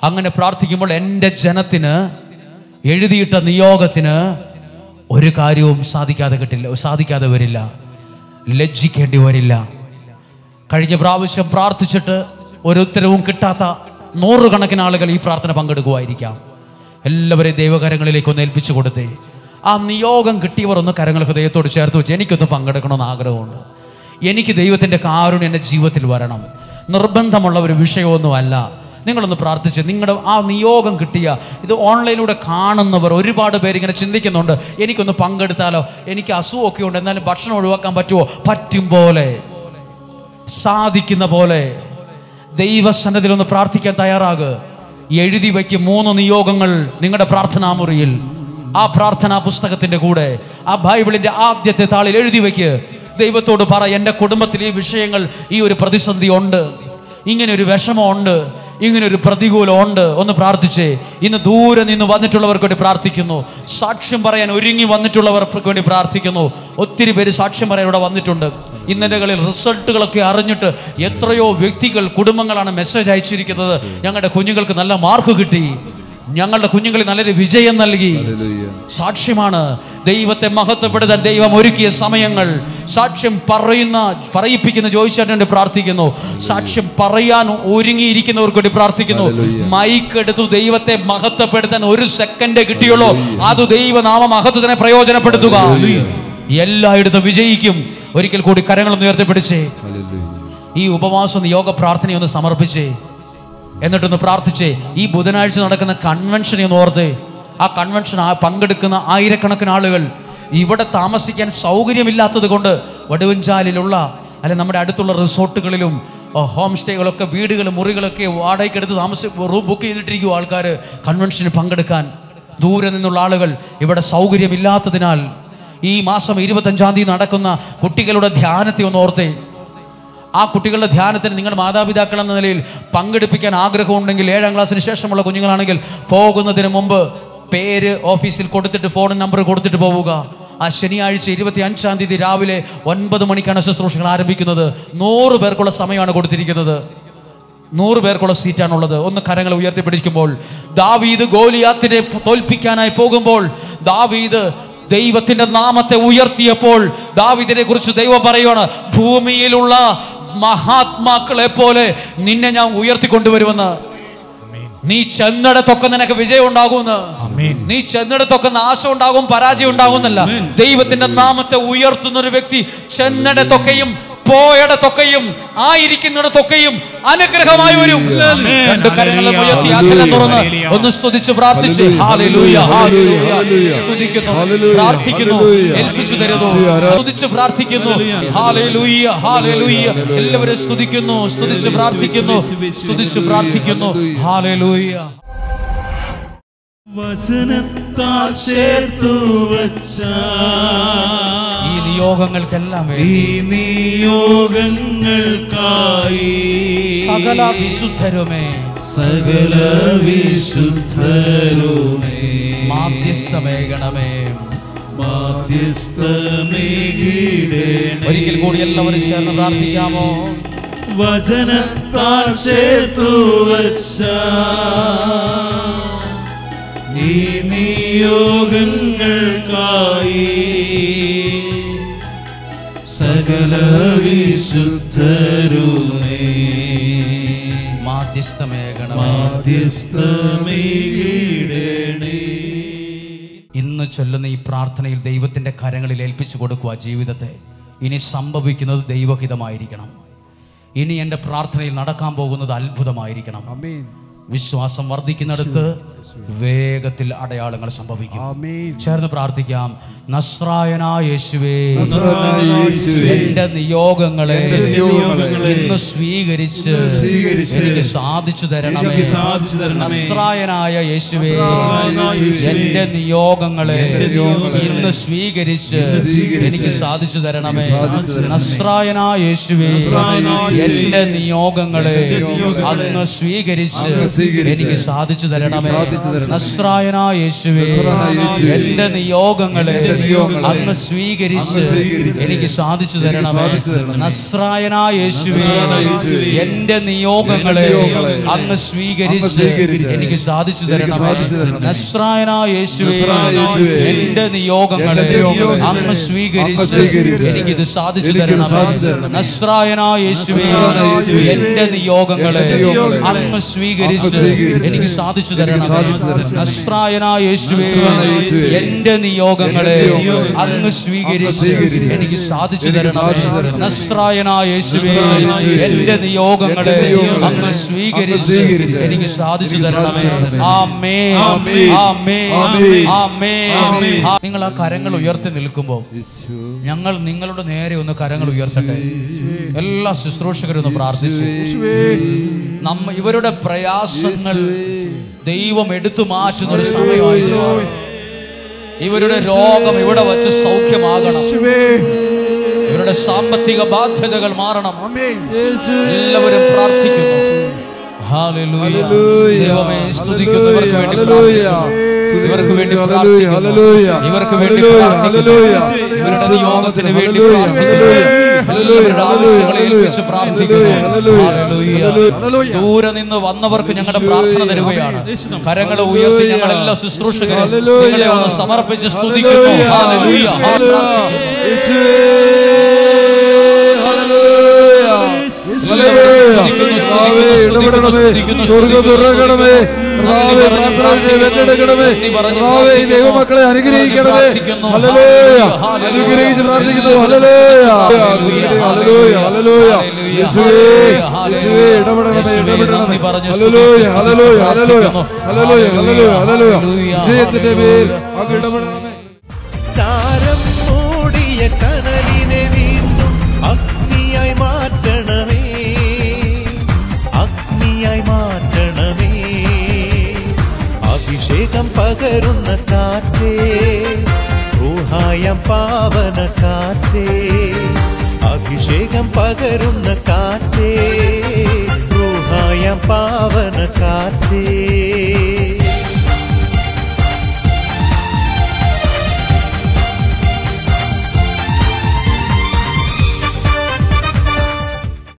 അങ്ങനെ പ്രാർത്ഥിക്കുമ്പോൾ എൻ്റെ ജനത്തിന് എഴുതിയിട്ട നിയോഗത്തിന് ഒരു കാര്യവും സാധിക്കാതെ വരില്ല, ലജ്ജിക്കേണ്ടി വരില്ല. കഴിഞ്ഞ പ്രാവശ്യം പ്രാർത്ഥിച്ചിട്ട് ഒരു ഉത്തരവും കിട്ടാത്ത 100 കണക്കിന് ആളുകൾ ഈ പ്രാർത്ഥന പങ്കെടുക്കുമായിരിക്കാം. എല്ലാവരെയും ദൈവകരങ്ങളിലേക്ക് ഒന്ന് ഏൽപ്പിച്ചു കൊടുത്തേ. ആ നിയോഗം കിട്ടിയവർ ഒന്ന് കരങ്ങൾ ഹൃദയത്തോട് ചേർത്ത് വെച്ച്, എനിക്കൊന്ന് പങ്കെടുക്കണമെന്ന് ആഗ്രഹമുണ്ട്, എനിക്ക് ദൈവത്തിൻ്റെ കാരുണ്യം എൻ്റെ ജീവിതത്തിൽ വരണം. നിർബന്ധമുള്ള ഒരു വിഷയമൊന്നുമല്ല. നിങ്ങളൊന്ന് പ്രാർത്ഥിച്ച് നിങ്ങളുടെ ആ നിയോഗം കിട്ടിയ, ഇത് ഓൺലൈനിലൂടെ കാണുന്നവർ ഒരുപാട് പേര് ഇങ്ങനെ ചിന്തിക്കുന്നുണ്ട്, എനിക്കൊന്ന് പങ്കെടുത്താലോ, എനിക്ക് അസുഖമൊക്കെ ഉണ്ട്, എന്നാലും ഭക്ഷണം ഒഴിവാക്കാൻ പറ്റുമോ? പറ്റും പോലെ, സാധിക്കുന്ന പോലെ ദൈവസന്നിധിയിൽ ഒന്ന് പ്രാർത്ഥിക്കാൻ തയ്യാറാകുക. എഴുതി വയ്ക്കും 3 നിയോഗങ്ങൾ നിങ്ങളുടെ പ്രാർത്ഥനാ മുറിയിൽ. ആ പ്രാർത്ഥനാ പുസ്തകത്തിന്റെ കൂടെ ആ ബൈബിളിന്റെ ആദ്യത്തെ താളിൽ എഴുതി വയ്ക്ക്. ദൈവത്തോട് പറ, എൻ്റെ കുടുംബത്തിൽ ഈ വിഷയങ്ങൾ, ഈ ഒരു പ്രതിസന്ധി ഉണ്ട്, ഇങ്ങനെ ഒരു വിഷമമുണ്ട്, ഇങ്ങനെ ഒരു പ്രതികൂലമുണ്ട്. ഒന്ന് പ്രാർത്ഥിച്ചേ. ഇന്ന് ദൂരെ നിന്ന് വന്നിട്ടുള്ളവർക്ക് വേണ്ടി പ്രാർത്ഥിക്കുന്നു. സാക്ഷ്യം പറയാൻ ഒരുങ്ങി വന്നിട്ടുള്ളവർക്ക് വേണ്ടി പ്രാർത്ഥിക്കുന്നു. ഒത്തിരി പേര് സാക്ഷ്യം പറയാൻ ഇവിടെ വന്നിട്ടുണ്ട്. ഇന്നലകളിൽ റിസൾട്ടുകളൊക്കെ അറിഞ്ഞിട്ട് എത്രയോ വ്യക്തികൾ, കുടുംബങ്ങളാണ് മെസ്സേജ് അയച്ചിരിക്കുന്നത്, ഞങ്ങളുടെ കുഞ്ഞുങ്ങൾക്ക് നല്ല മാർക്ക് കിട്ടി, ഞങ്ങളുടെ കുഞ്ഞുങ്ങളിൽ നല്ലൊരു വിജയം നൽകി. സാക്ഷ്യമാണ്. ദൈവത്തെ മഹത്വപ്പെടുത്താൻ ദൈവം ഒരുക്കിയ സമയങ്ങൾ. സാക്ഷ്യം പറയിപ്പിക്കുന്ന ജോയിച്ചേട്ടന് പ്രാർത്ഥിക്കുന്നു. സാക്ഷ്യം പറയാൻ ഒരുങ്ങിയിരിക്കുന്നവർക്ക് വേണ്ടി പ്രാർത്ഥിക്കുന്നു. മൈക്ക് എടുത്തു ദൈവത്തെ മഹത്വപ്പെടുത്താൻ 1 സെക്കൻഡ് കിട്ടിയുള്ളൂ. അത് ദൈവനാമ മഹത്വത്തിനെ പ്രയോജനപ്പെടുത്തുക. എല്ലായിടത്തും വിജയിക്കും. ഒരിക്കൽ കൂടി കരങ്ങളൊന്ന് ഉയർത്തിപ്പിടിച്ചേ. ഈ ഉപവാസ നിയോഗ പ്രാർത്ഥനയൊന്ന് സമർപ്പിച്ചേ. എന്നിട്ടൊന്ന് പ്രാർത്ഥിച്ചേ. ഈ ബുധനാഴ്ച നടക്കുന്ന കൺവെൻഷനെ ഒന്ന് ഓർത്ത്. ആ കൺവെൻഷൻ പങ്കെടുക്കുന്ന ആയിരക്കണക്കിന് ആളുകൾ ഇവിടെ താമസിക്കാൻ സൗകര്യമില്ലാത്തത് കൊണ്ട് വടുവഞ്ചാലിലുള്ള അല്ലെ നമ്മുടെ അടുത്തുള്ള റിസോർട്ടുകളിലും ഹോം സ്റ്റേകളൊക്കെ, വീടുകളും മുറികളൊക്കെ വാടകയ്ക്കെടുത്ത് റൂം ബുക്ക് ചെയ്തിട്ടിരിക്കും ആൾക്കാർ കൺവെൻഷന് പങ്കെടുക്കാൻ. ദൂരെ നിന്നുള്ള ആളുകൾ ഇവിടെ സൗകര്യമില്ലാത്തതിനാൽ ഈ മാസം 25-ാം തീയതി നടക്കുന്ന കുട്ടികളുടെ ധ്യാനത്തെ ഒന്ന് ഓർത്തേ. ആ കുട്ടികളുടെ ധ്യാനത്തിന് നിങ്ങളുടെ മാതാപിതാക്കൾ എന്ന നിലയിൽ പങ്കെടുപ്പിക്കാൻ ആഗ്രഹമുണ്ടെങ്കിൽ, 7-ാം ക്ലാസ്സിന് ശേഷമുള്ള കുഞ്ഞുങ്ങളാണെങ്കിൽ പോകുന്നതിന് മുമ്പ് പേര് ഓഫീസിൽ കൊടുത്തിട്ട് ഫോൺ നമ്പർ കൊടുത്തിട്ട് പോവുക. ആ ശനിയാഴ്ച 25-ാം തീയതി രാവിലെ 9 മണിക്കാണ് ശുശ്രൂഷകൾ ആരംഭിക്കുന്നത്. 100 പേർക്കുള്ള സമയമാണ് കൊടുത്തിരിക്കുന്നത്. 100 പേർക്കുള്ള സീറ്റാണുള്ളത്. ഒന്ന് കരങ്ങൾ ഉയർത്തിപ്പിടിക്കുമ്പോൾ, ദാവീദ് ഗോലിയാത്തിനെ തോൽപ്പിക്കാനായി പോകുമ്പോൾ, ദാവീദ് ദൈവത്തിന്റെ നാമത്തെ ഉയർത്തിയപ്പോൾ ദാവീദിനെ കുറിച്ച് ദൈവം പറയുവാണ്, ഭൂമിയിലുള്ള മഹാത്മാക്കളെ പോലെ നിന്നെ ഞാൻ ഉയർത്തിക്കൊണ്ടുവരുമെന്ന്. നീ ചെന്നിടത്തൊക്കെ നിനക്ക് വിജയം ഉണ്ടാകുമെന്ന്. നീ ചെന്നിടത്തൊക്കെ നാശം ഉണ്ടാകും, പരാജയം ഉണ്ടാകുമെന്നല്ല. ദൈവത്തിന്റെ നാമത്തെ ഉയർത്തുന്ന ഒരു വ്യക്തി ചെന്നിടത്തൊക്കെയും പോയിടത്തൊക്കെയും ആയിരിക്കുന്നിടത്തൊക്കെയും അനുഗ്രഹമായി വരും. രണ്ട് കരങ്ങളും ഉയർത്തി അധരം തുറന്ന് ഒന്ന് സ്തുതിച്ച് പ്രാർത്ഥിച്ച് ഹല്ലേലൂയ ഹല്ലേലൂയ സ്തുതിക്കുന്നു, പ്രാർത്ഥിക്കുന്നു, ഏൽപ്പിച്ചു തരുന്നു, സ്തുതിച്ച് പ്രാർത്ഥിക്കുന്നു. ഹല്ലേലൂയ ഹല്ലേലൂയ. എല്ലാവരും സ്തുതിക്കുന്നു, സ്തുതിച്ച് പ്രാർത്ഥിക്കുന്നു, സ്തുതിച്ച് പ്രാർത്ഥിക്കുന്നു. ഹല്ലേലൂയ. വചനത്താൽ ചേർത്തു വച്ച ഈ നിയോഗങ്ങൾക്കെല്ലാം ഈ നിയോഗങ്ങൾക്കായി സകല വിശുദ്ധരുമേ സകല വിശുദ്ധരുമേ മാധ്യസ്ഥമേകണമേ മാധ്യസ്ഥമേകിടണേ. ഒരിക്കൽ കൂടി എല്ലാവരും ചേർന്ന് പ്രാർത്ഥിക്കാമോ? വചനത്താൽ ചേർത്തു വച്ച ഈ നിയോഗങ്ങൾക്കായി സകല വിശുദ്ധരുമേ മാധ്യസ്ഥമേകണമേ. ഇന്ന് ചൊല്ലുന്ന ഈ പ്രാർത്ഥനയിൽ ദൈവത്തിന്റെ കരങ്ങളിൽ ഏൽപ്പിച്ചു കൊടുക്കുക ജീവിതത്തെ. ഇനി സംഭവിക്കുന്നത് ദൈവഹിതമായിരിക്കണം. ഇനി എൻ്റെ പ്രാർത്ഥനയിൽ നടക്കാൻ പോകുന്നത് അത്ഭുതമായിരിക്കണം. വിശ്വാസം വർദ്ധിക്കുന്നിടത്ത് വേഗത്തിൽ അടയാളങ്ങൾ സംഭവിക്കും. ചേർന്ന് പ്രാർത്ഥിക്കാം. നസ്രായനായ യേശുവേ, എന്റെ നിയോഗങ്ങളെ ഇന്ന് സ്വീകരിച്ച് എനിക്ക് സാധിച്ചു തരണമേ. നസ്രായനായ യേശുവേ, എന്റെ നിയോഗങ്ങളെ ഇന്ന് സ്വീകരിച്ച് എനിക്ക് സാധിച്ചു തരണമേ. നസ്രായനായ യേശുവേ, എന്റെ നിയോഗങ്ങളെ അന്ന് സ്വീകരിച്ച് എനിക്ക് സാധിച്ചു തരണമേ. നസ്രായനായ യേശുവേ, എന്റെ നിയോഗങ്ങളെ അങ്ങ് സ്വീകരിച്ച് എനിക്ക് സാധിച്ചു തരണമേ. നസ്രായനായ യേശുവേ, എന്റെ നിയോഗങ്ങളെ അങ്ങ് സ്വീകരിച്ച് എനിക്ക് സാധിച്ചു തരണമേ. നസ്രായനായ യേശുവേ, എന്റെ നിയോഗങ്ങളെ അങ്ങ് സ്വീകരിച്ച് എനിക്കിത് സാധിച്ചു തരണമേ. നസ്രായനായ യേശുവേ, എന്റെ നിയോഗങ്ങളെ അങ്ങ് സ്വീകരിച്ച് എനിക്ക് സാധിച്ചു തരണമേ. നസ്രായനായ യേശുവേ, എന്റെ നിയോഗങ്ങളെ അങ്ങ് സ്വീകരിച്ച് എനിക്ക് സാധിച്ചു തരണമേ. നസ്രായനായ യേശുവേ, എന്റെ നിയോഗങ്ങളെ അങ്ങ് സ്വീകരിച്ച് എനിക്ക് സാധിച്ചു തരണമേ. ആമേൻ ആമേൻ ആമേൻ. നിങ്ങൾ ആ കരങ്ങൾ ഉയർത്തി നിൽക്കുമ്പോൾ ഞങ്ങൾ നിങ്ങളുടെ നേരെ ഒന്ന് കരങ്ങൾ ഉയർത്തട്ടെ. എല്ലാ ശുശ്രൂഷകരും ഒന്ന് പ്രാർത്ഥിച്ചു. ഇവരുടെ പ്രയാസങ്ങൾ ദൈവം എടുത്തു മാറ്റുന്ന ഒരു സമയമായിരുന്നു. ഇവരുടെ രോഗം ഇവിടെ വച്ച് സൗഖ്യമാകണം. ഇവരുടെ സാമ്പത്തിക ബാധ്യതകൾ മാറണം. എല്ലാവരും പ്രാർത്ഥിക്കുന്നു. ഹല്ലേലൂയ. ദൈവമേ സ്തുതിക്കുന്നു. ഇവർക്ക് വേണ്ടി പ്രാർത്ഥിക്കുന്നു. ഇവർക്ക് വേണ്ടി പ്രാർത്ഥിക്കുന്നു. ഇവർക്ക് വേണ്ടി പ്രാർത്ഥിക്കുന്നു. ഇവരുടെ നിയോഗത്തിന് വേണ്ടി പ്രാർത്ഥിക്കുന്നു. ഇവരുടെ ആവശ്യങ്ങളെ ഏൽപ്പിച്ച് പ്രാർത്ഥിക്കുന്നു. ഹല്ലേലൂയ. ദൂരെ നിന്ന് വന്നവർക്ക് ഞങ്ങളുടെ പ്രാർത്ഥന തരുകയാണ്. കരങ്ങൾ ഉയർത്തി ഞങ്ങൾ എല്ലാ ശുശ്രൂഷകരും നിങ്ങളെ ഒന്ന് സമർപ്പിച്ച് സ്തുതിക്കുന്നു. ഹല്ലേലൂയ. ദൈവമക്കളെ അനുഗ്രഹിക്കണമേ. ഹല്ലേലൂയ. അനുഗ്രഹിച്ച് പ്രാർത്ഥിക്കുന്നു. ഹല്ലേലൂയ ഹല്ലേലൂയ ഹല്ലേലൂയ. യേശുവേ യേശുവേ ഇടപെടണമേ ഇടപെടണമേ. ഹല്ലേലൂയ ഹല്ലേലൂയ ഹല്ലേലൂയ ഹല്ലേലൂയ ഹല്ലേലൂയ ഹല്ലേലൂയ. വിജയത്തിന്റെ മേൽ അങ്ങ് ഇടപെടണമേ. താരം മൂടിയ കനലിനെ വീണ്ടും അഗ്നിയായി മാറ്റണമേ, അഗ്നിയായി മാറ്റണമേ. അഭിഷേകം പകരുന്ന കാറ്റേ, റൂഹായം പാവന കാറ്റേ. അഭിഷേകം പകരുന്ന കാറ്റേ, റൂഹായം പാവന കാറ്റേ.